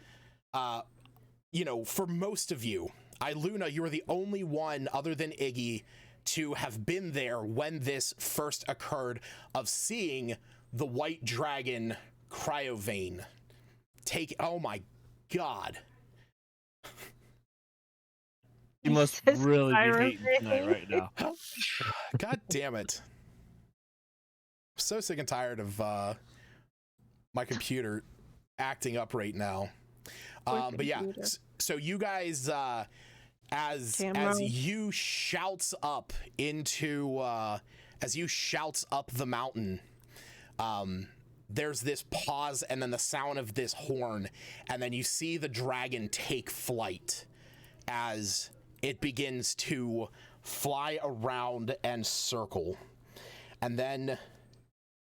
you know, for most of you, Iluna, you are the only one other than Iggy to have been there when this first occurred, of seeing the white dragon Cryovane take. Oh my god. You must Jesus, really be Iron hating tonight Vein. right now. God damn it. I'm so sick and tired of my computer acting up right now. But yeah, so you guys, as you shouts up into, as you shouts up the mountain, there's this pause and then the sound of this horn, and then you see the dragon take flight as it begins to fly around and circle, and then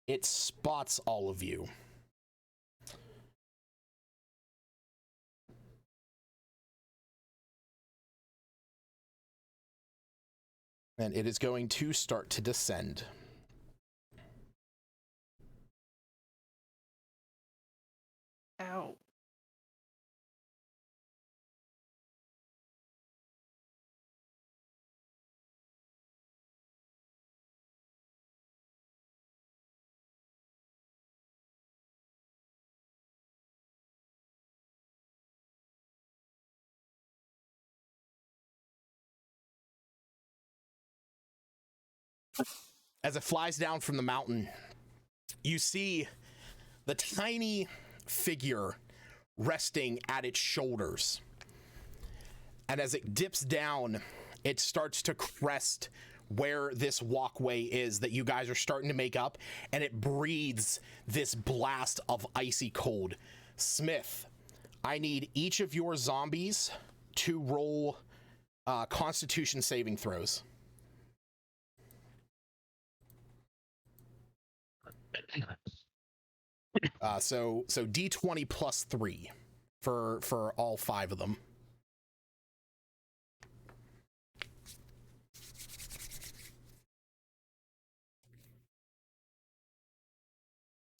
it spots all of you. And it is going to start to descend. Ow. As it flies down from the mountain, you see the tiny figure resting at its shoulders. And as it dips down, it starts to crest where this walkway is that you guys are starting to make up, and it breathes this blast of icy cold. Smith, I need each of your zombies to roll Constitution saving throws. So D20 plus 3 for all 5 of them.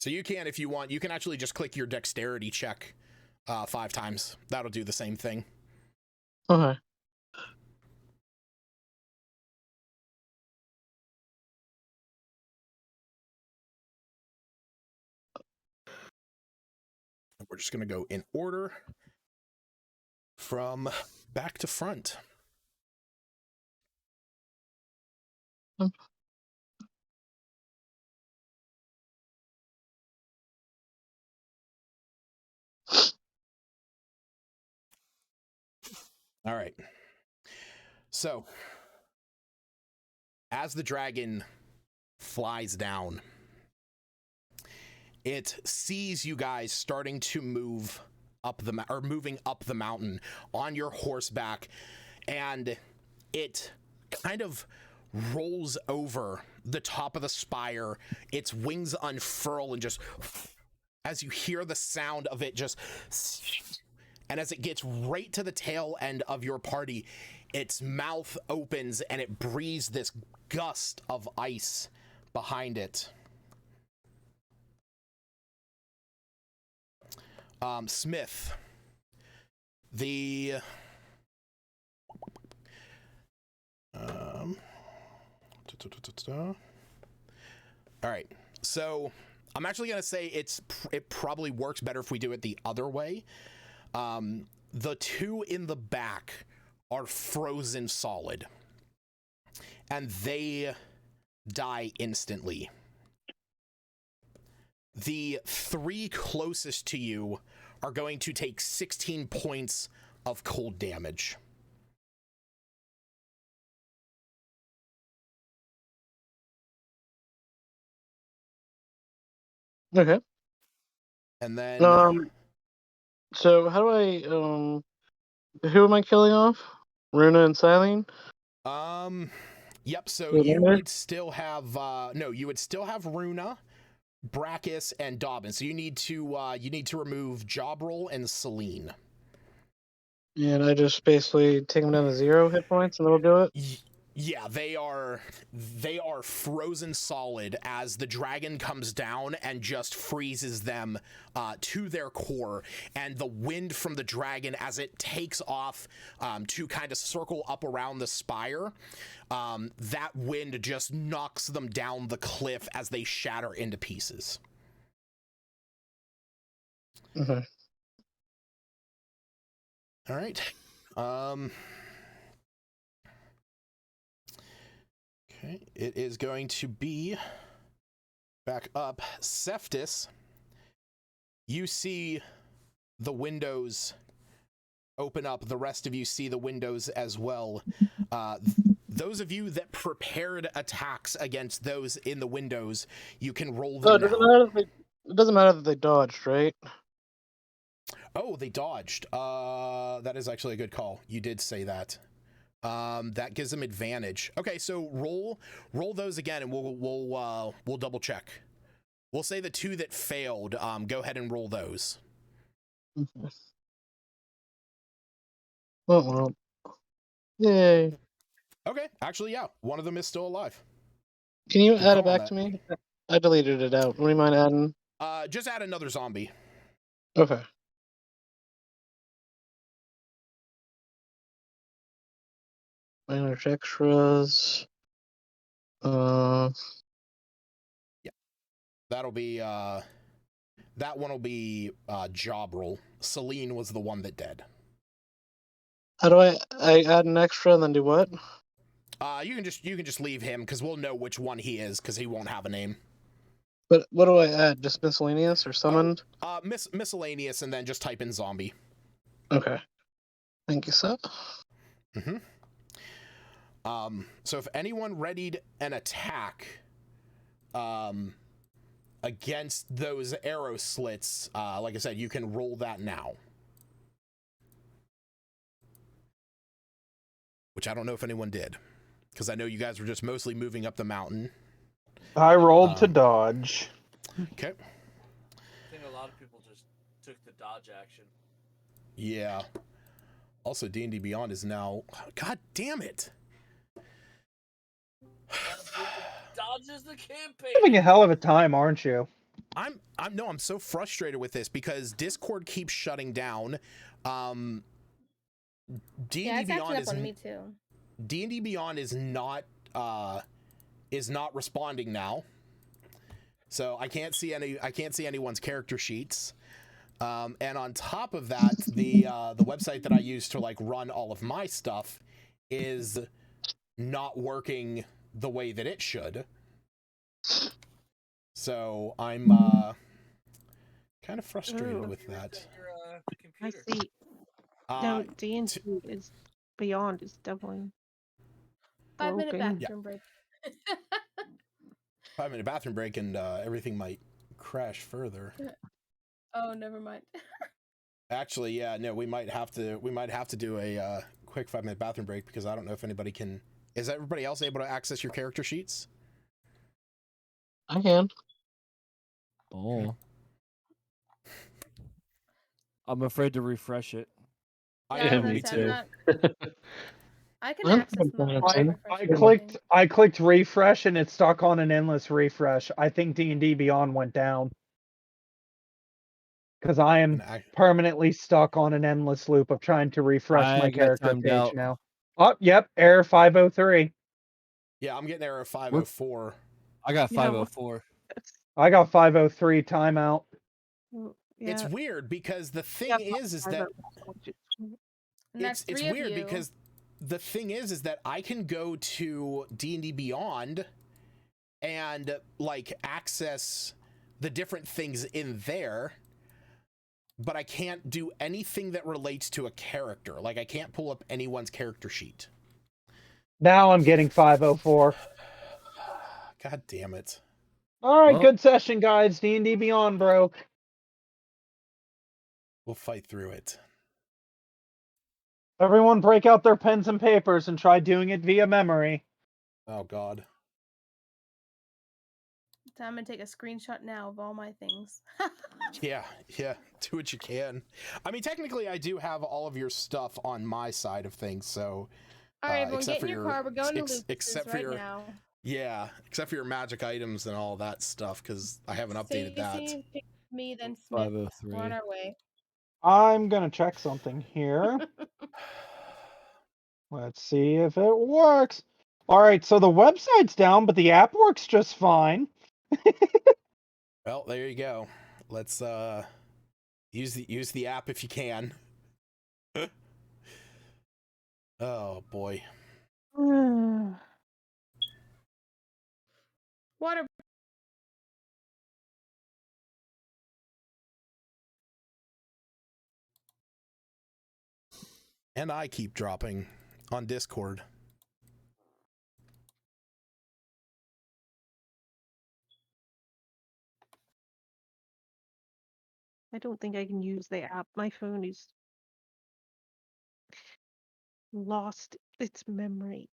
So you can, if you want, you can actually just click your dexterity check 5 times. That'll do the same thing. Okay. We're just going to go in order from back to front. All right. So, as the dragon flies down, it sees you guys starting to move up moving up the mountain on your horseback, and it kind of rolls over the top of the spire. Its wings unfurl, and just as you hear the sound of it just, and as it gets right to the tail end of your party, its mouth opens and it breathes this gust of ice behind it. Smith, the All right, so I'm actually gonna say it probably works better if we do it the other way. The two in the back are frozen solid, and they die instantly. The three closest to you are going to take 16 points of cold damage. Okay. And then So how do I who am I killing off? Runa and Silene? Yep, so Were they you there? would still have you would still have Runa, Brachus, and Dobbin. So you need to remove Jobril and Selene. And I just basically take them down to 0 hit points and that'll do it? Yeah, they are frozen solid as the dragon comes down and just freezes them to their core, and the wind from the dragon as it takes off to kind of circle up around the spire, that wind just knocks them down the cliff as they shatter into pieces. Okay. All right. Okay, it is going to be back up. Cephtus, you see the windows open up. The rest of you see the windows as well. Those of you that prepared attacks against those in the windows, you can roll them now. It doesn't matter that they dodged, right? Oh, they dodged. That is actually a good call. You did say that. That gives them advantage. Okay, so roll those again, and we'll double check. We'll say the two that failed. Go ahead and roll those. Okay. Well. Yay. Okay, actually, yeah, one of them is still alive. Can you Good add it call on back that. to me? I deleted it out. Would you mind adding? Just add another zombie. Okay. Minor extras. Yeah, that'll be that one will be Jobril. Selene was the one that did. How do I add an extra and then do what? You can just leave him because we'll know which one he is because he won't have a name. But what do I add? Just miscellaneous or summoned? Miscellaneous, and then just type in zombie. Okay. Thank you, sir. Mm-hmm. So if anyone readied an attack against those arrow slits, like I said, you can roll that now. Which I don't know if anyone did, because I know you guys were just mostly moving up the mountain. I rolled to dodge. Okay. I think a lot of people just took the dodge action. Yeah. Also, D&D Beyond is now... God damn it! Dodge is the campaign. Having a hell of a time, aren't you? I'm so frustrated with this because Discord keeps shutting down. D&D Yeah, it's Beyond acting up on me too. D&D Beyond is not responding now. So I can't see anyone's character sheets. And on top of that, the website that I use to like run all of my stuff is not working the way that it should. So I'm kind of frustrated with that. I see. No, D&D is Beyond is definitely 5-minute broken. bathroom break. 5-minute bathroom break, and everything might crash further. Oh, never mind. Actually, yeah, no, we might have to do a quick 5-minute bathroom break because I don't know if anybody can. Is everybody else able to access your character sheets? I can. Oh. I'm afraid to refresh it. Yeah, me that's- too. I can access mine. I clicked refresh and it stuck on an endless refresh. I think D&D Beyond went down. Because I am permanently stuck on an endless loop of trying to refresh my character page now. Oh, yep, error 503. Yeah, I'm getting error 504. I got Yeah, 504. I got 503 timeout. It's yeah. weird because the thing Yeah, is that And that's it's three of weird you. because the thing is that I can go to D&D Beyond and like access the different things in there, but I can't do anything that relates to a character. Like I can't pull up anyone's character sheet. Now I'm getting 504. God damn it. All right, Well- good session, guys. D&D Beyond broke. We'll fight through it. Everyone break out their pens and papers and try doing it via memory. Oh God. I'm gonna take a screenshot now of all my things. Yeah, do what you can. I mean, technically, I do have all of your stuff on my side of things, so. All right, everyone, except get in for your car. We're going to except Lucas's for right your, now. Yeah, except for your magic items and all that stuff, because I haven't updated that. Stacey, pick me, then Smith. 503. We're on our way. I'm going to check something here. Let's see if it works. All right, so the website's down, but the app works just fine. Well, there you go. Let's use the app if you can. Oh boy. Water. And I keep dropping on Discord. I don't think I can use the app. My phone is lost its memory.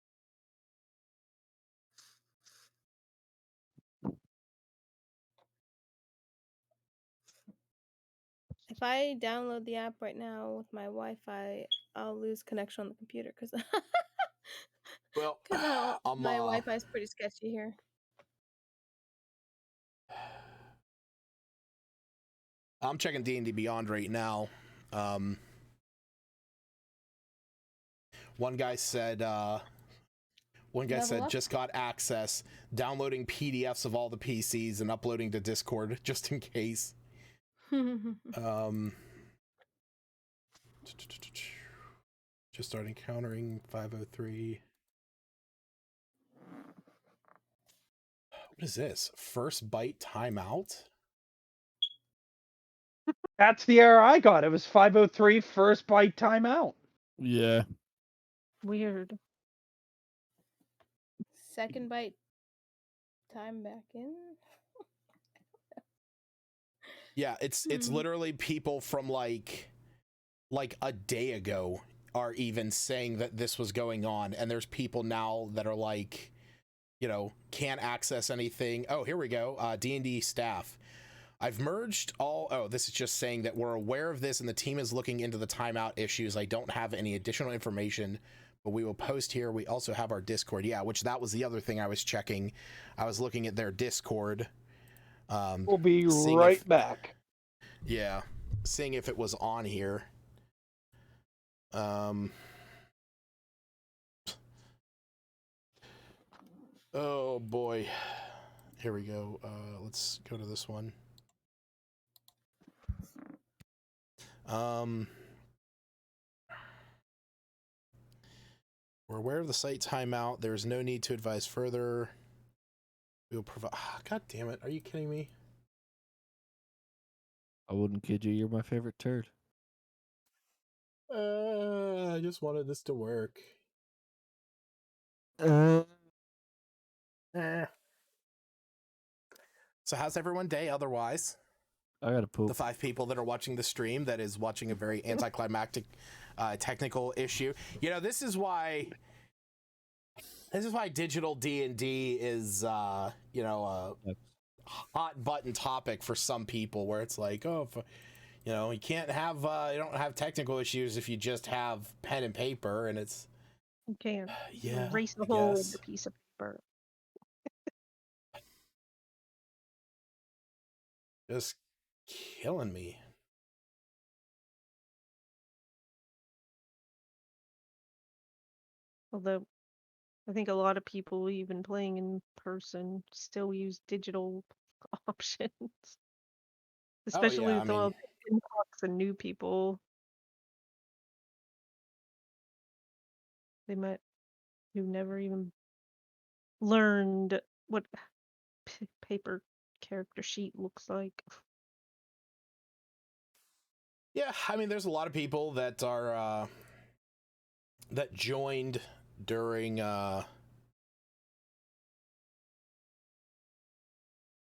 If I download the app right now with my Wi-Fi, I'll lose connection on the computer because Well, my Wi-Fi is pretty sketchy here. I'm checking D&D Beyond right now. One guy said Level up? just got access, downloading PDFs of all the PCs and uploading to Discord just in case. Just start encountering 503. What is this? First bite timeout? That's the error I got. It was 503 first bite timeout. Yeah. Weird. Second bite. Time back in. Yeah, it's literally people from like a day ago are even saying that this was going on, and there's people now that are like, you know, can't access anything. Oh, here we go. D&D staff. I've merged all. Oh, this is just saying that we're aware of this and the team is looking into the timeout issues. I don't have any additional information, but we will post here. We also have our Discord. Yeah, which that was the other thing I was checking. I was looking at their Discord. We'll be right back. Yeah, seeing if it was on here. Oh boy. Here we go. Let's go to this one. We're aware of the site timeout. There is no need to advise further. We will provide. God damn it! Are you kidding me? I wouldn't kid you. You're my favorite turd. I just wanted this to work. So how's everyone day otherwise? I gotta poop. The 5 people that are watching the stream that is watching a very anticlimactic technical issue. You know, this is why digital D&D is you know, a hot button topic for some people, where it's like, oh, if, you know, you can't have you don't have technical issues if you just have pen and paper, and it's You can't yeah, erase the I whole guess. the piece of paper. Just killing me. Although I think a lot of people, even playing in person, still use digital options. Especially yeah, I with all mean, the influx and new people. They might who never even learned what paper character sheet looks like. yeah, I mean, there's a lot of people that are that joined during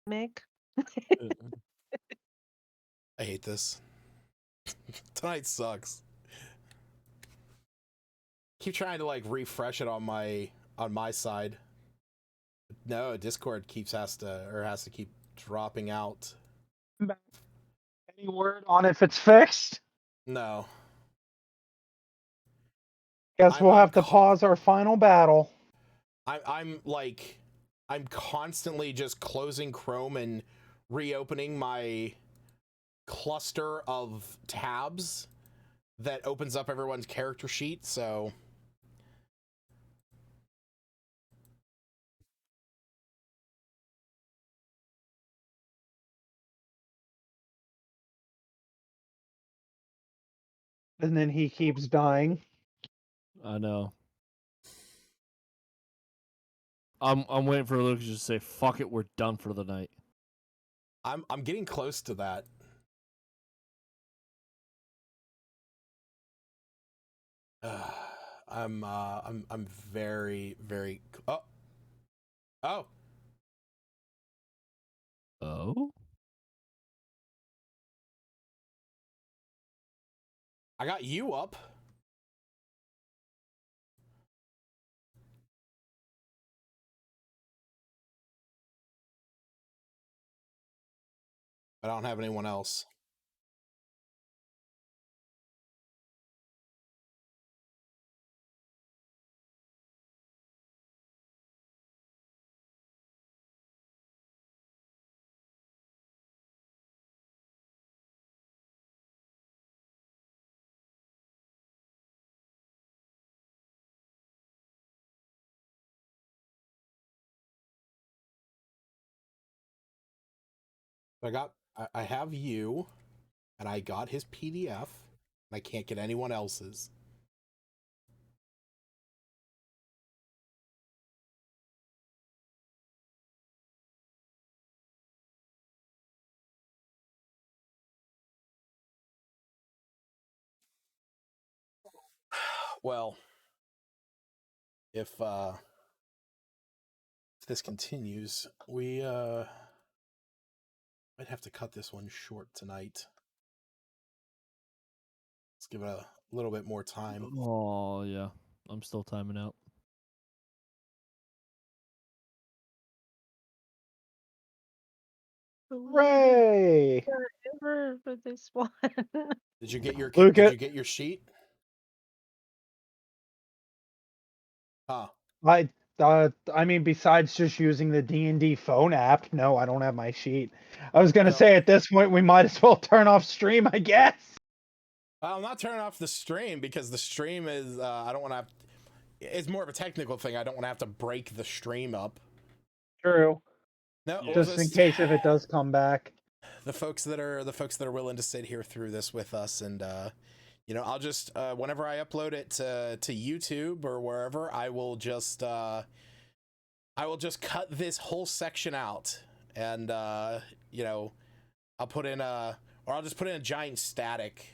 Mick? I hate this. Tonight sucks. Keep trying to like refresh it on my side. No, Discord has to keep dropping out. Any word on if it's fixed? No. Guess we'll have to pause our final battle. I'm constantly just closing Chrome and reopening my cluster of tabs that opens up everyone's character sheet, so And then he keeps dying. I know. I'm waiting for Lucas to say, "Fuck it, we're done for the night." I'm getting close to that. I'm very, very. Oh. I got you up. I don't have anyone else. I have you, and I got his PDF, and I can't get anyone else's. Well, if this continues, we might have to cut this one short tonight. Let's give it a little bit more time. Oh yeah, I'm still timing out. Hooray! Forever for this one. Did you get your sheet? Huh. I mean, besides just using the D&D phone app, no, I don't have my sheet. I was gonna say at this point we might as well turn off stream, I guess. I'm not turning off the stream because the stream is I don't want to have. It's more of a technical thing. I don't want to have to break the stream up. True. No, just in case if it does come back. The folks that are willing to sit here through this with us, and I'll just whenever I upload it to YouTube or wherever, I will just cut this whole section out, and I'll put in I'll just put in a giant static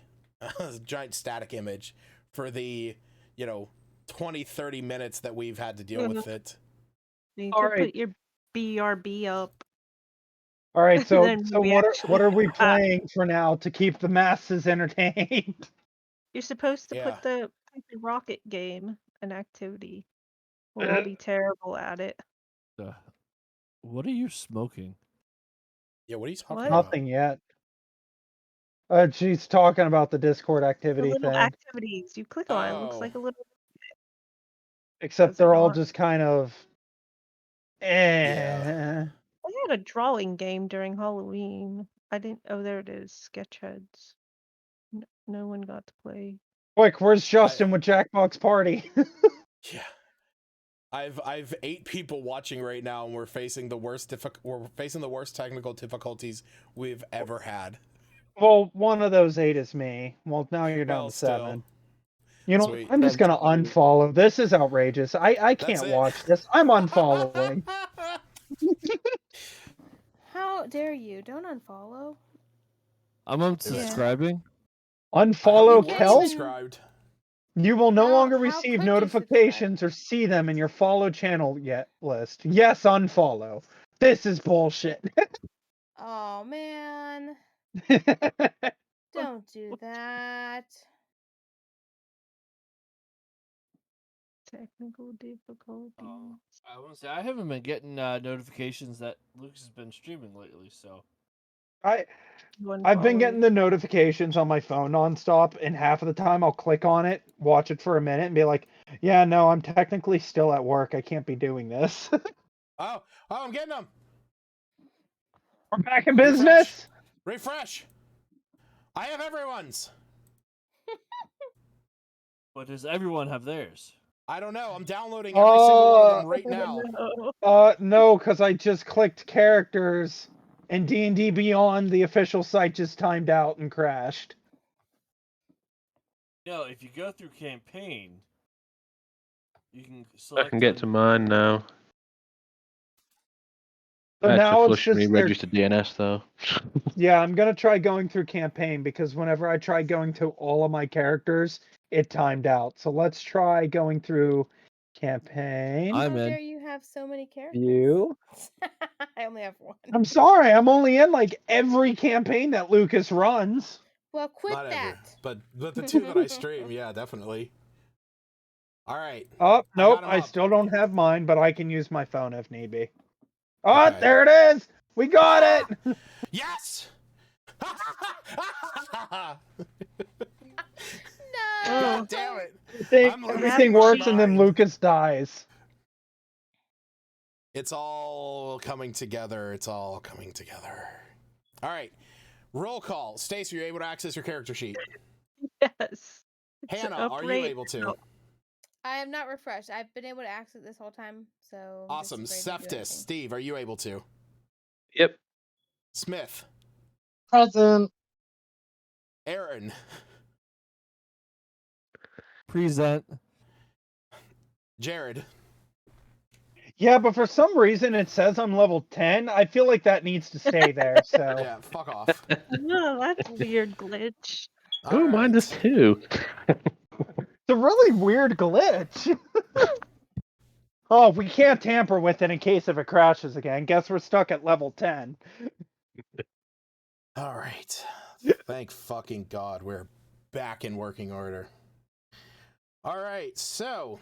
image for the 20-30 minutes that we've had to deal with it. You could put your BRB up. All right, so what actually are we playing for now to keep the masses entertained? You're supposed to put the rocket game an activity. We'll all be terrible at it. What are you smoking? Yeah, what are you talking What? about? Nothing yet. She's talking about the Discord The activity little thing. activities. You click on it. It looks like a little. Except they're all just kind of. I had a drawing game during Halloween. I didn't. Oh, there it is. Sketchheads. No one got to play. Quick, where's Justin with Jackbox Party? Yeah, I've 8 people watching right now, and we're facing the worst technical difficulties we've ever had. Well, one of those 8 is me. Well, now you're down Well, to still. 7. You know, Sweet. I'm just gonna unfollow. This is outrageous. I That's can't it. watch this. I'm unfollowing. How dare you? Don't unfollow. I'm unsubscribing. I hope you Unfollow were Kel. subscribed. You will no How- longer how receive could you notifications or see them in your follow channel yet list. Yes, unfollow. This is bullshit. Oh man, don't do that. Technical difficulties. I want to say I haven't been getting notifications that Lucas has been streaming lately, so. I've been getting the notifications on my phone nonstop, and half of the time I'll click on it, watch it for a minute, and be like, "Yeah, no, I'm technically still at work. I can't be doing this." Oh, I'm getting them. We're back in business. Refresh. I have everyone's. But does everyone have theirs? I don't know. I'm downloading every single one of them right now. No, because I just clicked characters, and D&D Beyond, the official site, just timed out and crashed. No, if you go through campaign, you can I select. can get to mine now. So I had now to it's flush just me their... registered DNS though. Yeah, I'm gonna try going through campaign, because whenever I try going to all of my characters, it timed out. So let's try going through campaign. How dare you have so many characters? You? I only have 1. I'm sorry, I'm only in like every campaign that Lucas runs. Well, quit Not that. ever, but the 2 that I stream, yeah, definitely. All right. Oh, nope, got 'em I up. still don't have mine, but I can use my phone if need be. Oh, Okay. there it is! We got it! Yes! No. God damn it! Everything works, and then Lucas dies. It's all coming together. It's all coming together. All right. Roll call. Stace, are you able to access your character sheet? Yes. Hannah, are you able to? I am not refreshed. I've been able to access it this whole time, so. Awesome. Seftis, Steve, are you able to? Yep. Smith. Present. Aaron. Present. Jared. Yeah, but for some reason it says I'm level 10. I feel like that needs to stay there, so. Yeah, fuck off. No, that's a weird glitch. Oh, mine does too. It's a really weird glitch. Oh, we can't tamper with it in case if it crashes again. Guess we're stuck at level 10. All right. Thank fucking God we're back in working order. All right, so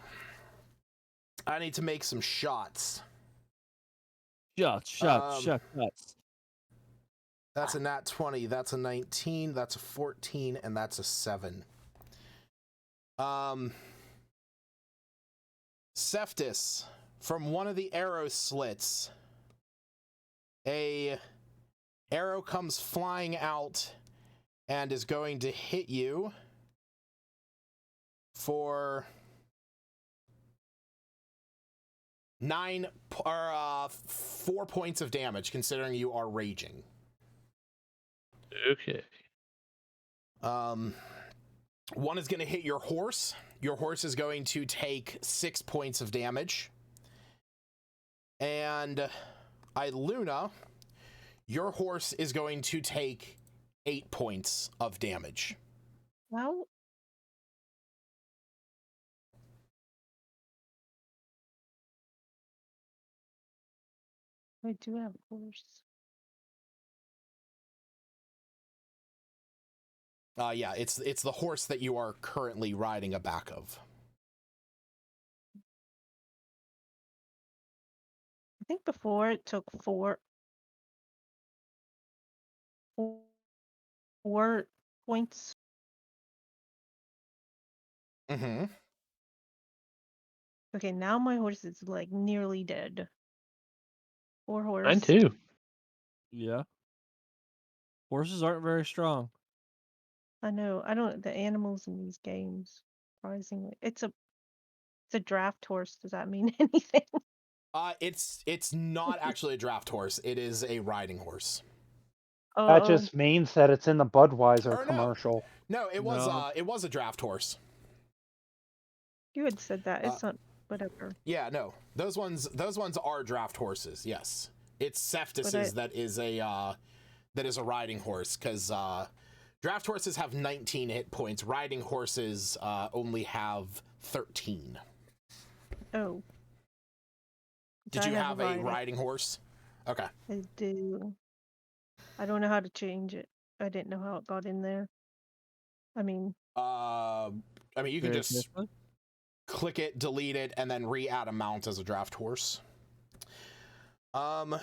I need to make some shots. Shots. That's a nat 20, that's a 19, that's a 14, and that's a 7. Seftis, from one of the arrow slits, a arrow comes flying out and is going to hit you for 4 points of damage, considering you are raging. Okay. One is going to hit your horse. Your horse is going to take 6 points of damage. And Iluna, your horse is going to take 8 points of damage. Well, I do have a horse. Yeah, it's the horse that you are currently riding a back of. I think before it took 4 points. Mm-hmm. Okay, now my horse is like nearly dead. Poor horse. Mine too. Yeah. Horses aren't very strong. I know. I don't. The animals in these games, surprisingly, it's a It's a draft horse. Does that mean anything? It's not actually a draft horse. It is a riding horse. That Oh, just means that it's in the Budweiser Or no. commercial. No, it No. was a draft horse. you had said that. It's not whatever. Yeah, no. Those ones are draft horses. Yes. It's Cephas's that is a riding horse, cuz draft horses have 19 hit points. Riding horses only have 13. Oh. Did you have a riding horse? Okay. I do. I don't know how to change it. I didn't know how it got in there. I mean, you can just click it, delete it, and then re-add a mount as a draft horse. All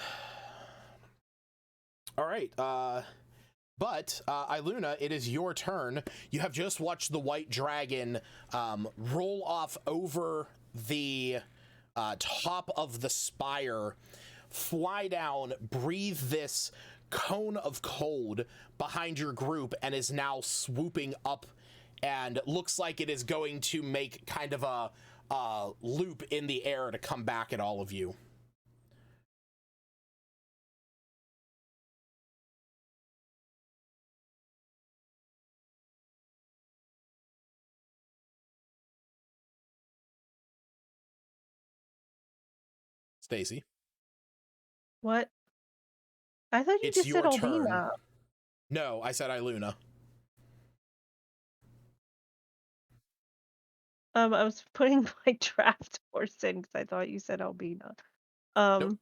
right. But Iluna, it is your turn. You have just watched the white dragon roll off over the top of the spire, fly down, breathe this cone of cold behind your group, and is now swooping up, and looks like it is going to make kind of a loop in the air to come back at all of you. Stacy. what? I thought you It's just said your turn. Albina. No, I said Iluna. I was putting my draft horse in because I thought you said Albina. Nope.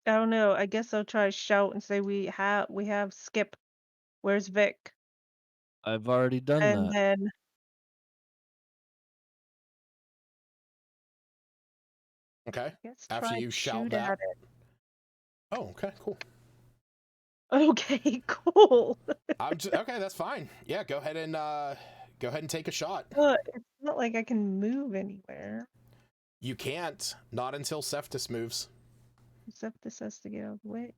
I don't know. I guess I'll try to shout and say we have Skip. Where's Vic? I've already done And that. then Okay. let's After try you to shout shoot that. at it. Oh, okay, cool. Okay, cool. Okay, that's fine. Yeah, go ahead and take a shot. It's not like I can move anywhere. You can't. Not until Cephas moves. Except this has to get out of the way.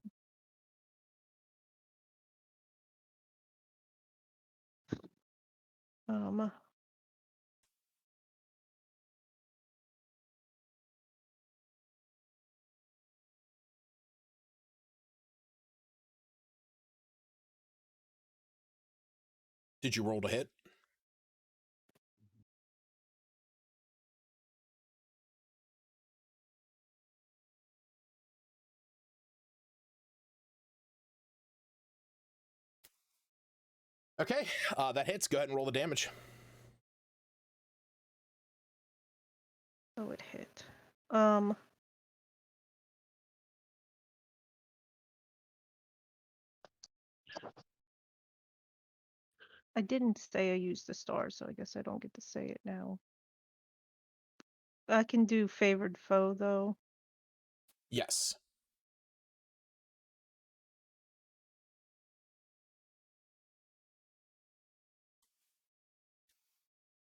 Did you roll to hit? Okay, that hits. Go ahead and roll the damage. Oh, it hit. I didn't say I used the star, so I guess I don't get to say it now. I can do favored foe though. Yes.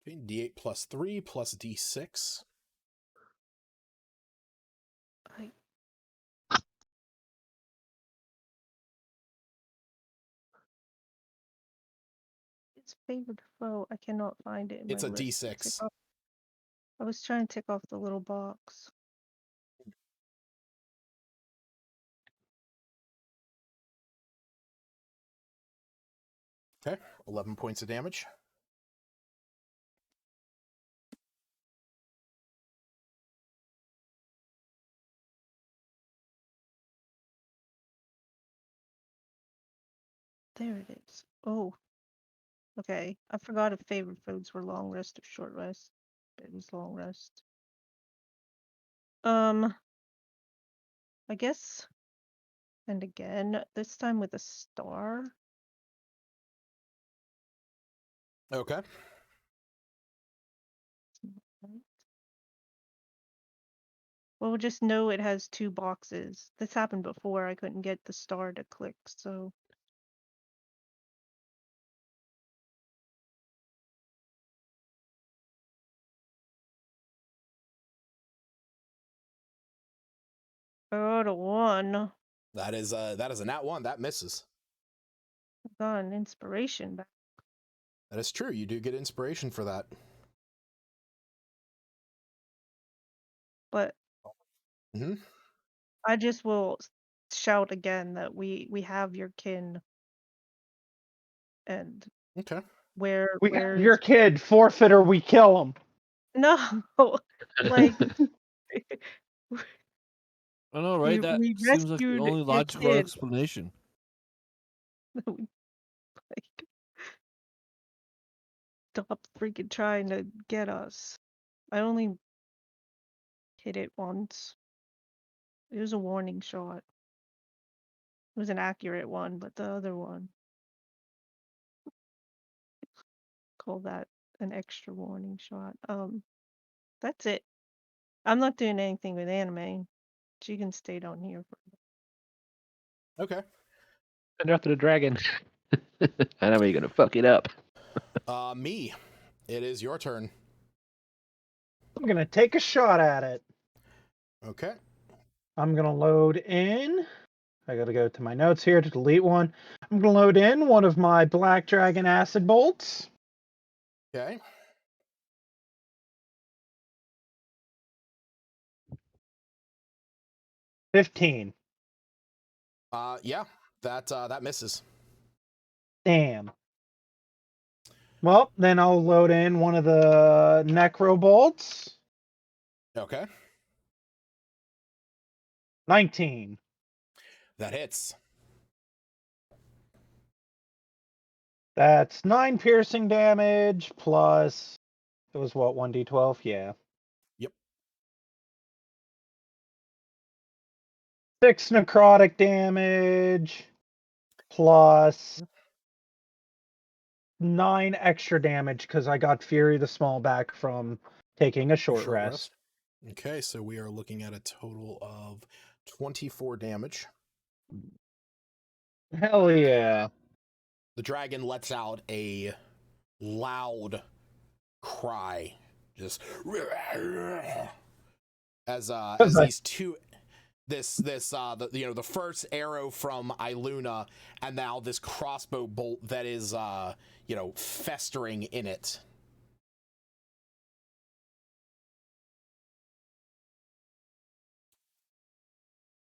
Okay, D8 plus 3 plus D6. It's favored foe. I cannot find it in It's my a list. D6. I was trying to tick off the little box. Okay, 11 points of damage. There it is. Oh. Okay. I forgot if favorite foods were long rest or short rest. It was long rest. I guess. And again, this time with a star. Okay. Well, we'll just know it has 2 boxes. This happened before. I couldn't get the star to click, so. I got a 1. That is a nat 1. That misses. Got an inspiration back. That is true. You do get inspiration for that. But Mm-hmm. I just will shout again that we have your kin. And Okay. We have where's your kid, forfeit or we kill him. no like I know, right? That we seems like the rescued only your logical kid. explanation. Like, stop freaking trying to get us. I only hit it once. It was a warning shot. It was an accurate one, but the other one, call that an extra warning shot. That's it. I'm not doing anything with anime. She can stay down here for Okay. Send her after the dragon. I know you're gonna fuck it up. Me. It is your turn. I'm gonna take a shot at it. Okay. I'm gonna load in. I gotta go to my notes here to delete one. I'm gonna load in one of my Black Dragon acid bolts. Okay. $15. Yeah. That misses. Damn. Well, then I'll load in one of the Necro bolts. Okay. 19. That hits. That's 9 piercing damage plus. It was what, 1d12? Yeah. Yep. 6 necrotic damage plus 9 extra damage because I got Fury the Small back from taking a short rest. Okay, so we are looking at a total of 24 damage. Hell yeah. The dragon lets out a loud cry, just as these two, the first arrow from Iluna, and now this crossbow bolt that is festering in it.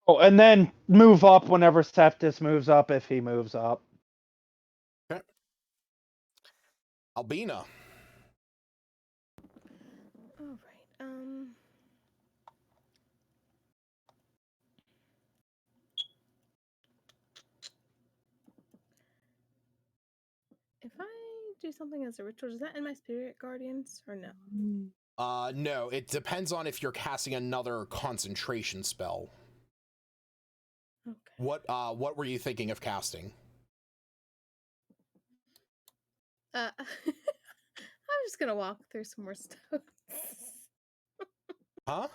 Oh, and then move up whenever Septis moves up if he moves up. Okay. Albina. All right. If I do something as a ritual, does that end my spirit guardians or no? No, it depends on if you're casting another concentration spell. Okay. What were you thinking of casting? I'm just gonna walk through some more stuff. Huh?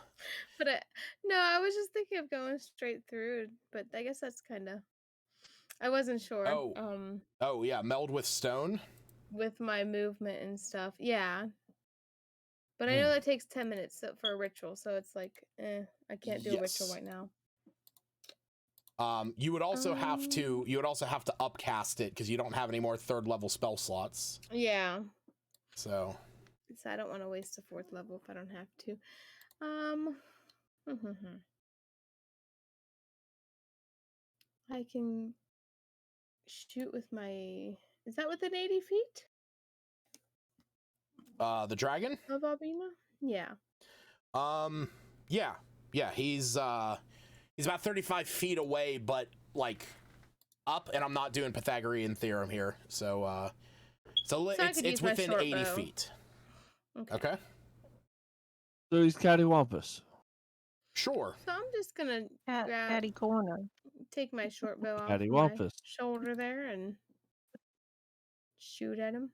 But no, I was just thinking of going straight through, but I guess that's kind of. I wasn't sure. Oh yeah, meld with stone. With my movement and stuff, yeah. But I know that takes 10 minutes for a ritual, so it's like, I can't do a ritual right now. You would also have to upcast it because you don't have any more 3rd level spell slots. Yeah. So I don't want to waste a 4th level if I don't have to. I can shoot with my. Is that within 80 feet? The dragon? Of Albina? Yeah. Yeah. He's about 35 feet away, but like up, and I'm not doing Pythagorean theorem here, so it's within 80 feet. Okay. So he's cattywampus. Sure. So I'm just gonna Catty corner. Take my short bow off my Cattywampus. shoulder there and shoot at him.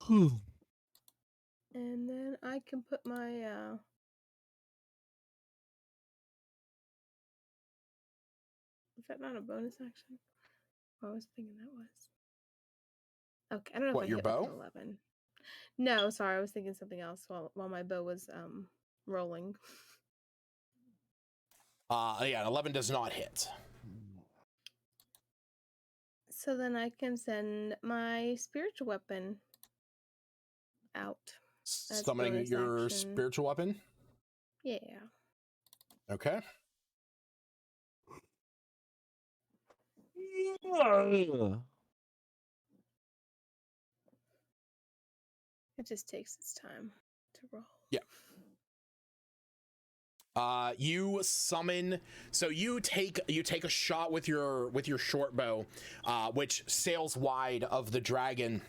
And then I can put my is that not a bonus action? I was thinking that was. Okay, I don't know What, if I your hit bow? with an 11. No, sorry, I was thinking something else while my bow was rolling. Yeah, 11 does not hit. So then I can send my spiritual weapon out. As Summoning bonus your action. spiritual weapon? Yeah. Okay. It just takes its time to roll. Yeah. You summon, so you take a shot with your short bow, which sails wide of the dragon.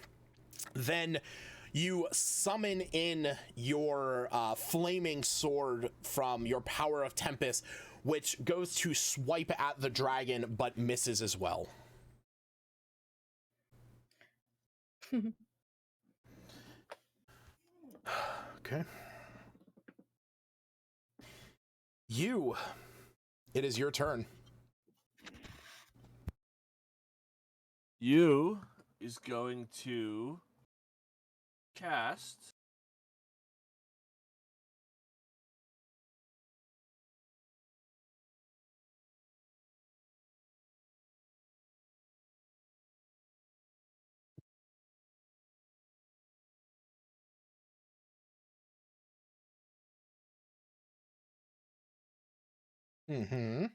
Then you summon in your flaming sword from your power of Tempest, which goes to swipe at the dragon but misses as well. Okay. It is your turn. You is going to cast Mm-hmm.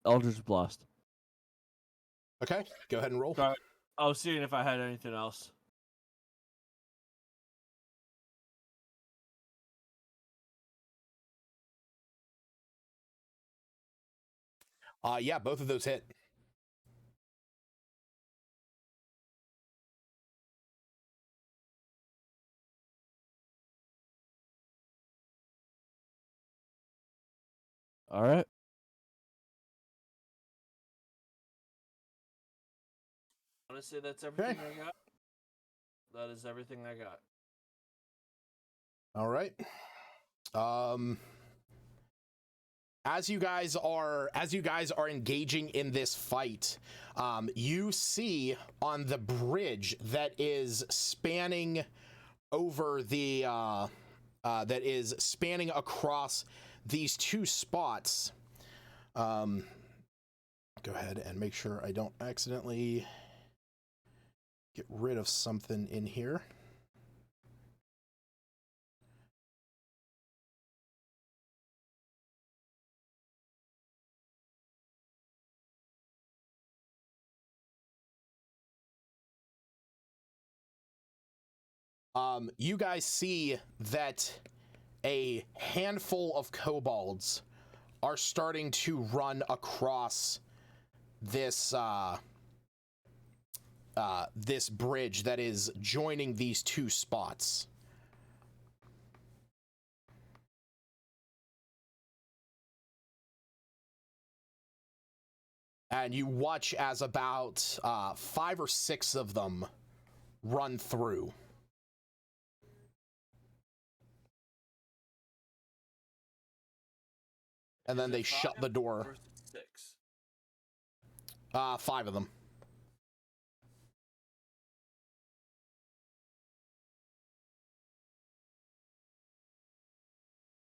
Eldritch Blast. Okay, go ahead and roll. Sorry, I was seeing if I had anything else. Yeah, both of those hit. All right. Honestly, that's everything I got. That is everything I got. All right. As you guys are engaging in this fight, you see on the bridge that is spanning over the that is spanning across these two spots. Go ahead and make sure I don't accidentally get rid of something in here. You guys see that a handful of kobolds are starting to run across this this bridge that is joining these two spots. And you watch as about 5 or 6 of them run through. And then they shut the door. 6. 5 of them.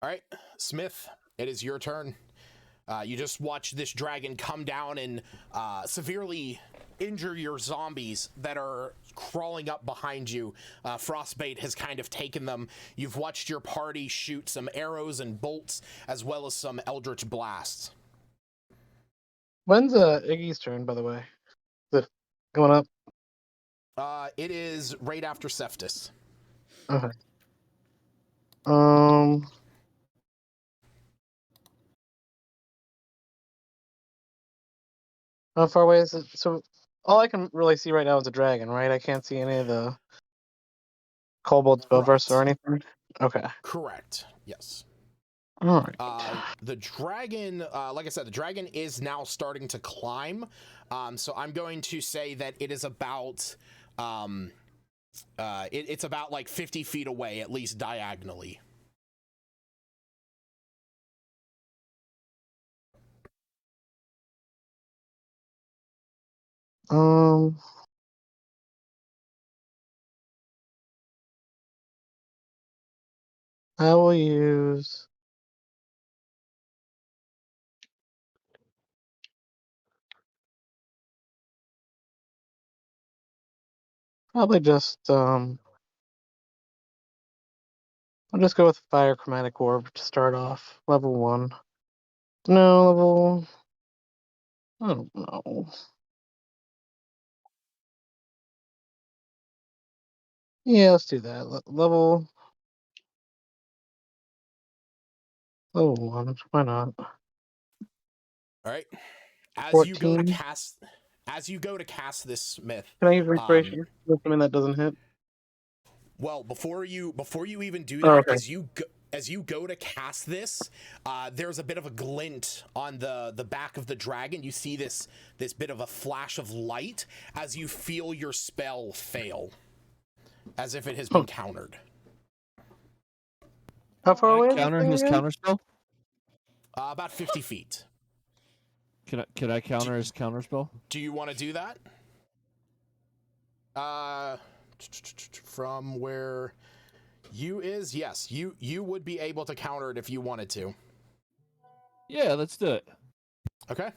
All right, Smith, it is your turn. You just watch this dragon come down and severely injure your zombies that are crawling up behind you. Frostbite has kind of taken them. You've watched your party shoot some arrows and bolts, as well as some eldritch blasts. When's Iggy's turn, by the way? Is it going up? It is right after Cephas. Okay. How far away is it? So all I can really see right now is a dragon, right? I can't see any of the kobolds, Bovers, or anything. Okay. Correct. Yes. All right. The dragon, like I said, the dragon is now starting to climb. So I'm going to say that it is about, it's about like 50 feet away, at least diagonally. I will use. Probably just I'll just go with Fire Chromatic Orb to start off. Level 1. No, level. I don't know. Yeah, let's do that. Level 1. Why not? All right. As you go to 14. cast this, Smith. Can I use Inspiration? Assuming that doesn't hit. Well, before you even do Oh, that, okay. as you go to cast this, there's a bit of a glint on the back of the dragon. You see this bit of a flash of light as you feel your spell fail, as if it has been countered. How far Can away I is this counter thing his again? counterspell? About 50 feet. Can I counter his counterspell? Do you want to do that? From where you is, yes, you would be able to counter it if you wanted to. Yeah, let's do it. Okay.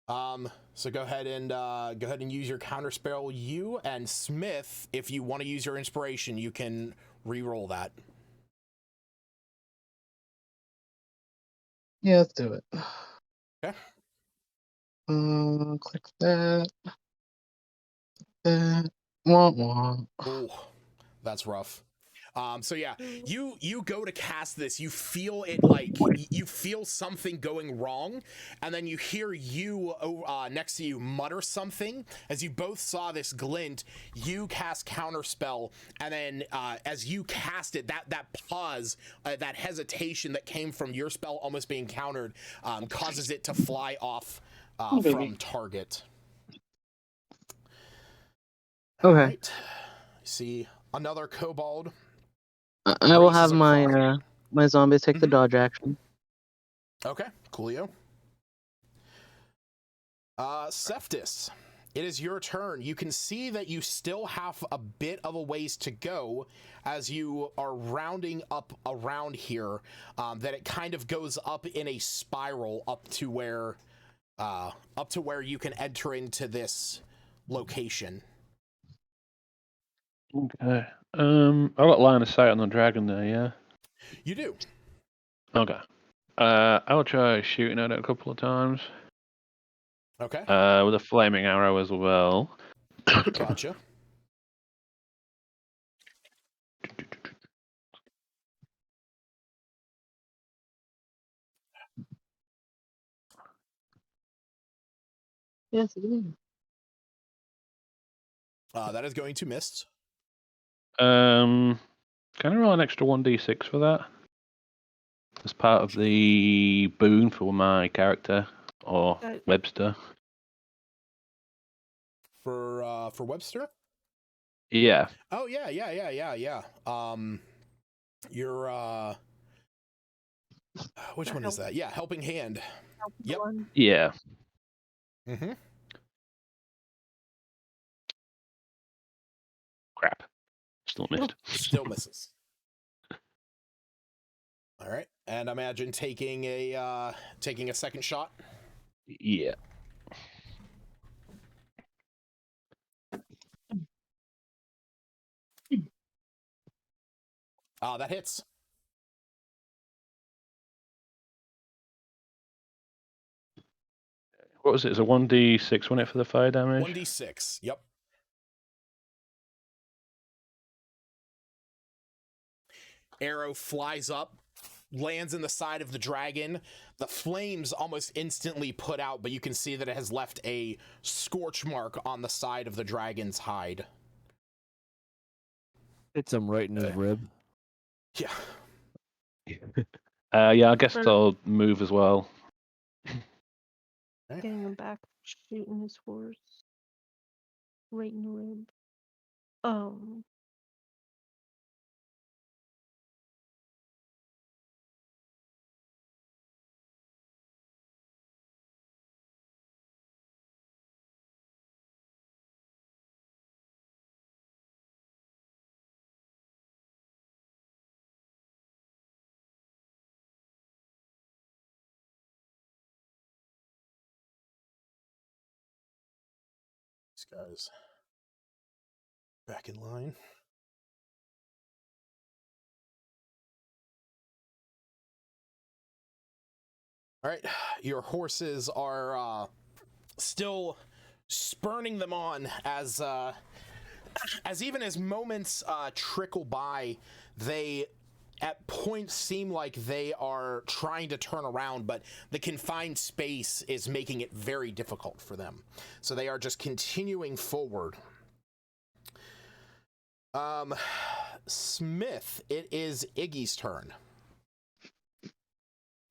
So go ahead and use your counter spell. You and Smith, if you want to use your inspiration, you can re-roll that. Yeah, let's do it. Okay. Click that. Wah, wah. Oh, that's rough. So yeah, you go to cast this, you feel it like you feel something going wrong, and then you hear you next to you mutter something. As you both saw this glint, you cast counterspell, and then as you cast it, that pause, that hesitation that came from your spell almost being countered, causes it to fly off from target. Okay. All right. See another kobold. I will Raises have a my cry. my zombies take the dodge action. Okay, coolio. Seftis, it is your turn. You can see that you still have a bit of a ways to go as you are rounding up around here, that it kind of goes up in a spiral up to where you can enter into this location. Okay. I got line of sight on the dragon there, yeah? You do. Okay. I'll try shooting at it a couple of times. Okay. With a flaming arrow as well. Gotcha. Yes, it is. That is going to miss. Can I roll an extra 1d6 for that? As part of the boon for my character or Webster. For Webster? Yeah. Oh yeah. Your which one is that? Yeah, helping hand. Yep. Yeah. Mm-hmm. Crap. Still missed. Still misses. All right, and imagine taking a second shot. Yeah. That hits. What was it? It's a 1d6, wasn't it, for the fire damage? 1d6. Yep. Arrow flies up, lands in the side of the dragon. The flames almost instantly put out, but you can see that it has left a scorch mark on the side of the dragon's hide. Hits him right in his rib. Yeah. Yeah, I guess I'll move as well. Getting him back, shooting his horse right in the rib. These guys back in line. All right, your horses are still spurning them on as even as moments trickle by, they at points seem like they are trying to turn around, but the confined space is making it very difficult for them. So they are just continuing forward. Smith, it is Iggy's turn.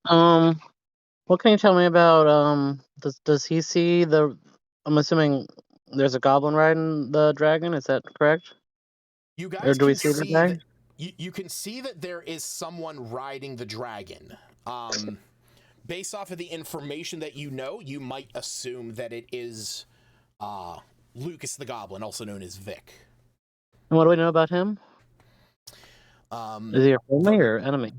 What can you tell me about does he see the? I'm assuming there's a goblin riding the dragon. Is that correct? You guys Or do we can see the see guy? that you can see that there is someone riding the dragon. Based off of the information that you know, you might assume that it is Lucas the Goblin, also known as Vic. And what do we know about him? Is he a friendly or enemy?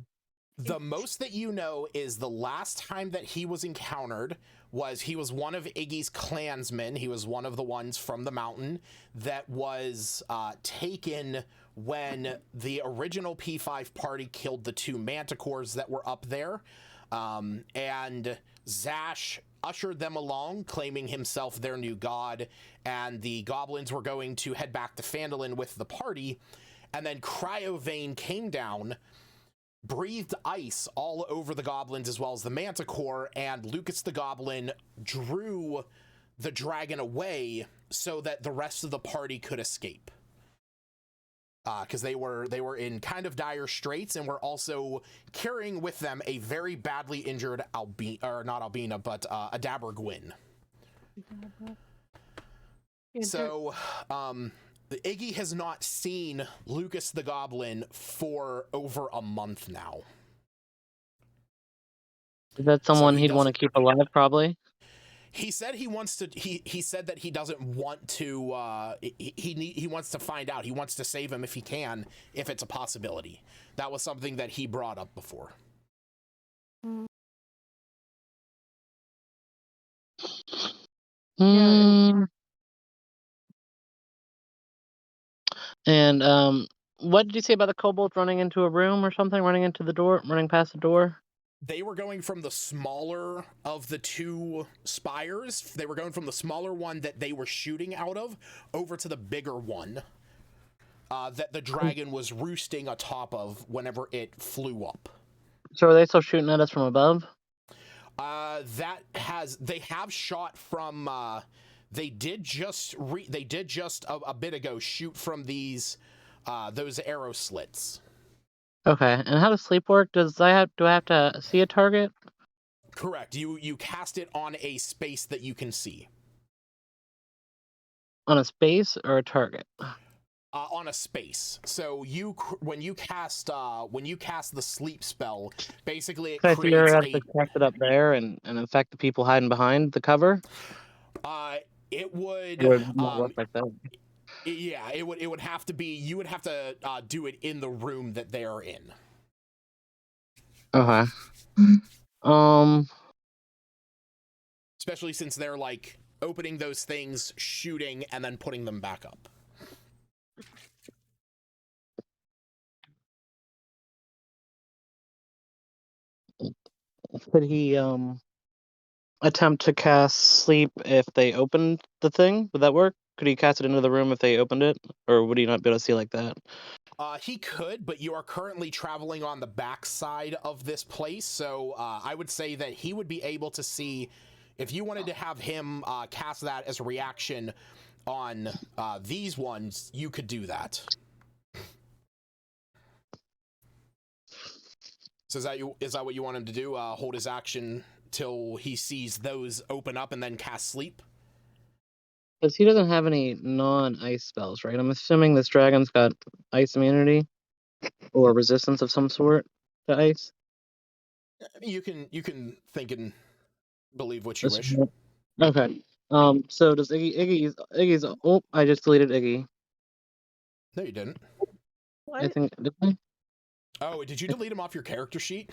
The most that you know is the last time that he was encountered was he was one of Iggy's clansmen. He was one of the ones from the mountain that was taken when the original P5 party killed the 2 manticores that were up there. And Zash ushered them along, claiming himself their new god, and the goblins were going to head back to Phandalin with the party, and then Cryovane came down, breathed ice all over the goblins as well as the manticore, and Lucas the Goblin drew the dragon away so that the rest of the party could escape. Because they were in kind of dire straits and were also carrying with them a very badly injured Adaber Gwyn. So, Iggy has not seen Lucas the Goblin for over a month now. Is that someone he'd want to keep alive? Probably. He said he wants to. He said that he doesn't want to. He wants to find out. He wants to save him if he can, if it's a possibility. That was something that he brought up before. And what did you say about the kobolds running into a room or something? Running into the door, running past the door. They were going from the smaller of the 2 spires. They were going from the smaller one that they were shooting out of over to the bigger one that the dragon was roosting atop of whenever it flew up. So are they still shooting at us from above? They have shot from. They did just a bit ago shoot from these those arrow slits. Okay, and how does sleep work? Do I have to see a target? Correct. You cast it on a space that you can see. On a space or a target? On a space. So when you cast the sleep spell, basically it creates figure out to connect it up there and infect the people hiding behind the cover. It would. Not work like that. Yeah, it would have to be. You would have to do it in the room that they are in. Okay. Especially since they're like opening those things, shooting, and then putting them back up. Could he attempt to cast sleep if they opened the thing? Would that work? Could he cast it into the room if they opened it? Or would he not be able to see like that? He could, but you are currently traveling on the backside of this place, so I would say that he would be able to see. If you wanted to have him cast that as a reaction on these ones, you could do that. So is that what you want him to do? Hold his action till he sees those open up and then cast sleep? Because he doesn't have any non-ice spells, right? I'm assuming this dragon's got ice immunity or resistance of some sort to ice. You can think and believe what you wish. Okay. So does Iggy's? Oh, I just deleted Iggy. No, you didn't. What? I think did I? Oh, did you delete him off your character sheet?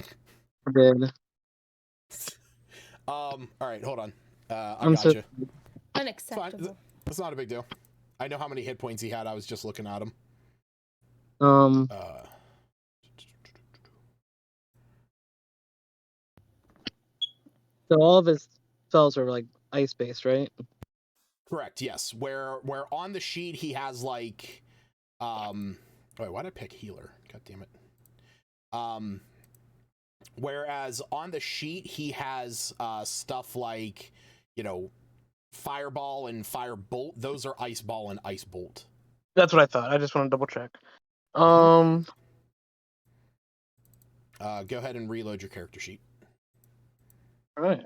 I did. All right, hold on. I I'm got you. Unacceptable. That's not a big deal. I know how many hit points he had. I was just looking at him. So all of his spells are like ice based, right? Correct. Yes. Where on the sheet he has like, wait, why did I pick healer? God damn it. Whereas on the sheet he has stuff like, fireball and firebolt. Those are ice ball and ice bolt. That's what I thought. I just want to double check. Go ahead and reload your character sheet. All right.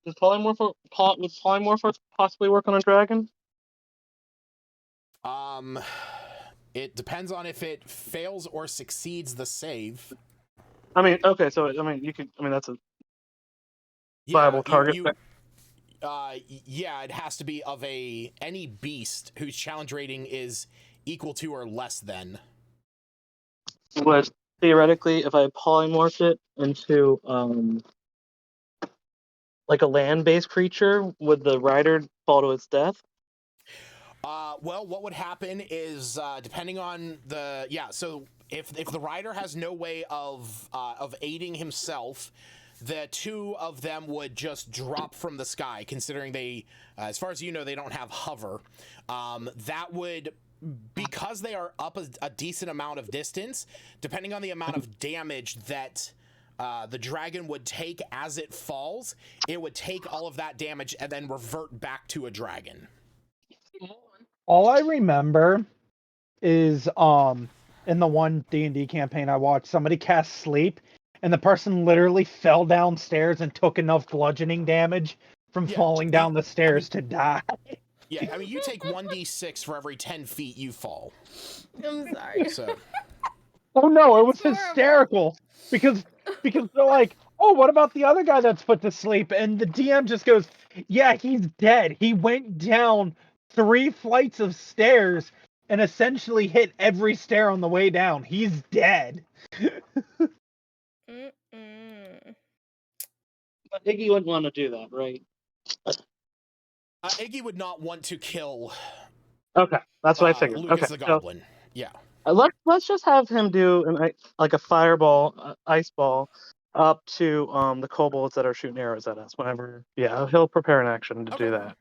Would polymorph possibly work on a dragon? It depends on if it fails or succeeds the save. I mean, okay, so you could. I mean, that's a viable target. Yeah, it has to be of any beast whose challenge rating is equal to or less than. But theoretically, if I polymorphed it into like a land-based creature, would the rider fall to its death? Well, what would happen is depending on so if the rider has no way of aiding himself, the two of them would just drop from the sky, considering they, as far as you know, they don't have hover. That would, because they are up a decent amount of distance, depending on the amount of damage that the dragon would take as it falls, it would take all of that damage and then revert back to a dragon. All I remember is in the one D&D campaign I watched, somebody cast sleep, and the person literally fell downstairs and took enough bludgeoning damage from falling down the stairs to die. Yeah, I mean, you take 1d6 for every 10 feet you fall. I'm sorry. So. Oh no, it was hysterical because they're like, oh, what about the other guy that's put to sleep? And the DM just goes, yeah, he's dead. He went down 3 flights of stairs and essentially hit every stair on the way down. He's dead. But Iggy wouldn't want to do that, right? Iggy would not want to kill. Okay, that's what I figured. Lucas okay, the Goblin. Yeah. Let's just have him do like a fireball, ice ball, up to the kobolds that are shooting arrows at us. Whenever, he'll prepare an action to do that.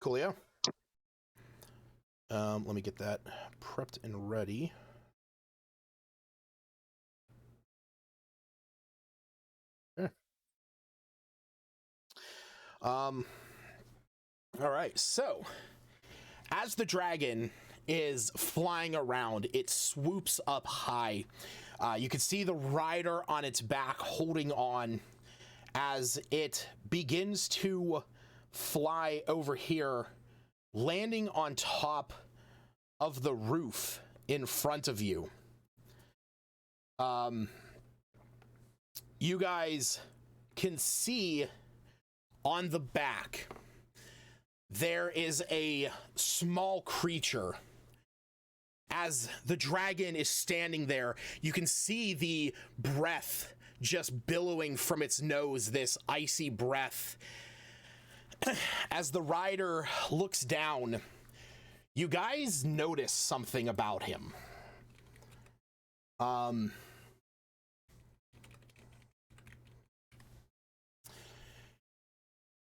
Coolio. Let me get that prepped and ready. All right, so as the dragon is flying around, it swoops up high. You can see the rider on its back holding on as it begins to fly over here, landing on top of the roof in front of you. You guys can see on the back there is a small creature. As the dragon is standing there, you can see the breath just billowing from its nose, this icy breath. As the rider looks down, you guys notice something about him.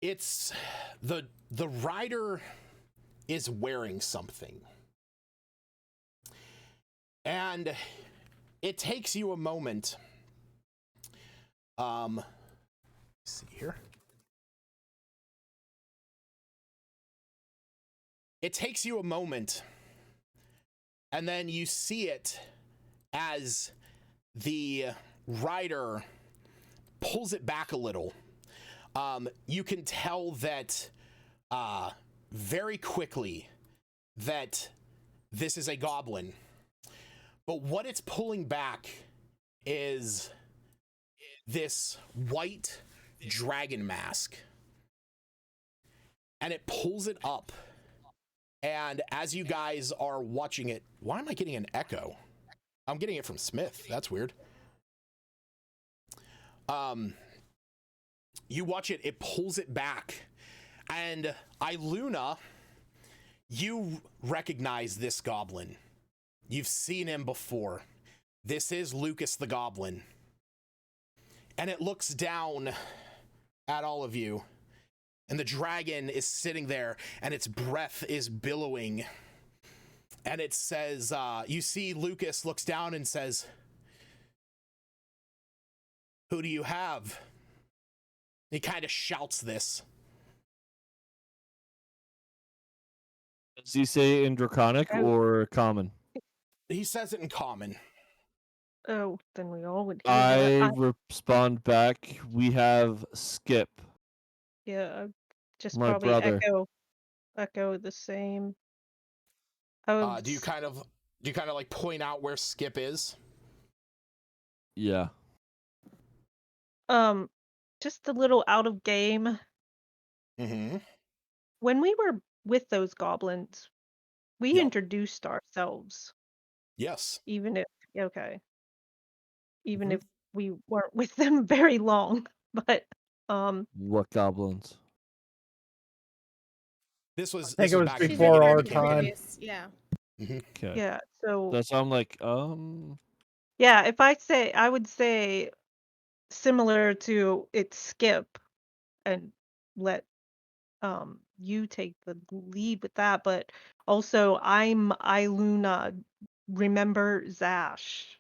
It's the rider is wearing something. And it takes you a moment. Let's see here. It takes you a moment, and then you see it as the rider pulls it back a little. You can tell that very quickly that this is a goblin. But what it's pulling back is this white dragon mask. and it pulls it up. And as you guys are watching it, why am I getting an echo? I'm getting it from Smith. That's weird. You watch it, it pulls it back. And Iluna, you recognize this goblin. You've seen him before. This is Lucas the Goblin. And it looks down at all of you. And the dragon is sitting there, and its breath is billowing. And it says, you see Lucas looks down and says, "Who do you have?" He kind of shouts this. Does he say in Draconic or Common? He says it in Common. Oh, then we all would hear that. I respond back, we have Skip. Yeah, just My probably brother. echo the same. Do you kind of like point out where Skip is? Yeah. Just a little out of game. Mm-hmm. When we were with those goblins, we Yep. introduced ourselves. Yes. Even if Mhm. if we weren't with them very long. But What goblins? This was I think it was back in the before beginning our of the campaign. time. Previous, yeah. Okay. yeah, so That's why I'm like, yeah, if I would say similar to it's Skip and let you take the lead with that, but also I'm Iluna, remember Zash.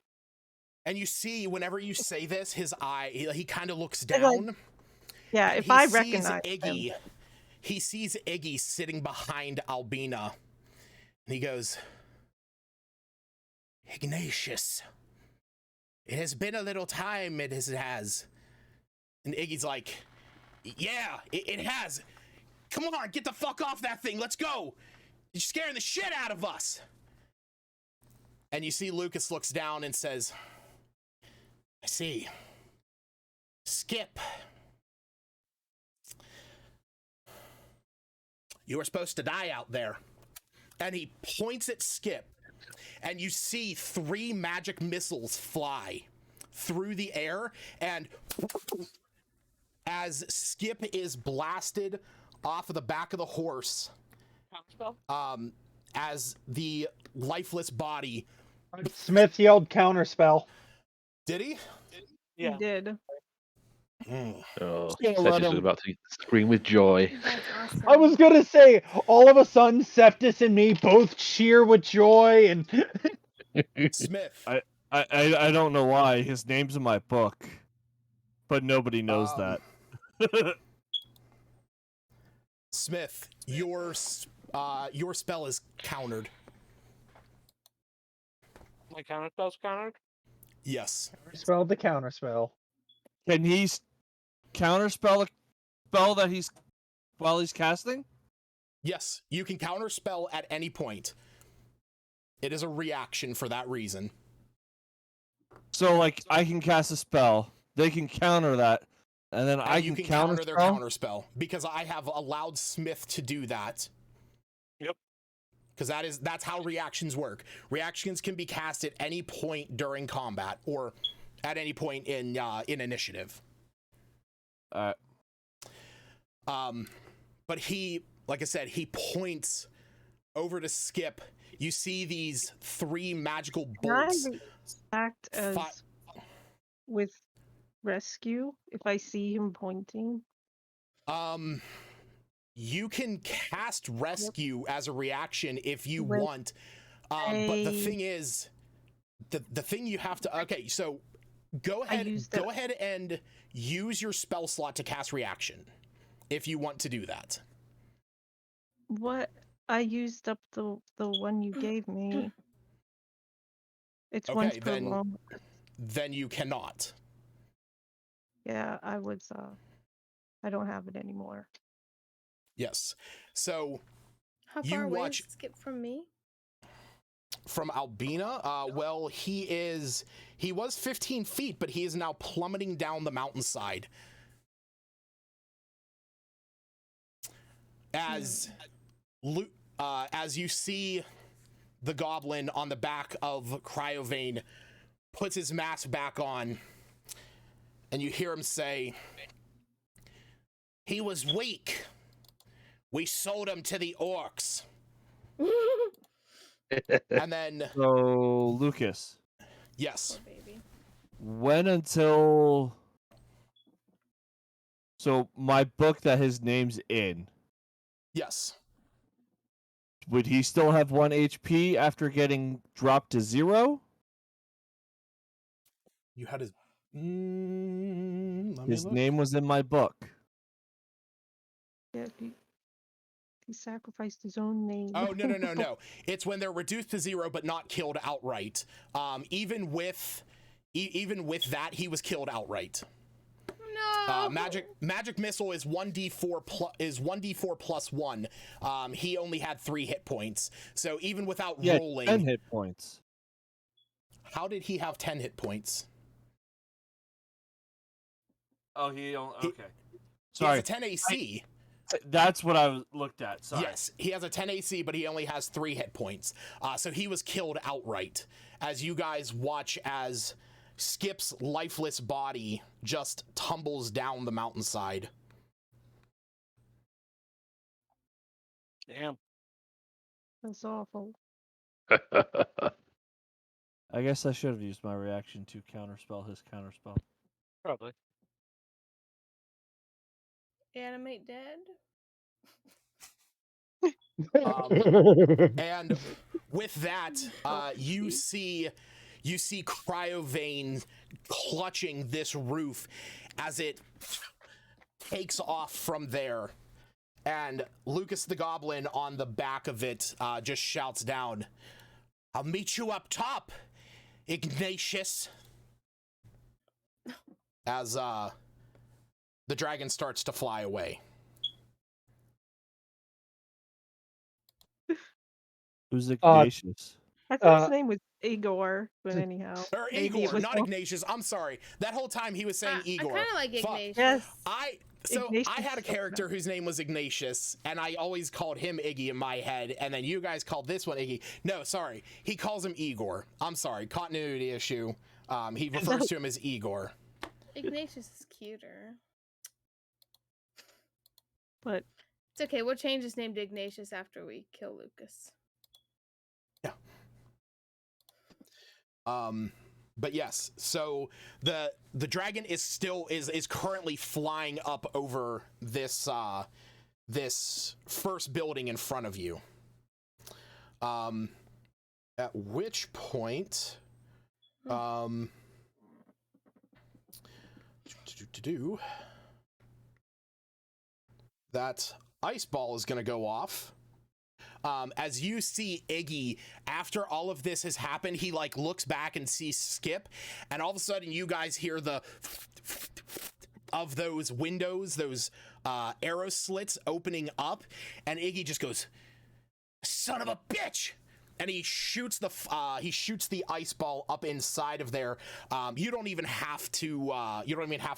And you see, whenever you say this, his eye, he kind of looks I like- down. Yeah, and if he I sees recognize Iggy. him. He sees Iggy sitting behind Albina. And he goes, "Ignatius, it has been a little time, it has." And Iggy's like, "Yeah, it has. Come on, get the fuck off that thing. Let's go. You're scaring the shit out of us." And you see Lucas looks down and says, "I see. Skip. You were supposed to die out there." And he points at Skip, and you see 3 magic missiles fly through the air, and as Skip is blasted off of the back of the horse, as the lifeless body... Smith yelled counterspell. Did he? He did. Oh, gonna let Septis is him- about to scream with joy. That's awesome. I was gonna say, all of a sudden, Septis and me both cheer with joy, and Smith. I don't know why. His name's in my book, but nobody knows that. Smith, your spell is countered. My counter spell's countered? Yes. spell the counterspell. Can he counterspell a spell that while he's casting? Yes, you can counterspell at any point. It is a reaction for that reason. So, like, I can cast a spell, they can counter that, and then I you can counter their counterspell? counterspell because I have allowed Smith to do that. Yep. Because that's how reactions work. Reactions can be cast at any point during combat or at any point in initiative. But he, like I said, he points over to Skip. You see these 3 magical bolts. Can I act as with rescue if I see him pointing? You can cast rescue as a reaction if you With want. But the thing is, the thing you have to... Okay, so go ahead and use your spell slot to cast reaction if you want to do that. What? I used up the one you gave me. It's once Okay, per long. then you cannot. Yeah, I was. I don't have it anymore. Yes. So How you far away watch is Skip from me? from Albina. Well, he was 15 feet, but he is now plummeting down the mountainside. as you see the goblin on the back of Cryovane puts his mask back on, and you hear him say, "He was weak. We sold him to the orcs." And then, So, Lucas, yes, Poor baby. when until... So, my book that his name's in, yes, would he still have 1 HP after getting dropped to 0? you had his. Let me His look. name was in my book. Yeah, he sacrificed his own name. Oh, no. It's when they're reduced to 0 but not killed outright. Even with that, he was killed outright. No. Magic missile is 1d4 plus 1. He only had 3 hit points. So even without rolling, 10 hit points. How did he have 10 hit points? Oh, he only... Okay. He Sorry. has a 10 AC. That's what I looked at. Sorry. Yes, he has a 10 AC, but he only has 3 hit points. So he was killed outright. As you guys watch as Skip's lifeless body just tumbles down the mountainside. Damn. That's awful. I guess I should have used my reaction to counterspell his counterspell. Probably. Animate dead. And with that, you see Cryovane clutching this roof as it takes off from there. And Lucas the Goblin on the back of it just shouts down, "I'll meet you up top, Ignatius." As the dragon starts to fly away. Who's Ignatius? I thought his name was Igor, but anyhow. Or maybe it Igor, was not both. Ignatius. I'm sorry. That whole time he was saying Igor. I kind of like Fuck. Ignatius. Yes. I had a character whose name was Ignatius, and I always called him Iggy in my head, and then you guys called this one Iggy. No, sorry. He calls him Igor. I'm sorry. Continuity issue. He refers to him as Igor. Ignatius is cuter. But it's okay. We'll change his name to Ignatius after we kill Lucas. Yeah. But yes, so the dragon is still is currently flying up over this this first building in front of you. At which point that ice ball is going to go off. As you see Iggy, after all of this has happened, he like looks back and sees Skip, and all of a sudden you guys hear the of those windows, those arrow slits opening up, and Iggy just goes, "Son of a bitch!" And he shoots the ice ball up inside of there. You don't even have to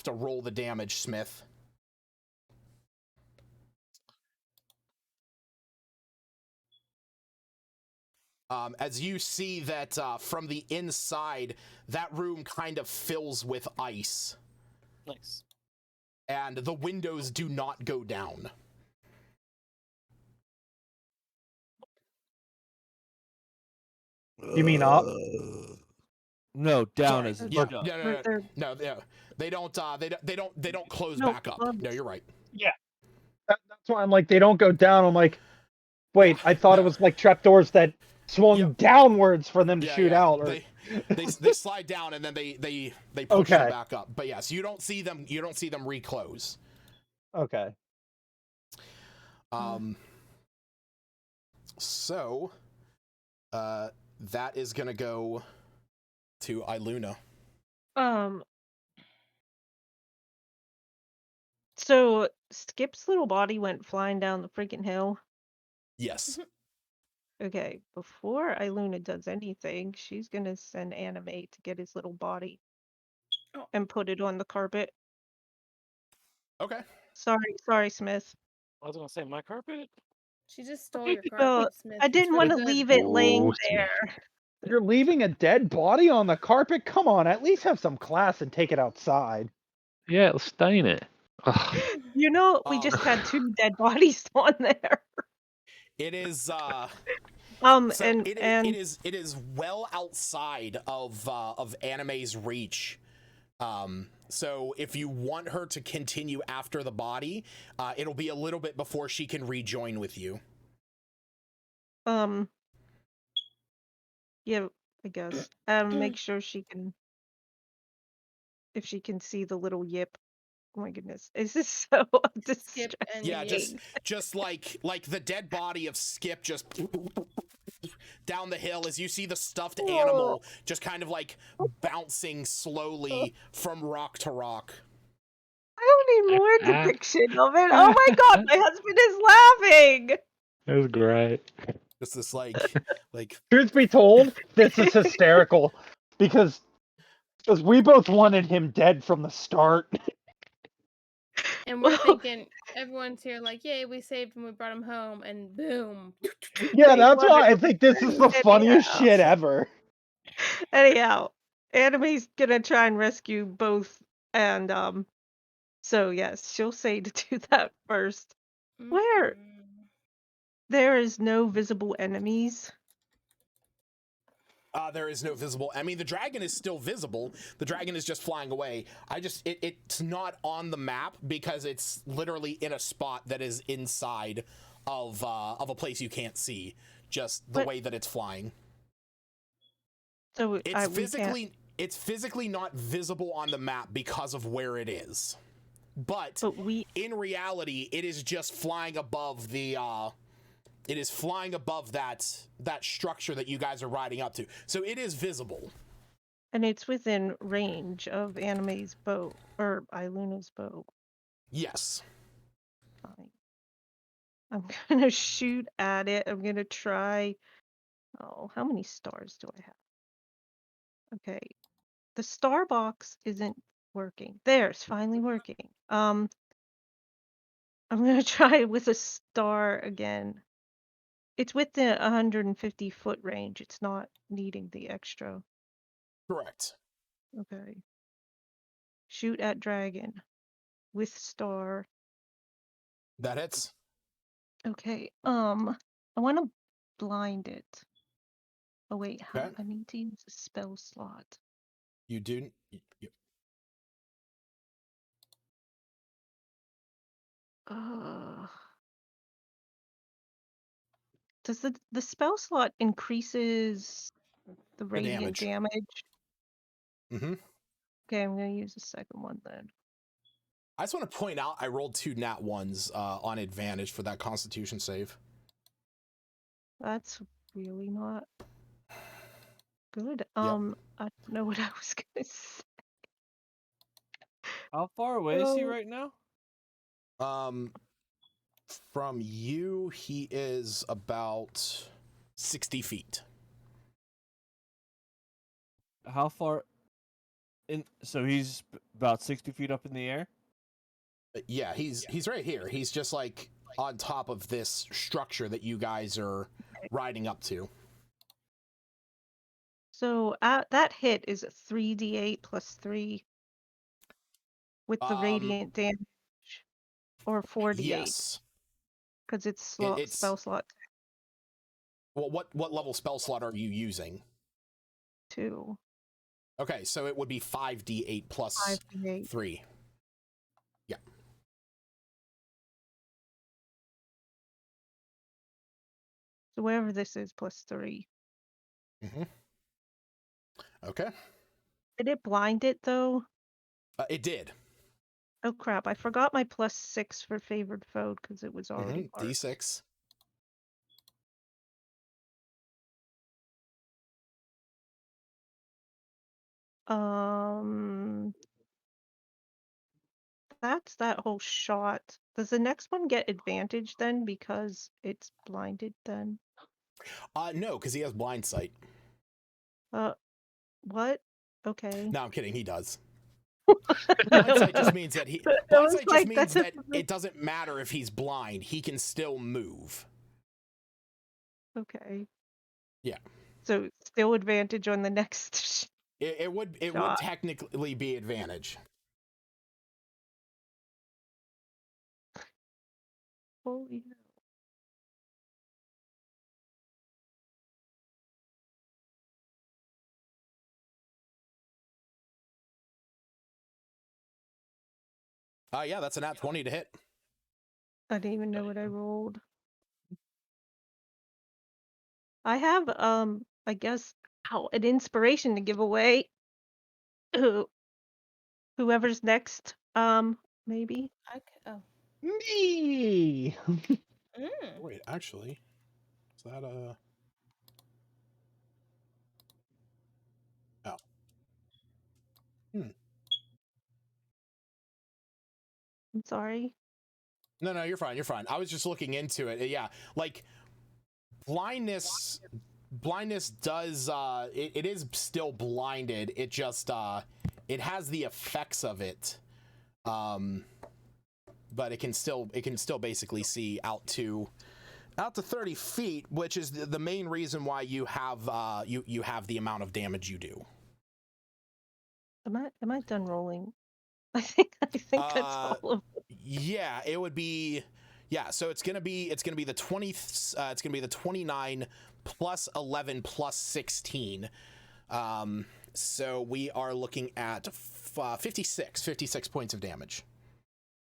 roll the damage, Smith. As you see that from the inside, that room kind of fills with ice. Nice. And the windows do not go down. You mean up? No, down Sorry. as in Yeah, shut. no, they don't close No, back up. No, you're right. Yeah. That's why I'm like, they don't go down. I'm like, wait, I thought it was like trapdoors that swung downwards for them to shoot out. Or... They slide down and then they push them back up. But yes, you don't see them reclose. Okay. So that is gonna go to Iluna. So Skip's little body went flying down the freaking hill. Yes. Okay, before Iluna does anything, she's gonna send Animate to get his little body and put it on the carpet. Okay. Sorry, Smith. I was gonna say my carpet. She just stole your Well, carpet, Smith. I It's didn't really want to good. leave it laying Oh, there. You're leaving a dead body on the carpet? Come on, at least have some class and take it outside. Yeah, it'll stain it. Ugh. You know, we just had 2 dead bodies on there. It is so And it is well outside of Anime's reach. So if you want her to continue after the body, it'll be a little bit before she can rejoin with you. yeah, I guess. Make sure she can, if she can see the little yip. Oh my goodness, is this so Skip and Yeah, Yig. just like the dead body of Skip just down the hill as you see the stuffed animal just kind of like bouncing slowly from rock to rock. I don't need more depiction of it. Oh my god, my husband is laughing. That was great. Just this like Truth be told, this is hysterical because we both wanted him dead from the start. And we're thinking, everyone's here like, yay, we saved him, we brought him home, and boom. Yeah, that's why I think this is the funniest shit ever. Anyhow, Anime's gonna try and rescue both, and so yes, she'll say to do that first. Where there is no visible enemies. There is no visible. I mean, the dragon is still visible. The dragon is just flying away. It's not on the map because it's literally in a spot that is inside of a place you can't see. Just the way that it's flying. So it's physically not visible on the map because of where it is. But in reality, it is just flying above the. It is flying above that structure that you guys are riding up to. So it is visible. And it's within range of Anime's bow, or Iluna's bow. Yes. Fine. I'm gonna shoot at it. I'm gonna try. Oh, how many stars do I have? Okay. The star box isn't working. There, it's finally working. I'm gonna try with a star again. It's within 150 foot range. It's not needing the extra. Correct. Okay. Shoot at dragon with star. That hits. Okay. I want to blind it. Oh wait, Okay. I need to use a spell slot. You do. Does the spell slot increases the radiant damage? Mm-hmm. Okay, I'm gonna use the second one then. I just want to point out I rolled 2 nat 1s on advantage for that Constitution save. That's really not good. Yep. I don't know what I was gonna say. How far away is he right now? From you, he is about 60 feet. How far? So he's about 60 feet up in the air? Yeah, he's right here. He's just like on top of this structure that you guys are riding up to. So that hit is a 3d8 plus 3 with the radiant damage, or 4d8. Yes. Because it's spell slot. Well, what level spell slot are you using? 2. Okay, so it would be 5d8 plus 5d8. 3. Yeah. So whatever this is, plus 3. Mm-hmm. Okay. Did it blind it though? It did. Oh crap! I forgot my plus 6 for favored foe because it was already marked. D6. That's that whole shot. Does the next one get advantage then because it's blinded then? No, because he has blind sight. What? Okay. No, I'm kidding. He does. Blind sight just means that he. That Blind was sight just like, means that's that it doesn't matter if he's blind; he can still move. Okay. Yeah. So still advantage on the next. It would Shot. technically be advantage. Holy hell. Yeah, that's a nat 20 to hit. I didn't even know what I rolled. I have I guess an inspiration to give away. Whoever's next, maybe. Oh. Me. Wait, actually, is that a? Oh. I'm sorry. No, you're fine. You're fine. I was just looking into it. Yeah, like blindness does. It is still blinded. It just it has the effects of it. But it can still basically see out to 30 feet, which is the main reason why you have you have the amount of damage you do. Am I done rolling? I think that's all of it. Yeah, it would be. Yeah, so it's gonna be the 20. It's gonna be the 29 plus 11 plus 16. So we are looking at 56 points of damage.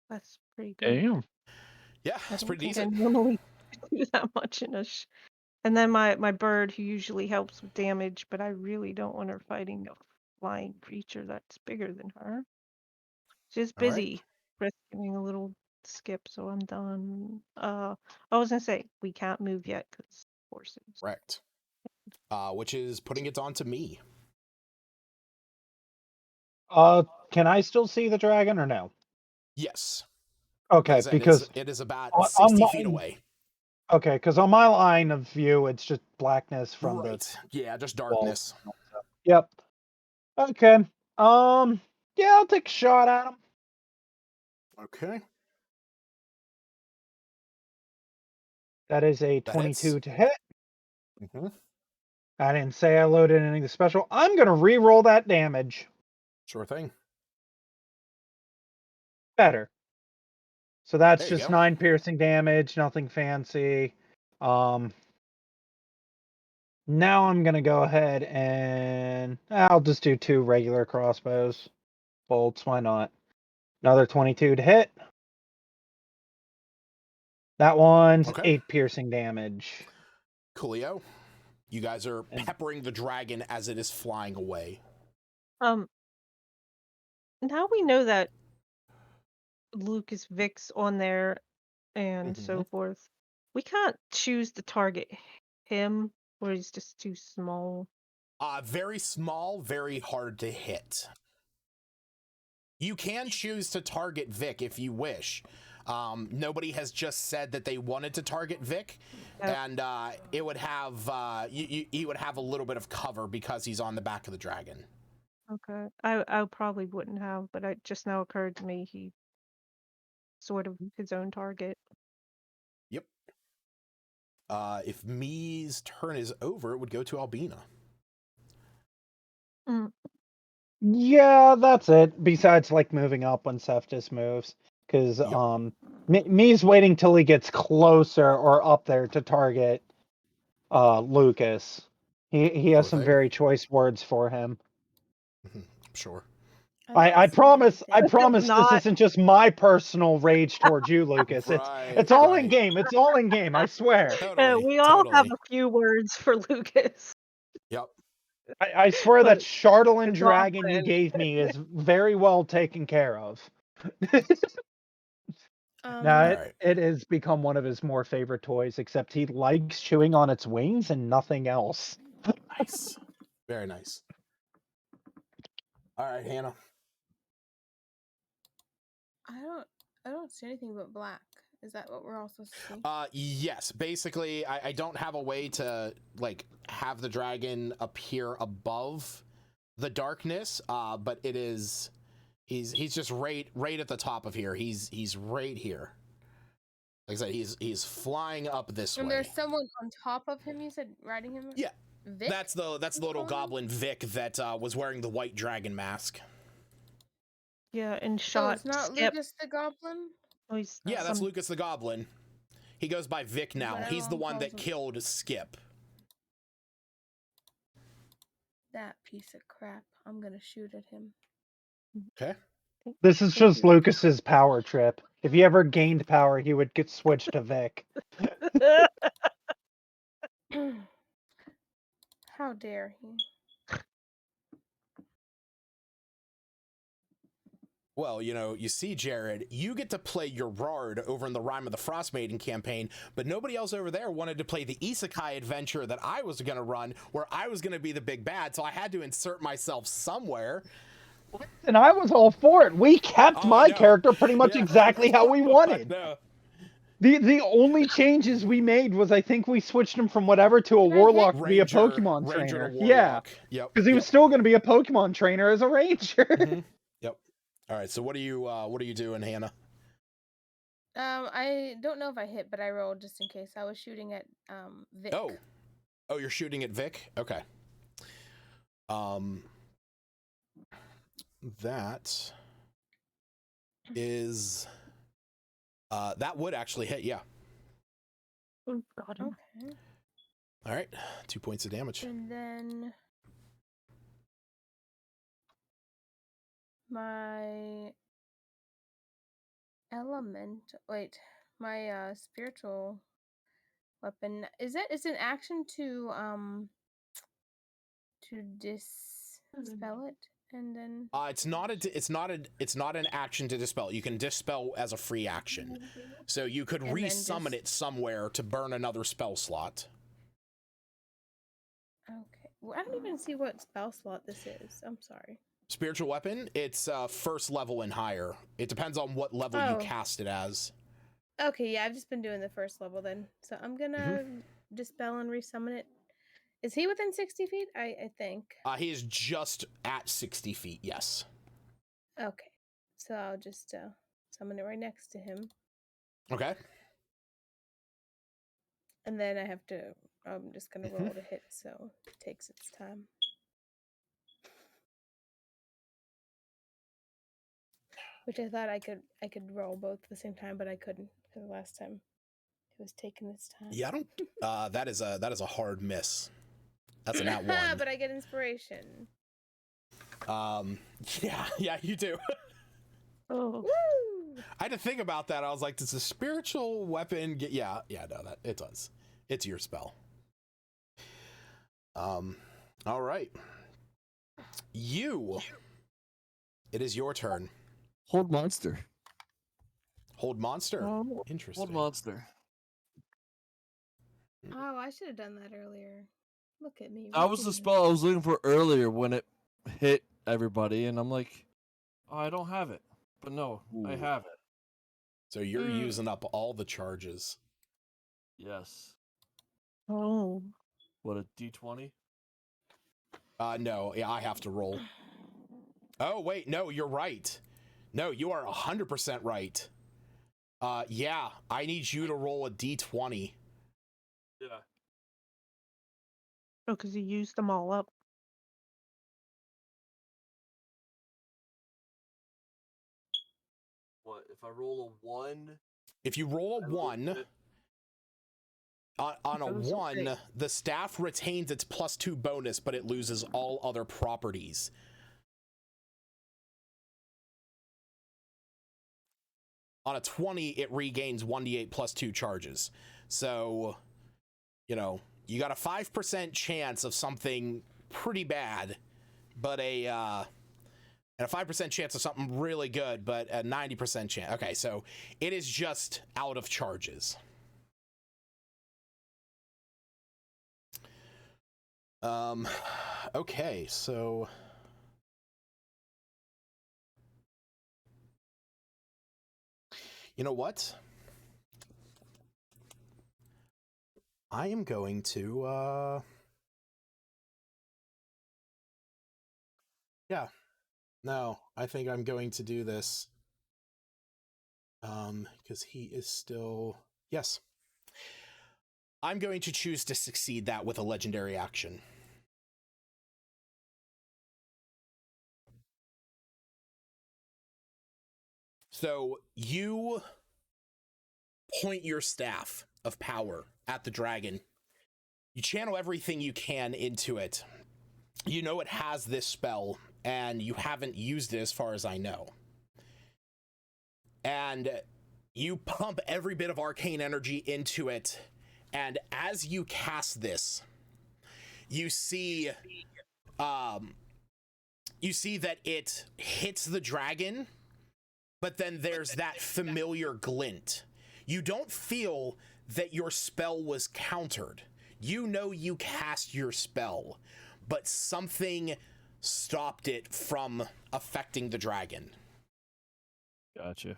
That's pretty good. Damn. Yeah, that's pretty I decent. normally do that much in a. And then my bird, who usually helps with damage, but I really don't want her fighting a flying creature that's bigger than her. She's All right. busy rescuing a little skip, so I'm done. I was gonna say we can't move yet because horses. Correct. Which is putting it on to me. Can I still see the dragon or no? Yes. Okay, Said, because it is about on 60 feet away. Okay, because on my line of view, it's just blackness from the. Yeah, just darkness. Wall. Yep. Okay. Yeah, I'll take a shot at him. Okay. That is a That 22 hits. to hit. Mm-hmm. I didn't say I loaded anything special. I'm gonna re-roll that damage. Sure thing. Better. So that's There you just go. 9 piercing damage, nothing fancy. Now I'm gonna go ahead and I'll just do 2 regular crossbows. Bolts, why not? Another 22 to hit. That one's Okay. 8 piercing damage. Coolio. You guys are peppering the dragon as it is flying away. Now we know that Lucas Vic's on there and so forth. We can't choose to target him, or he's just too small. Very small, very hard to hit. You can choose to target Vic if you wish. Nobody has just said that they wanted to target Vic, and it would have he would have a little bit of cover because he's on the back of the dragon. Okay, I probably wouldn't have, but it just now occurred to me he sort of his own target. Yep. If me's turn is over, it would go to Albina. Yeah, that's it. Besides, like, moving up when Cephas moves. Because me's waiting till he gets closer or up there to target Lucas. He has some very choice words for him. Sure. I promise this isn't just my personal rage towards you, Lucas. It's all in game. It's all in game, I swear. We all have a few words for Lucas. Yep. I swear that Chardalin it's dragon you often. gave me is very well taken care of. Now it has become one of his more favorite toys, except he likes chewing on its wings and nothing else. Nice. Very nice. All right, Hannah. I don't see anything but black. Is that what we're all supposed to see? Yes. Basically, I don't have a way to like have the dragon appear above the darkness, but it is He's just right at the top of here. He's right here. Like I said, he's flying up this And way. there's someone on top of him. You said riding him. Yeah, Vic? that's the little goblin Vic that was wearing the white dragon mask. Yeah, and So shot it's not Skip. Lucas the Goblin. Oh, he's Yeah, that's Lucas the Goblin. He goes by Vic now. But He's the everyone one calls that him- killed Skip. That piece of crap. I'm gonna shoot at him. Okay. This is just Lucas's power trip. If he ever gained power, he would get switched to Vic. How dare he? Well, you see, Jared, you get to play your Rard over in the Rime of the Frost Maiden campaign, but nobody else over there wanted to play the Isekai adventure that I was going to run, where I was going to be the big bad, so I had to insert myself somewhere. And I was all for it. We kept my character pretty much exactly how we wanted. The only changes we made was I think we switched him from whatever to a warlock to be a Pokemon trainer. Yeah, because he was still going to be a Pokemon trainer as a ranger. Yep. All right. So what are you doing, Hannah? I don't know if I hit, but I rolled just in case. I was shooting at Vic. Oh, you're shooting at Vic? Okay. That is that would actually hit, yeah. Oh, got him. Okay. All right, 2 points of damage. And then my my spiritual weapon is an action to dispel it, and then It's not an action to dispel. You can dispel as a free action, so you could resummon it somewhere to burn another spell slot. Okay. Well, I don't even see what spell slot this is. I'm sorry. Spiritual weapon, it's first level and higher. It depends on what level you cast it as. Okay, yeah, I've just been doing the first level then. So I'm gonna dispel and resummon it. Is he within 60 feet? I think. He is just at 60 feet, yes. Okay. So I'll just summon it right next to him. Okay. And then I'm just gonna roll to hit, so it takes its time. Which I thought I could roll both at the same time, but I couldn't because last time it was taking its time. Yeah, I don't. That is a hard miss. That's a nat 1. But I get inspiration. Yeah, you do. Oh. Woo! I had to think about that. I was like, does a spiritual weapon get? Yeah, no, that it does. It's your spell. All right. It is your turn. Hold monster. Hold monster. Oh. Interesting. Hold monster. Oh, I should have done that earlier. Look at me. That was the spell I was looking for earlier when it hit everybody, and I'm like, oh, I don't have it. But no, I have it. So you're using up all the charges. Yes. Oh. What, a D20? No, yeah, I have to roll. Oh, wait, no, you're right. No, you are 100% right. Yeah, I need you to roll a D20. Yeah. Oh, because you used them all up. What, if I roll a 1? If you roll a 1, on a 1, the staff retains its +2 bonus, but it loses all other properties. On a 20, it regains 1d8 +2 charges. So, you got a 5% chance of something pretty bad, but and a 5% chance of something really good, but a 90% chance. Okay, so it is just out of charges. Okay, so you know what? I am going to No, I think I'm going to do this. Because he is still... Yes. I'm going to choose to succeed that with a legendary action. So you point your staff of power at the dragon. You channel everything you can into it. You know it has this spell, and you haven't used it as far as I know. And you pump every bit of arcane energy into it, and as you cast this, you see that it hits the dragon, but then there's that familiar glint. You don't feel that your spell was countered. You know you cast your spell, but something stopped it from affecting the dragon. Gotcha.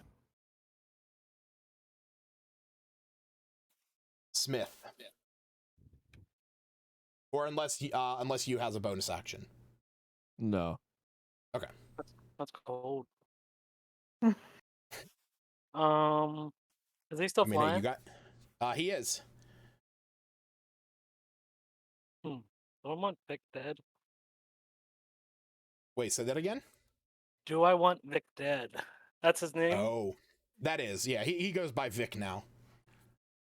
Smith. Or unless you has a bonus action. No. Okay. That's cold. Is he still I mean, flying? you got. He is. I don't want Vic dead. Wait, say that again? Do I want Vic dead? That's his name? Oh, that is. Yeah, he goes by Vic now.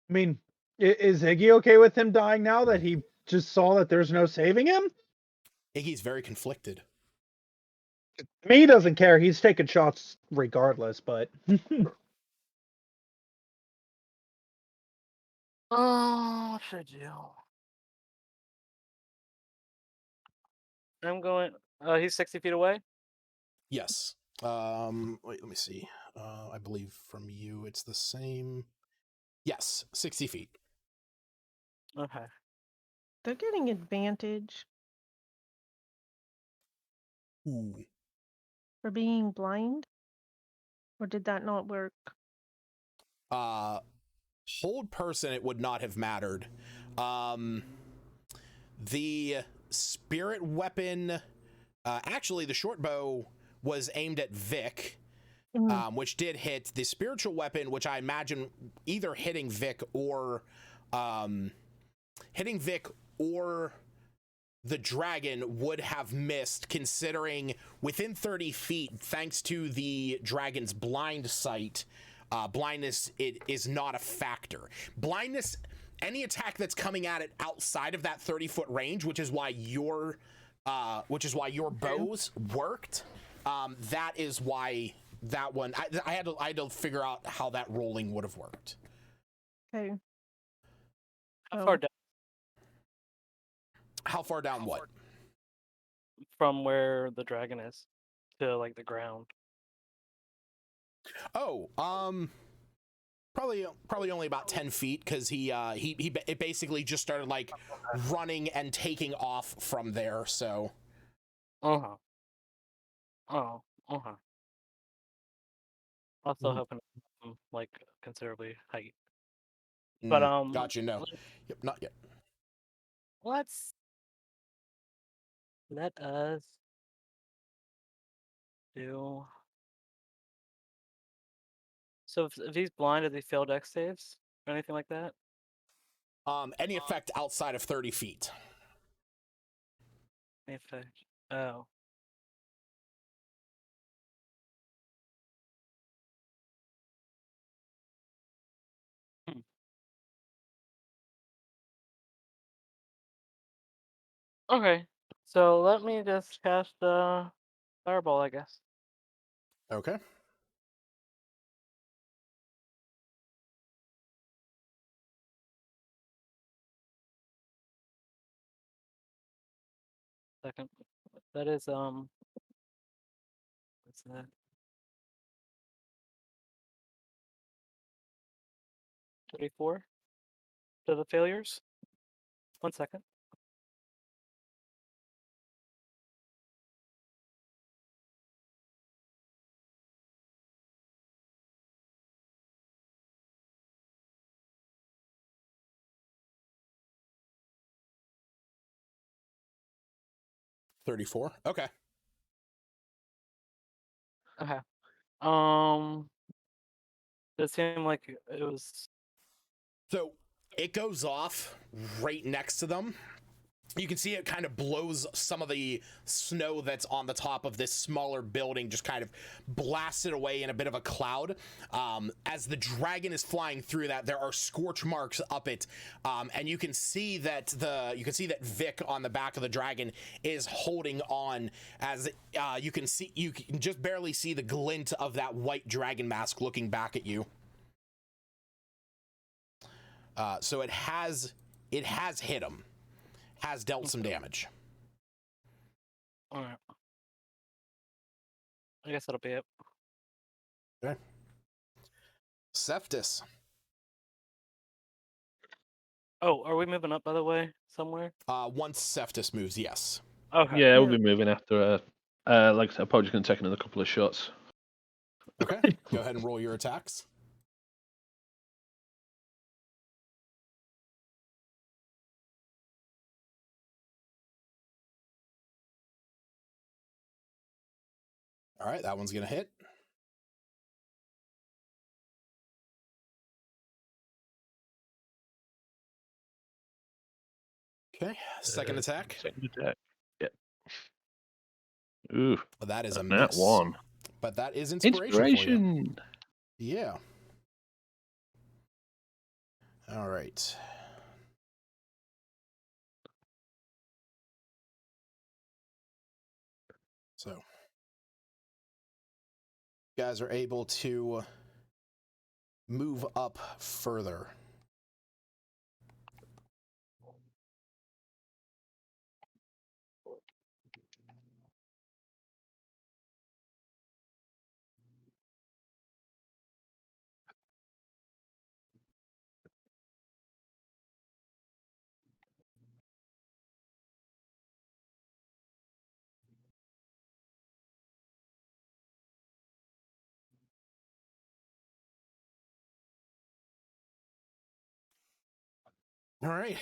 I mean, is Iggy okay with him dying now that he just saw that there's no saving him? Iggy's very conflicted. I mean, he doesn't care. He's taking shots regardless, but... Oh, what should I do? I'm going... he's 60 feet away? Yes. Wait, let me see. I believe from you it's the same. Yes, 60 feet. Okay. They're getting advantage Ooh. for being blind? Or did that not work? Hold person, it would not have mattered. The spirit weapon, actually, the short bow was aimed at Vic, which did hit. The spiritual weapon, which I imagine either hitting Vic or the dragon, would have missed, considering within 30 feet, thanks to the dragon's blind sight, blindness is not a factor. Blindness, any attack that's coming at it outside of that 30-foot range, which is why your bows worked. That is why that one. I had to figure out how that rolling would have worked. Okay. How far down? How far down what? From where the dragon is to like the ground. Oh, probably only about 10 feet, because he basically just started like running and taking off from there. So. Oh, okay. Also hoping like considerably height. But Gotcha. No. Yep, not yet. Let us do. So if he's blind, does he fail dex saves or anything like that? Any effect outside of 30 feet. Any effect? Oh. Okay, so let me just cast fireball, I guess. Okay. Second. That is what's that? 34 to the failures. 1 second. $34. Okay. Okay. It seemed like it was. So it goes off right next to them. You can see it kind of blows some of the snow that's on the top of this smaller building, just kind of blasted away in a bit of a cloud. As the dragon is flying through that, there are scorch marks up it, and you can see that Vic on the back of the dragon is holding on. As you can just barely see the glint of that white dragon mask looking back at you. So it has hit him. Has dealt some damage. All right. I guess that'll be it. Okay. Cephtus. Oh, are we moving up, by the way, somewhere? Once Cephtus moves, yes. Okay. Yeah, we'll be moving after. Like I said, I'm probably just going to take another couple of shots. Okay. Go ahead and roll your attacks. All right, that one's going to hit. Okay, second attack. Second attack. Yep. Ooh, Well, that is a nat miss. one. But that is inspiration. For you. Yeah. All right. So, you guys are able to move up further. All right.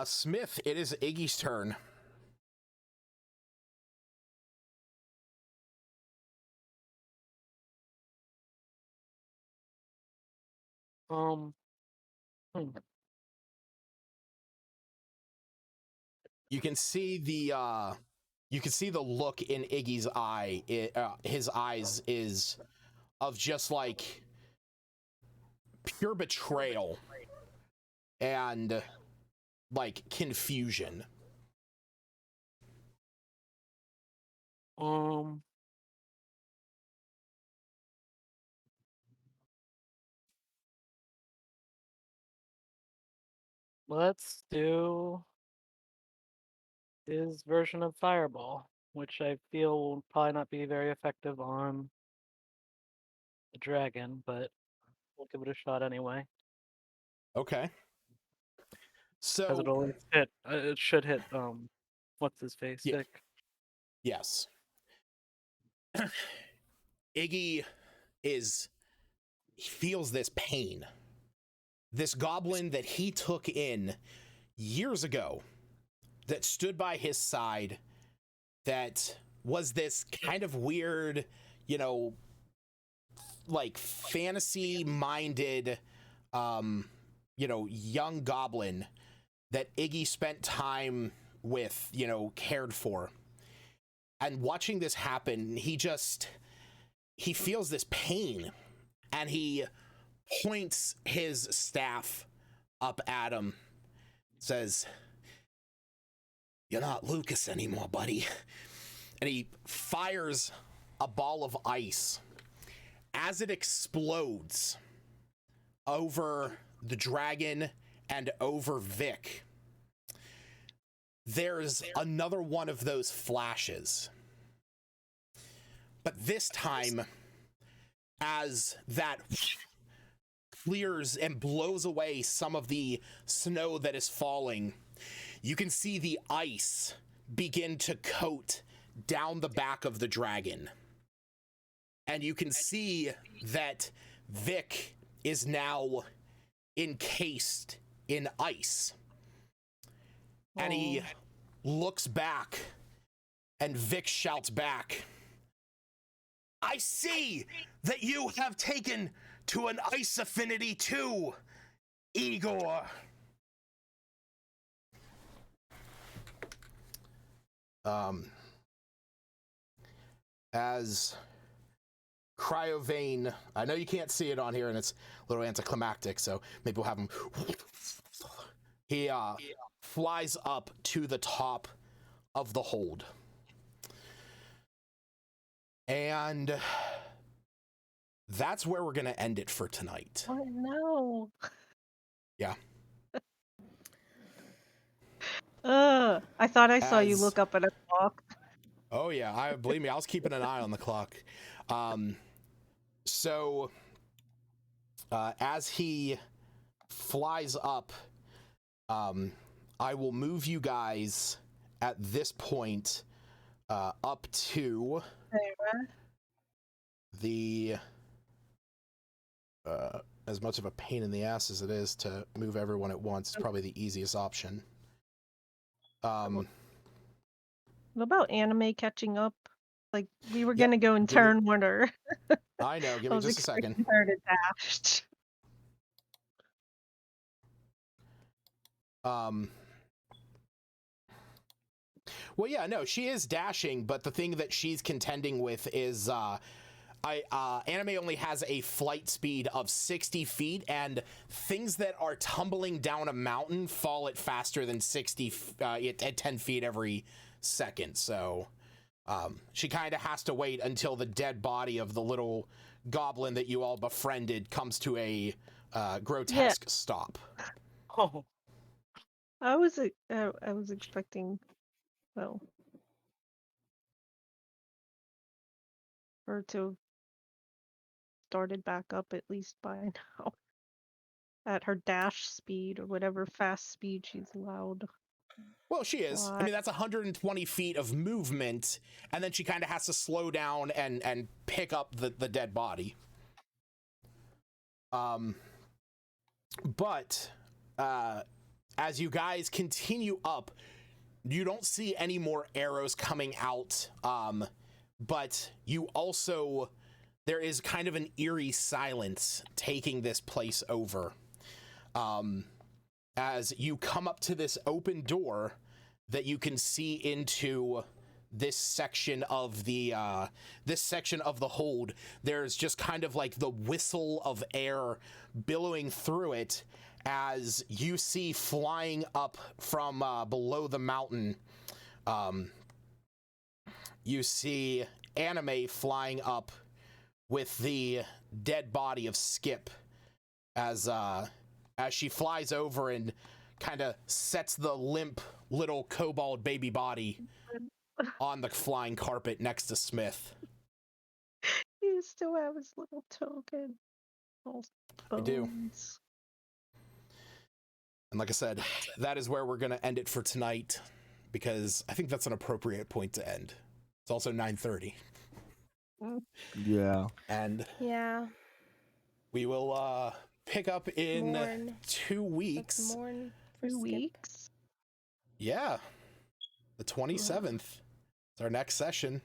Smith, it is Iggy's turn. You can see the look in Iggy's eye. His eyes is of just like pure betrayal and like confusion. Let's do his version of Fireball, which I feel will probably not be very effective on the dragon, but we'll give it a shot anyway. Okay. So because it'll hit. It should hit. What's his face? Yeah. Vic. Yes. Iggy he feels this pain. This goblin that he took in years ago, that stood by his side, that was this kind of weird, like fantasy-minded, young goblin that Iggy spent time with, cared for. And watching this happen, he feels this pain, and he points his staff up at him, says, "You're not Lucas anymore, buddy." And he fires a ball of ice. As it explodes over the dragon and over Vic, there's another one of those flashes. But this time, as that clears and blows away some of the snow that is falling, you can see the ice begin to coat down the back of the dragon. And you can see that Vic is now encased in ice. And he looks back, and Vic shouts back, I see that you have taken to an ice affinity too, Igor. As Cryovane, I know you can't see it on here and it's a little anticlimactic, so maybe we'll have him. He flies up to the top of the hold. And that's where we're going to end it for tonight. Oh no. Yeah. I thought I saw you As- look up at a clock. Oh yeah, believe me, I was keeping an eye on the clock. So as he flies up, I will move you guys at this point up to the as much of a pain in the ass as it is to move everyone at once. It's probably the easiest option. What about anime catching up? Like, we were Yep, gonna go in give me- turn order. I know, give I me was just a second. expecting her to dash. Well, yeah, no, she is dashing, but the thing that she's contending with is anime only has a flight speed of 60 feet, and things that are tumbling down a mountain fall at faster than 10 feet every second. So she kind of has to wait until the dead body of the little goblin that you all befriended comes to a grotesque stop. Oh, I was expecting, well, her to have started back up at least by now. At her dash speed or whatever fast speed she's allowed. Well, she is. I mean, that's 120 feet of movement, and then she kind of has to slow down and pick up the dead body. But as you guys continue up, you don't see any more arrows coming out, but you also, there is kind of an eerie silence taking this place over. As you come up to this open door that you can see into this section of the hold, there's just kind of like the whistle of air billowing through it as you see flying up from below the mountain. You see Anime flying up with the dead body of Skip as she flies over and kind of sets the limp little kobold baby body on the flying carpet next to Smith. You still have his little token. I do. And like I said, that is where we're going to end it for tonight, because I think that's an appropriate point to end. It's also 9:30. Yeah. And Yeah. we will pick up in Mourn. 2 weeks. Let's mourn for 2 Skip. weeks? Yeah. The 27th is our next session.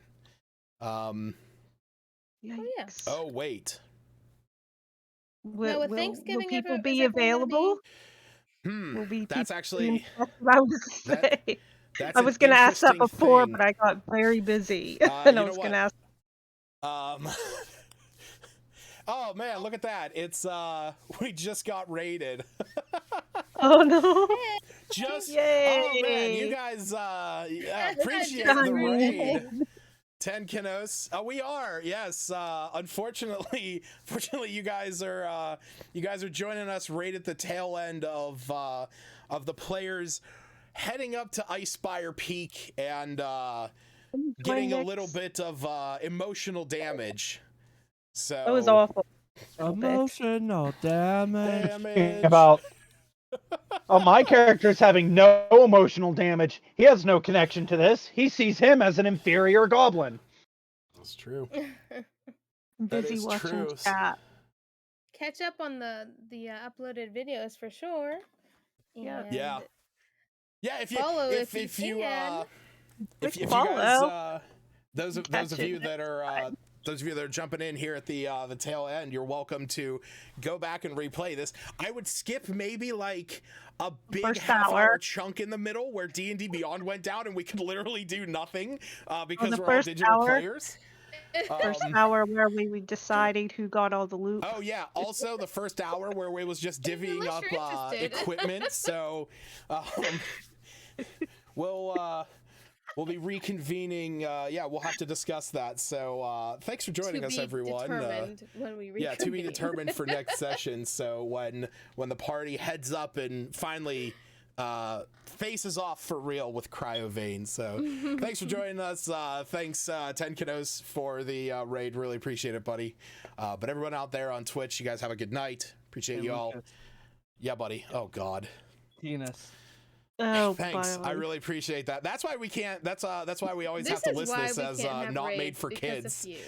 Yikes. yeah. Oh, wait. with Will Thanksgiving, people is be everyone gonna available? Hmm. Will That's people actually... That's what I was gonna say. That's I was going to ask that interesting before, thing. but I got very busy. You and I know was going what? to ask. Oh man, look at that. It's we just got raided. Oh no. Just Yay. Oh man, you guys appreciate the raid. 10 Kinos. We are, yes. Unfortunately, you guys are joining us right at the tail end of the players heading up to Icespire Peak and getting a little bit of emotional damage. So That was awful. Emotional damage. About my character's having no emotional damage. He has no connection to this. He sees him as an inferior goblin. That's true. I'm busy is watching true. chat. Catch up on the uploaded videos for sure. Yeah. And Yeah. Yeah, if you follow if if you you can. if you Follow. guys those of Catch you it that are those of you that are jumping in here at the tail end, you're welcome to go back and replay this. I would skip maybe like a big First half-hour hour. chunk in the middle where D&D Beyond went down and we could literally do nothing because the we're all first digital hour? players. First hour where we were deciding who got all the loot. Oh yeah, also the first hour where we was just divvying Unless up you're interested. equipment. So we'll be reconvening. Yeah, we'll have to discuss that. So thanks for joining us, everyone. Determined when we yeah, to be reconvene. determined for next session. So when the party heads up and finally faces off for real with Cryovane. So thanks for joining us. Thanks 10 Kiddos for the raid. Really appreciate it, buddy. But everyone out there on Twitch, you guys have a good night. Appreciate you all. Yeah, buddy. Oh God. Penis. Oh, thanks. buddy. I really appreciate that. That's why we can't. That's why we always This have to is list why this we as can't have not made raids for because of kids. you.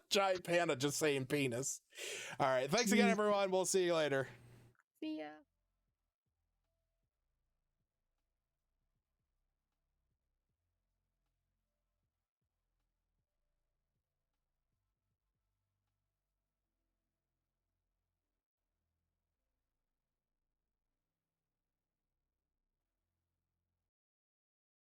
Giant panda just saying penis. All right. Thanks again, everyone. We'll see you later. See ya.